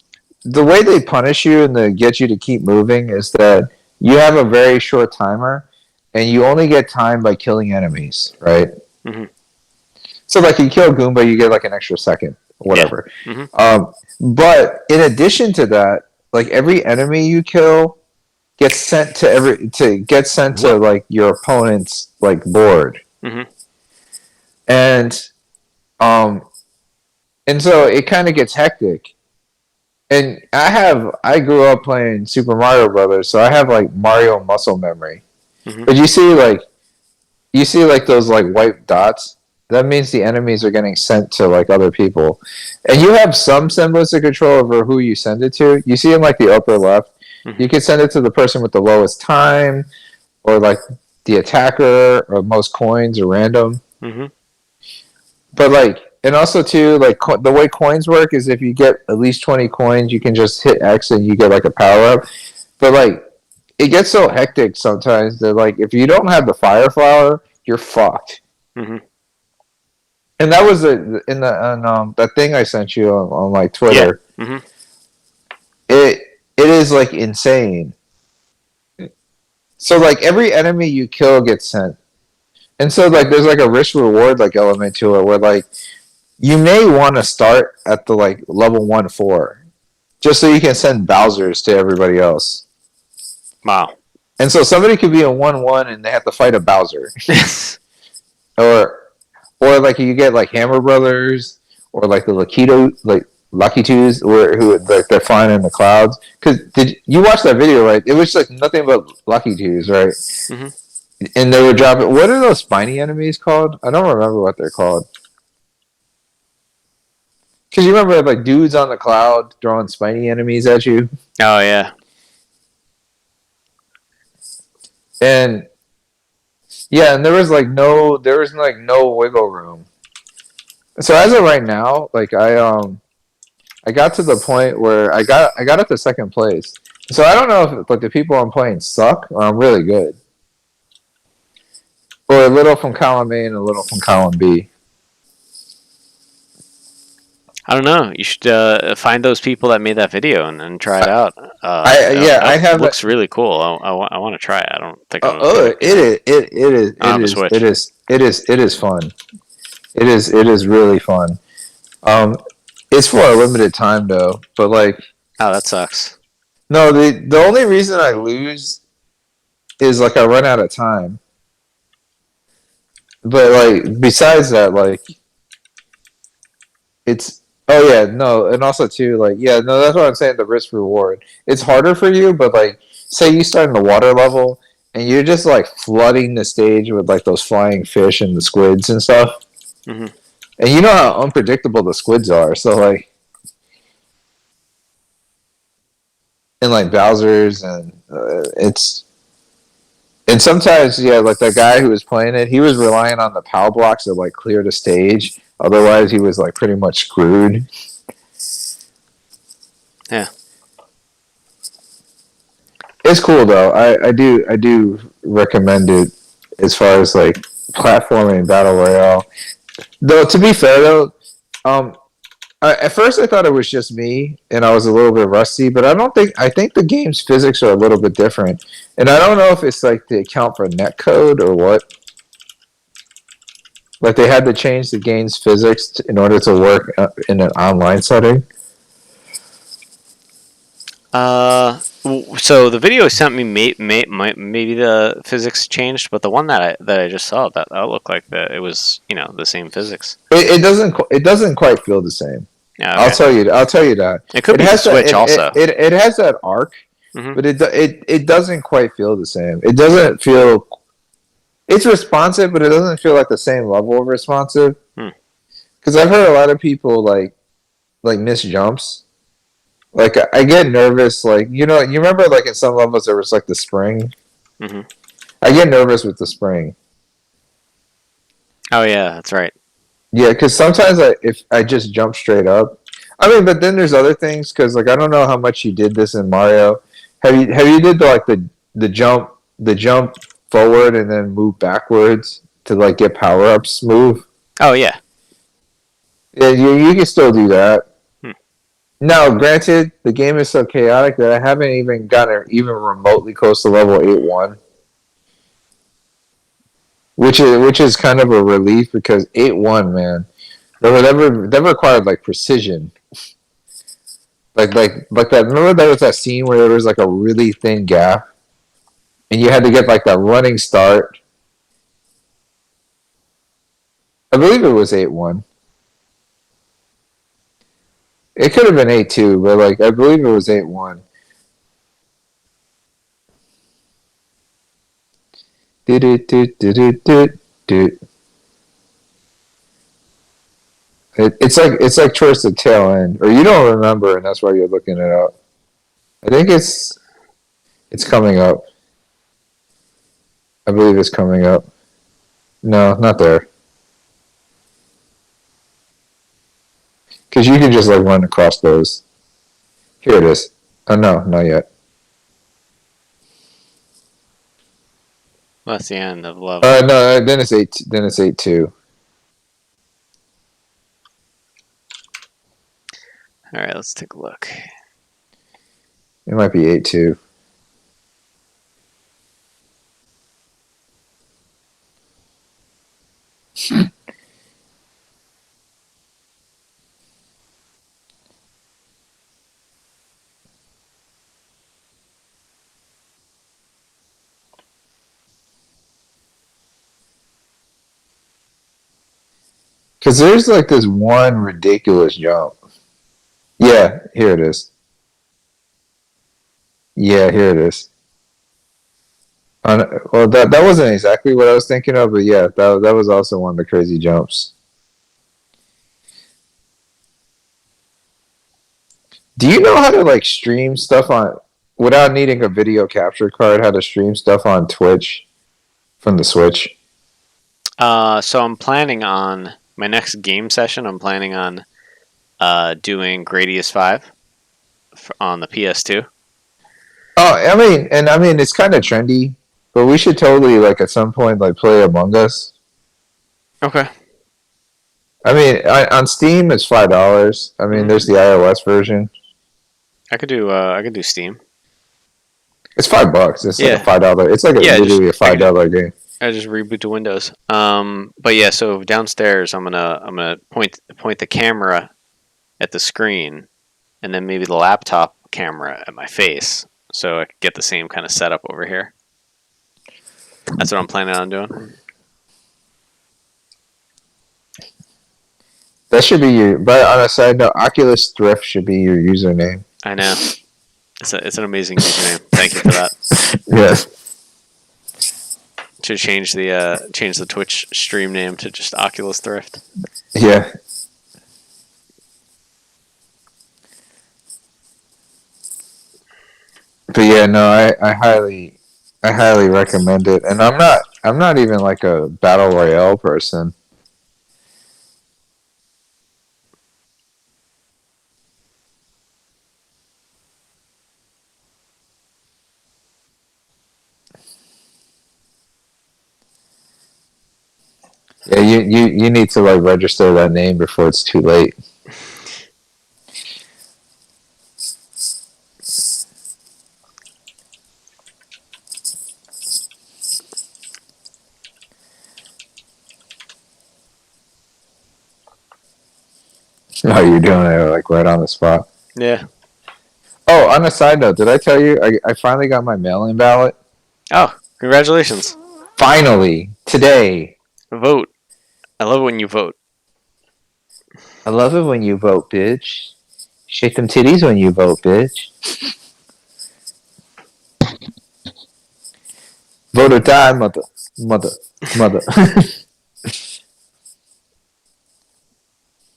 the way they punish you and they get you to keep moving is that you have a very short timer, and you only get time by killing enemies, right? Mm-hmm. So like you kill Goomba, you get like an extra second or whatever. Yeah. Mm-hmm. But in addition to that, like every enemy you kill gets sent to like your opponent's like board. Mm-hmm. and um, and so it kind of gets hectic. And I grew up playing Super Mario Brothers, so I have like Mario muscle memory. Mm-hmm. But you see like those like white dots. That means the enemies are getting sent to like other people, and you have some semblance of control over who you send it to. You see in like the upper left, Mm-hmm. you can send it to the person with the lowest time, or like the attacker, or most coins, or random. Mm-hmm. But like, and also too, like the way coins work is if you get at least 20 coins, you can just hit X and you get like a power up. But like, it gets so hectic sometimes that like if you don't have the fire flower, you're fucked. Mm-hmm. And that was that thing I sent you on like Twitter. Yeah. Mm-hmm. It is like insane. So like every enemy you kill gets sent, and so like there's like a risk reward like element to it where like you may want to start at the like level 1-4, just so you can send Bowser's to everybody else. Wow. And so somebody could be a 1-1 and they have to fight a Bowser, or like you get like Hammer Brothers or like the Lucky Twos, who like they're flying in the clouds. Because did you watch that video? Right, it was like nothing but Lucky Twos, right? Mm-hmm. And they were dropping. What are those spiny enemies called? I don't remember what they're called. Because you remember like dudes on the cloud throwing spiny enemies at you. Oh yeah. And yeah, and there was no wiggle room. So as of right now, like I got to the point where I got up to second place. So I don't know if like the people I'm playing suck or I'm really good. Or a little from column A and a little from column B. I don't know. You should find those people that made that video and try it out. I have. Looks really cool. I want to try it. I don't think. It is fun. It is really fun. It's for a limited time though, but like. Oh, that sucks. No, the only reason I lose is like I run out of time. But like besides that, like it's and also too like that's what I'm saying. The risk reward, it's harder for you, but like say you start in the water level and you're just like flooding the stage with like those flying fish and the squids and stuff, Mm-hmm. and you know how unpredictable the squids are. So like, and like Bowser's and it's. And sometimes, like the guy who was playing it, he was relying on the POW blocks to like clear the stage. Otherwise, he was like pretty much screwed. Yeah, it's cool though. I do recommend it as far as like platforming battle royale. Though to be fair though, at first I thought it was just me and I was a little bit rusty, but I think the game's physics are a little bit different. And I don't know if it's like to account for netcode or what. Like they had to change the game's physics in order to work in an online setting. So the video sent me maybe the physics changed, but the one that I just saw that looked like it was the same physics. It doesn't quite feel the same. Yeah, okay. I'll tell you that. It could be the Switch also. It has that arc, mm-hmm. but it doesn't quite feel the same. It doesn't feel. It's responsive, but it doesn't feel like the same level of responsive. Because I've heard a lot of people like miss jumps. Like I get nervous. Like you remember like in some levels there was like the spring. Mm-hmm. I get nervous with the spring. Oh yeah, that's right. Yeah, because sometimes if I just jump straight up, I mean, but then there's other things because like I don't know how much you did this in Mario. Have you did the jump forward and then move backwards to like get power ups move? Oh yeah. Yeah, you can still do that. Now, granted, the game is so chaotic that I haven't even gotten even remotely close to level 8-1. Which is kind of a relief because 8-1, man, that required like precision. Like that. Remember there was that scene where there was like a really thin gap, and you had to get like that running start. I believe it was 8-1. It could have been 8-2, but like I believe it was 8-1. It's like towards the tail end, or you don't remember, and that's why you're looking it up. I think it's coming up. I believe it's coming up. No, not there. Because you can just like run across those. Here it is. Oh no, not yet. Well, that's the end of love. No, then it's 8. Then it's 8-2. All right, let's take a look. It might be 8-2. Because there's like this one ridiculous jump. Yeah, here it is. Yeah, here it is. Well, that wasn't exactly what I was thinking of, but yeah, that was also one of the crazy jumps. Do you know how to like stream stuff on without needing a video capture card? How to stream stuff on Twitch from the Switch? So I'm planning on my next game session. I'm planning on doing Gradius 5 on the PS2. Oh, I mean, it's kind of trendy, but we should totally like at some point like play Among Us. Okay. I mean, on Steam it's $5. I mean, there's the iOS version. I could do Steam. It's $5. It's like Yeah. a $5. It's like literally a $5 game. I just reboot to Windows. But yeah, so downstairs I'm gonna point the camera at the screen, and then maybe the laptop camera at my face, so I could get the same kind of setup over here. That's what I'm planning on doing. That should be your. But on a side note, Oculus Thrift should be your username. I know. It's an amazing username. Thank you for that. Yes. Should change the Twitch stream name to just Oculus Thrift. Yeah. But yeah, no, I highly recommend it. And I'm not even like a battle royale person. Yeah, you need to like register that name before it's too late. No, you're doing it like right on the spot. Yeah. Oh, on a side note, did I tell you I finally got my mail-in ballot? Oh, congratulations. Finally, today. Vote. I love it when you vote. I love it when you vote, bitch. Shake them titties when you vote, bitch. Vote or die, mother.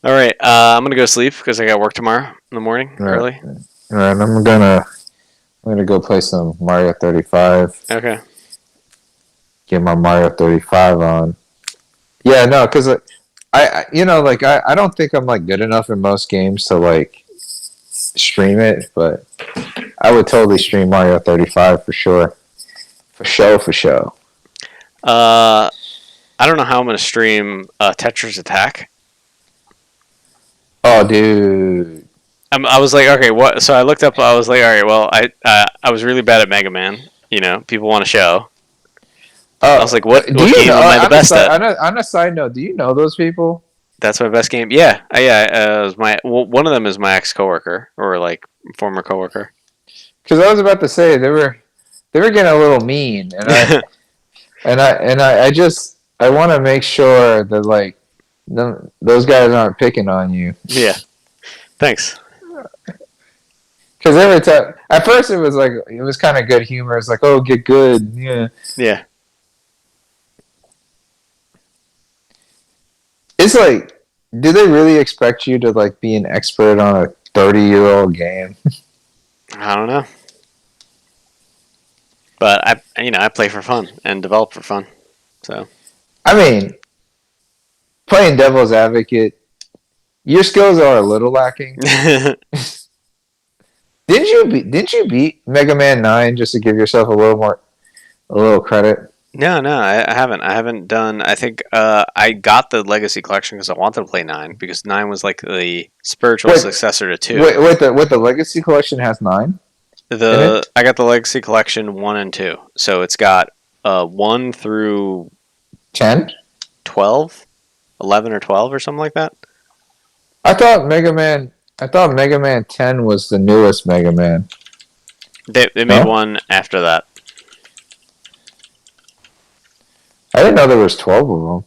All right, I'm gonna go sleep because I got work tomorrow in the morning early. All right, I'm gonna go play some Mario 35. Okay. Get my Mario 35 on. Yeah, no, because I don't think I'm like good enough in most games to like stream it, but I would totally stream Mario 35 for sure. For show. I don't know how I'm gonna stream Tetris Attack. Oh, dude. I was like, okay, what? So I looked up. I was like, all right, well, I was really bad at Mega Man. You know, people want to show. I was like, what game am I the best at? On a side note, do you know those people? That's my best game. Yeah, it was one of them is my ex coworker or like former coworker. Because I was about to say they were getting a little mean, and I want to make sure that like those guys aren't picking on you. Yeah. Thanks. Because every time, at first it was kind of good humor. It's like, oh, get good, yeah. Yeah. It's like, do they really expect you to like be an expert on a 30-year-old game? I don't know. But I play for fun and develop for fun. So. I mean, playing devil's advocate, your skills are a little lacking. Didn't you beat Mega Man 9 just to give yourself a little credit? No, I haven't. I haven't done. I think I got the Legacy Collection because I wanted to play 9 because 9 was like the spiritual Wait, successor to 2. wait, the Legacy Collection has 9 in it? I got the Legacy Collection 1 and 2, so it's got 1 through 10? 12, 11 or 12 or something like that. I thought Mega Man 10 was the newest Mega Man. They made No? one after that. I didn't know there was 12 of them.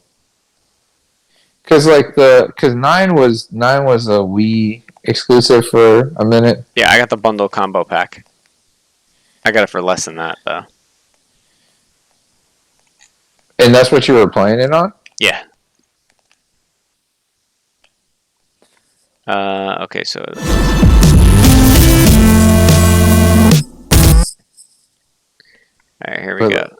Cause 9 was a Wii exclusive for a minute. Yeah, I got the bundle combo pack. I got it for less than that though. And that's what you were playing it on? Yeah. Okay, so. Alright, here we go.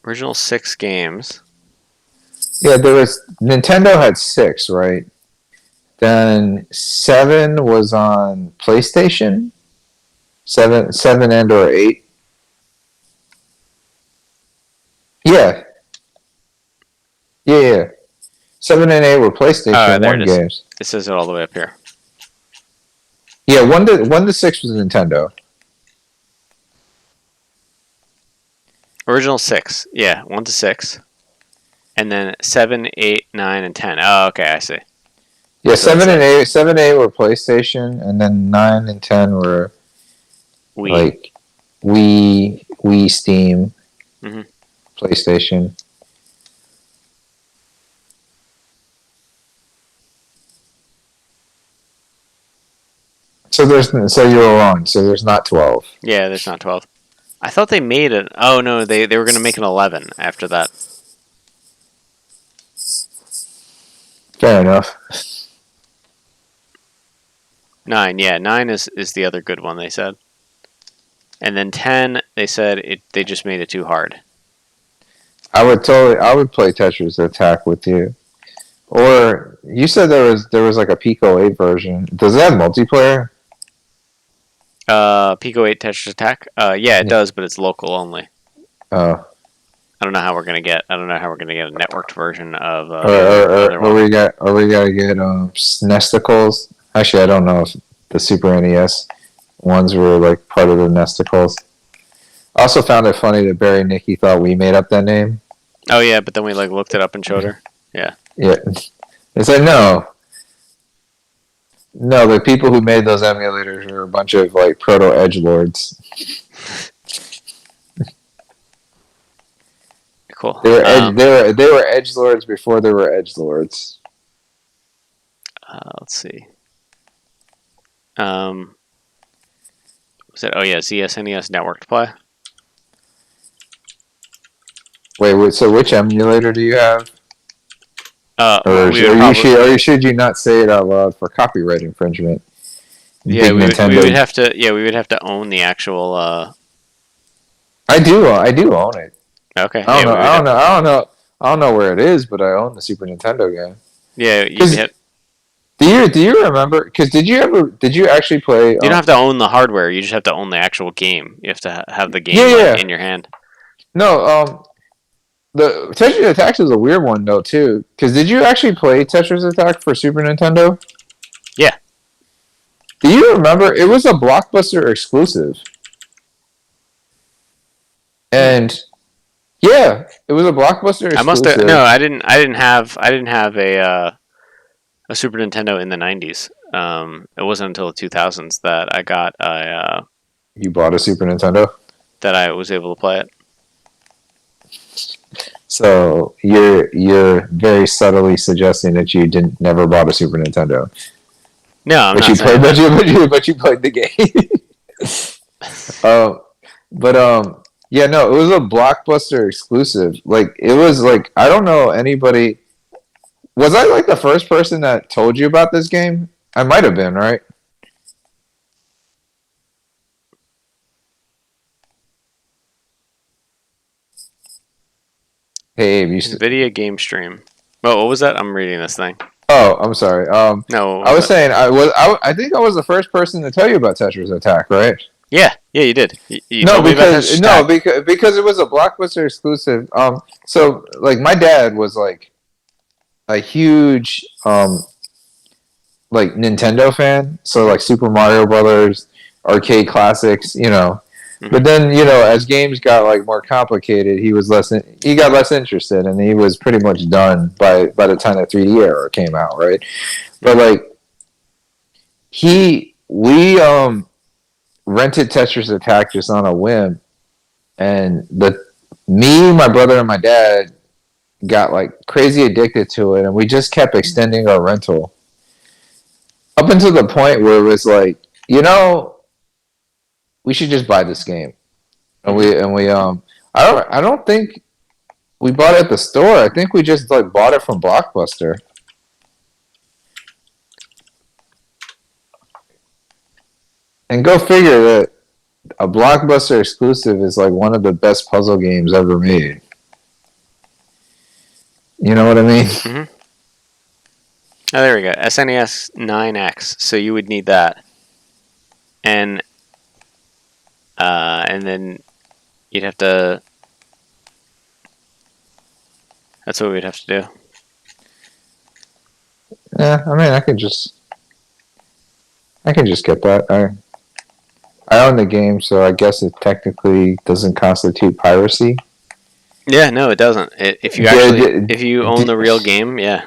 Original 6 games. Yeah, Nintendo had 6, right? Then 7 was on PlayStation. 7 and or 8. Yeah. Yeah. 7 and 8 were PlayStation 1 games. It says it all the way up here. Yeah, 1 to 6 was Nintendo. Original 6. Yeah, 1 to 6. And then 7, 8, 9, and 10. Oh, okay, I see. Yeah, so 7 and 8 were PlayStation, and then 9 and 10 were Wii. Like Wii, Steam, PlayStation. So you were wrong. So there's not 12. Yeah, there's not 12. I thought they made it. Oh no, they were gonna make an 11 after that. Fair enough. 9, yeah, 9 is the other good one they said. And then 10, they said they just made it too hard. I would play Tetris Attack with you. Or you said there was like a pico-8 version. Does it have multiplayer? pico-8 Tetris Attack. Yeah, it does, but it's local only. Oh. I don't know how we're gonna get a networked version of. Or we gotta get Nesticles. Actually, I don't know if the Super NES ones were like part of the Nesticles. I also found it funny that Barry Nicky thought we made up that name. Oh yeah, but then we like looked it up and showed her. Yeah. Yeah. It's like no, the people who made those emulators are a bunch of like proto edgelords. Cool. They were edgelords before there were edgelords. Let's see. Was it? Oh yeah, ZSNES networked play. Wait. So which emulator do you have? Or should you not say it out loud for copyright infringement? Yeah, we would have to. Yeah, we would have to own the actual. I do own it. Okay. I don't know where it is, but I own the Super Nintendo game. Yeah, do you remember? Because did you actually play? You don't have to own the hardware. You just have to own the actual game. You have to have the game in your hand. No, the Tetris Attack is a weird one though too. Because did you actually play Tetris Attack for Super Nintendo? Yeah. Do you remember? It was a Blockbuster exclusive. And yeah, it was a Blockbuster exclusive. I didn't have a a Super Nintendo in the 90s. It wasn't until the 2000s that I got You bought a Super Nintendo? that I was able to play it. So you're very subtly suggesting that you didn't never bought a Super Nintendo. No, I'm but not you saying played, that. but you played the game. Yeah, no, it was a Blockbuster exclusive. Like it was like I don't know anybody. Was I like the first person that told you about this game? I might have been, right? Hey, Abe, NVIDIA game stream. Oh, what was that? I'm reading this thing. Oh, I'm sorry. No, what I was was it? saying I think I was the first person to tell you about Tetris Attack, right? Yeah, you did. You No, told me about because Tetris no, Attack. because it was a Blockbuster exclusive. So like my dad was like a huge like Nintendo fan, so Mm-hmm. like Super Mario Brothers, arcade classics, you know. Mm-hmm. But then you know, as games got like more complicated, he got less interested, and he was pretty much done by the time the 3D era came out, right? But Mm-hmm. like we rented Tetris Attack just on a whim, and my brother, and my dad got like crazy addicted to it, and we just kept extending our rental up until the point where it was like, you know, we should just buy this game, and Mm-hmm. we I don't think we bought it at the store. I think we just like bought it from Blockbuster. And go figure that a Blockbuster exclusive is like one of the best puzzle games ever made. You know what I mean? Mm-hmm. Oh, there we go. SNES 9X. So you would need that, and then you'd have to. That's what we'd have to do. Yeah, I mean, I can just get that. I own the game, so I guess it technically doesn't constitute piracy. Yeah, no, it doesn't. If you if you own the real game, yeah.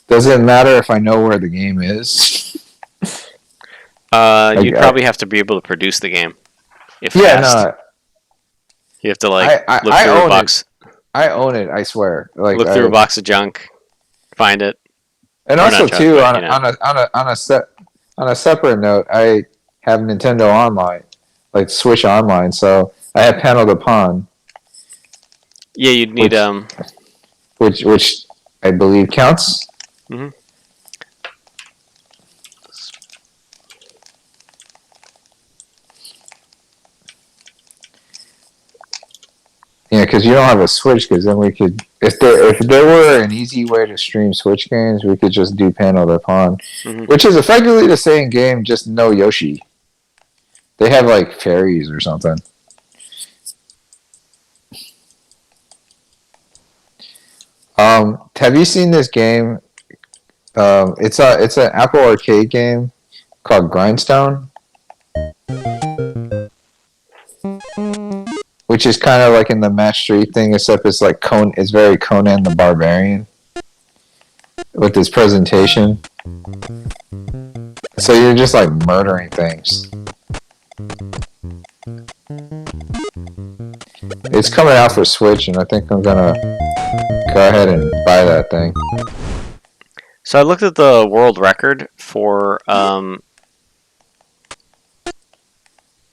Does it matter if I know where the game is? You'd probably have to be able to produce the game. If yeah, fast. no. You have to like look I through a own box. I own it. I swear. Like Look through a box of junk, find it. And Or also not junk, too but, you know. on a separate note, I have Nintendo Online, like Switch Online, so I have Panel upon. Yeah, you'd need which I believe counts. Mm-hmm. Yeah, because you don't have a Switch. Because then we could, if there were an easy way to stream Switch games, we could just do Panel upon, which is effectively the same game, just no Yoshi. They have like fairies or something. Have you seen this game? It's an Apple Arcade game called Grindstone, which is kind of like in the Match 3 thing, except it's like it's very Conan the Barbarian with this presentation. So you're just like murdering things. It's coming out for Switch, and I think I'm gonna go ahead and buy that thing. So I looked at the world record for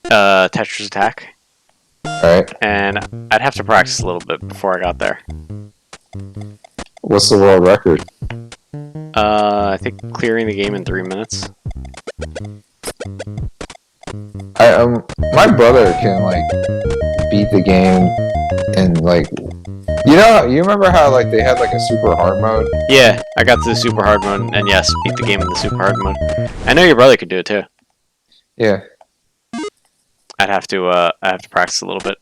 Tetris Attack. Right. And I'd have to practice a little bit before I got there. What's the world record? I think clearing the game in 3 minutes. My brother can like beat the game and like, you remember how like they had like a super hard mode? Yeah, I got to the super hard mode, and yes, beat the game in the super hard mode. I know your brother could do it too. Yeah. I have to practice a little bit.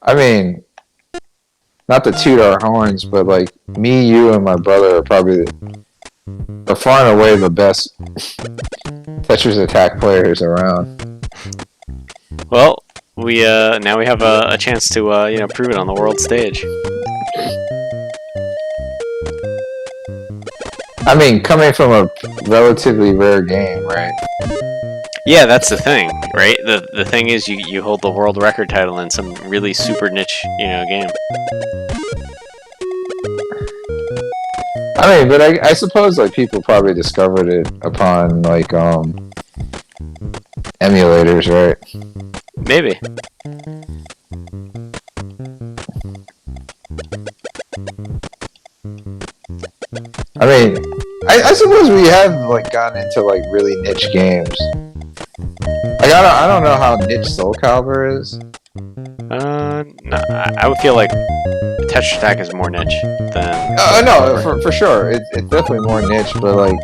I mean, not to toot our horns, but like me, you, and my brother are probably the far and away the best Tetris Attack players around. Well, we now we have a chance to prove it on the world stage. I mean, coming from a relatively rare game, right? Yeah, that's the thing, right? The thing is, you hold the world record title in some really super niche, game. I mean, but I suppose like people probably discovered it upon like emulators, right? Maybe. I mean, I suppose we have like gotten into like really niche games. Like I don't know how niche Soul Calibur is. No, I would feel like Tetris Attack is more niche than. No, for sure, it's definitely more niche. But like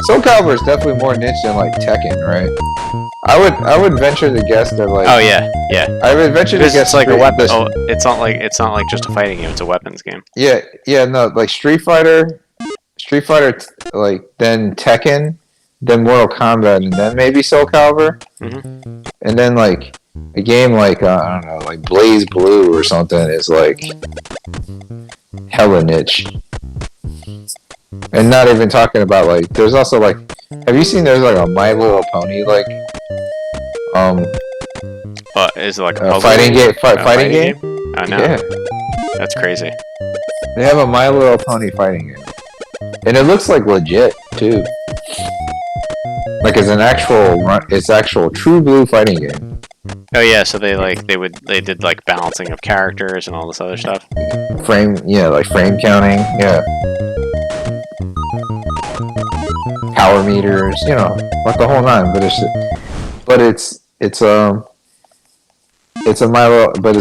Soul Calibur is definitely more niche than like Tekken, right? I would venture to guess that like. Oh yeah, yeah. I would venture to guess it's like a weapon. Oh, it's not like just a fighting game. It's a weapons game. Yeah, no, like Street Fighter, like then Tekken, then Mortal Kombat, and then maybe Soul Calibur, and then like a game like I don't know, like Blaze Blue or something is like hella niche. And not even talking about like there's also like have you seen there's like a My Little Pony like is it like a fighting game? Fighting game? I know. Yeah. That's crazy. They have a My Little Pony fighting game, and it looks like legit too. Like it's actual true blue fighting game. Oh yeah, so they did like balancing of characters and all this other stuff. Like frame counting, yeah. Power meters, like the whole nine. But it's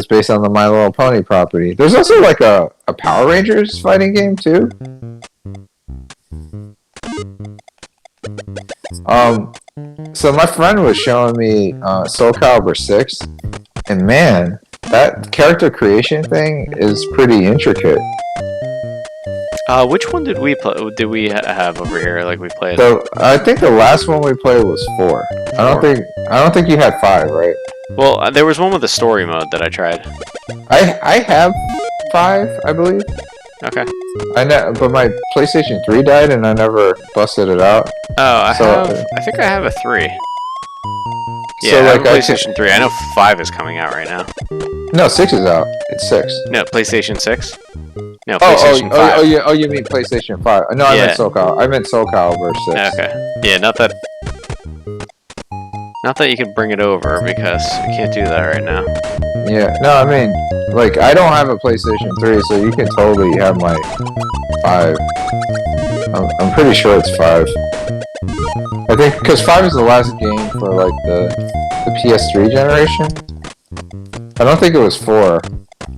based on the My Little Pony property. There's also like a Power Rangers fighting game too. So my friend was showing me Soul Calibur 6, and man, that character creation thing is pretty intricate. Which one did we play? Did we have over here? Like we played. So I think the last one we played was 4. I don't think you had 5, right? Well, there was one with the story mode that I tried. I have 5, I believe. Okay. But my PlayStation 3 died, and I never busted it out. Oh, I think I have a 3. Yeah, so I have like a PlayStation 3. I know 5 is coming out right now. No, 6 is out. It's 6. No, PlayStation 6. No, PlayStation 5. Oh, you mean PlayStation 5? No, I meant Soul Calibur. I meant Soul Calibur 6. Okay. Yeah, not that you can bring it over because we can't do that right now. Yeah, no, I mean, like, I don't have a PlayStation 3, so you can totally have my 5. I'm pretty sure it's 5. I think, because 5 is the last game for, like, the PS3 generation. I don't think it was 4.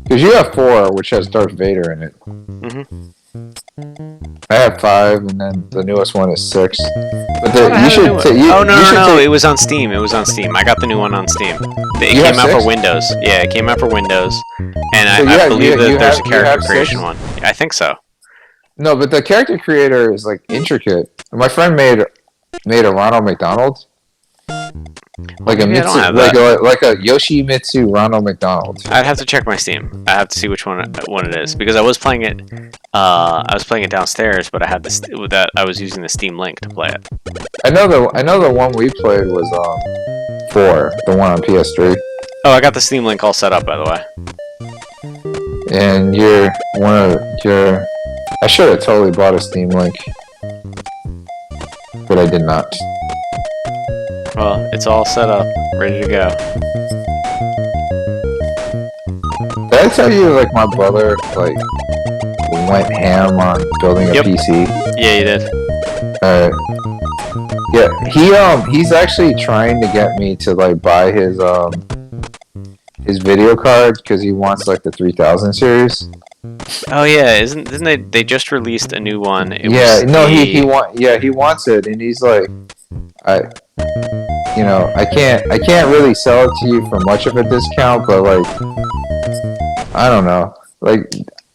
Because you have 4, which has Darth Vader in it. I have 5, and then the newest one is 6. But you should. No! It was on Steam. I got the new one on Steam. It came out for Windows. Yeah, it came out for Windows, and I believe that there's a character creation one. I think so. No, but the character creator is like intricate. My friend made a Ronald McDonald. Like a Yoshimitsu Ronald McDonald. I'd have to check my Steam. I have to see which one it is because I was playing it. I was playing it downstairs, but I was using the Steam Link to play it. I know the one we played was 4, the one on PS3. Oh, I got the Steam Link all set up, by the way. And I should have totally bought a Steam Link, but I did not. Well, it's all set up, ready to go. Did I tell you, like, my brother, like, went ham on building a PC? Yeah, you did. Yeah, he's actually trying to get me to, like, buy his video card, because he wants, like, the 3000 series. Oh yeah, didn't they just released a new one? He wants it, and he's like, I can't really sell it to you for much of a discount, but like, I don't know, like,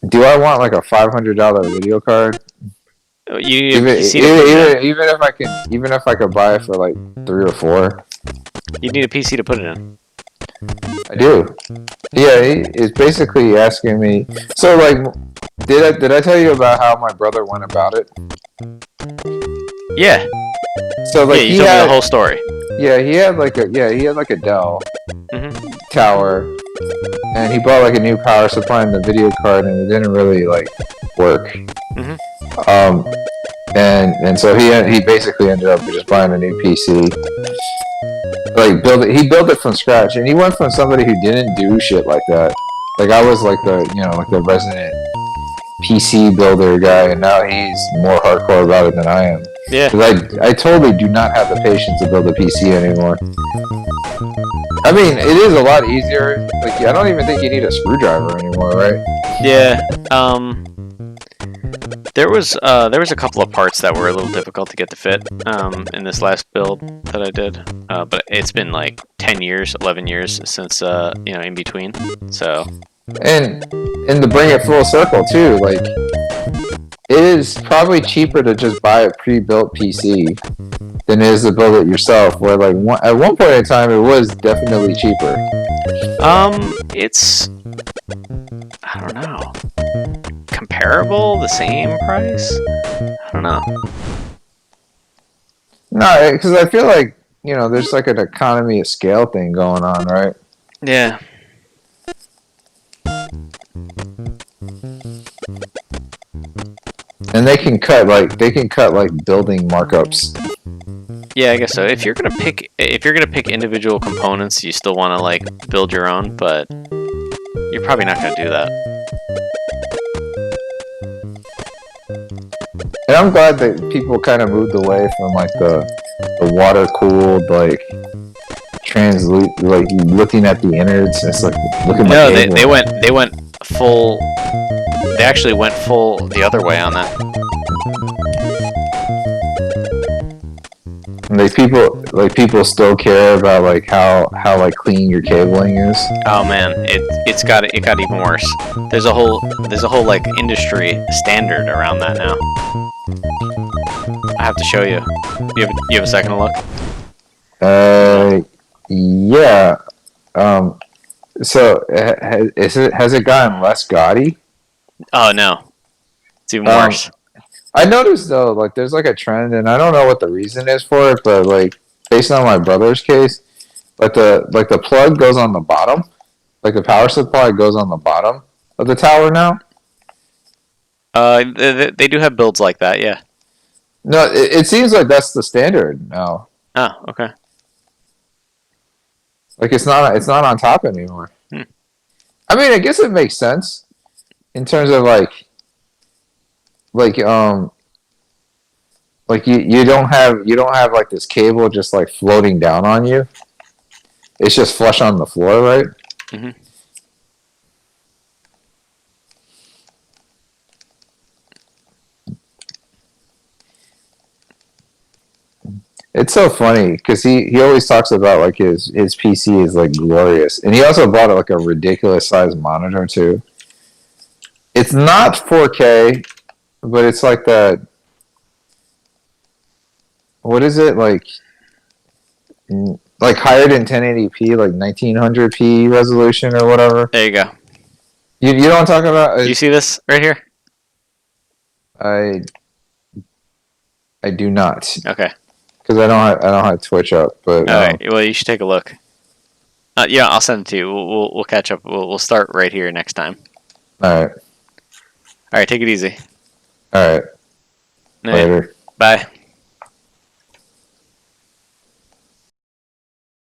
do I want like a $500 video card? Even if I could buy it for like 3 or 4, you need a PC to put it in. I do. Yeah, it's basically asking me. So like, did I tell you about how my brother went about it? Yeah. So Yeah, like you told me the whole story. he had like a Dell Hmm. tower, and he bought like a new power supply and the video card, and it didn't really like work. Hmm. Um, and so he basically ended up just buying a new PC. Like he built it from scratch, and he went from somebody who didn't do shit like that. Like I was like the resident PC builder guy, and now he's more hardcore about it than I am. Yeah. Because I totally do not have the patience to build a PC anymore. I mean, it is a lot easier. Like I don't even think you need a screwdriver anymore, right? Yeah. There was a couple of parts that were a little difficult to get to fit in this last build that I did, but it's been like 10 years, 11 years since in between. So And to bring it full circle too, like it is probably cheaper to just buy a pre-built PC than it is to build it yourself. Where like at one point in time, it was definitely cheaper. it's I don't know, comparable, the same price. I don't know. No, because I feel like there's like an economy of scale thing going on, right? Yeah. And they can cut like building markups. Yeah, I guess so. If you're gonna pick individual components, you still want to like build your own, but you're probably not gonna do that. And I'm glad that people kind of moved away from like the water cooled like like looking at the innards. It's like look at my No, cable. they went full. They actually went full the other way on that. And people still care about like how like clean your cabling is. Oh man, it got even worse. There's a whole like industry standard around that now. I have to show you. You have a second to look? Yeah. So has it gotten less gaudy? Oh no, it's even worse. I noticed though, like there's like a trend, and I don't know what the reason is for it, but like based on my brother's case, like the plug goes on the bottom, like the power supply goes on the bottom of the tower now. They do have builds like that, yeah. No, it seems like that's the standard now. Oh, okay. Like it's not on top anymore. Hmm. I mean, I guess it makes sense in terms of like you don't have like this cable just like floating down on you. It's just flush on the floor, right? Mm-hmm. It's so funny because he always talks about like his PC is like glorious, and he also bought like a ridiculous sized monitor too. It's not 4K, but it's like that. What is it like? Like higher than 1080p, like 1900p resolution or whatever. There you go. You know what I'm talking about? You see this right here? I do not. Okay. Because I don't have Twitch up, but All right. Well, you should take a look. Yeah, I'll send it to you. We'll catch up. We'll start right here next time. all right, All right. Take it easy. all right. All right, Later. bye.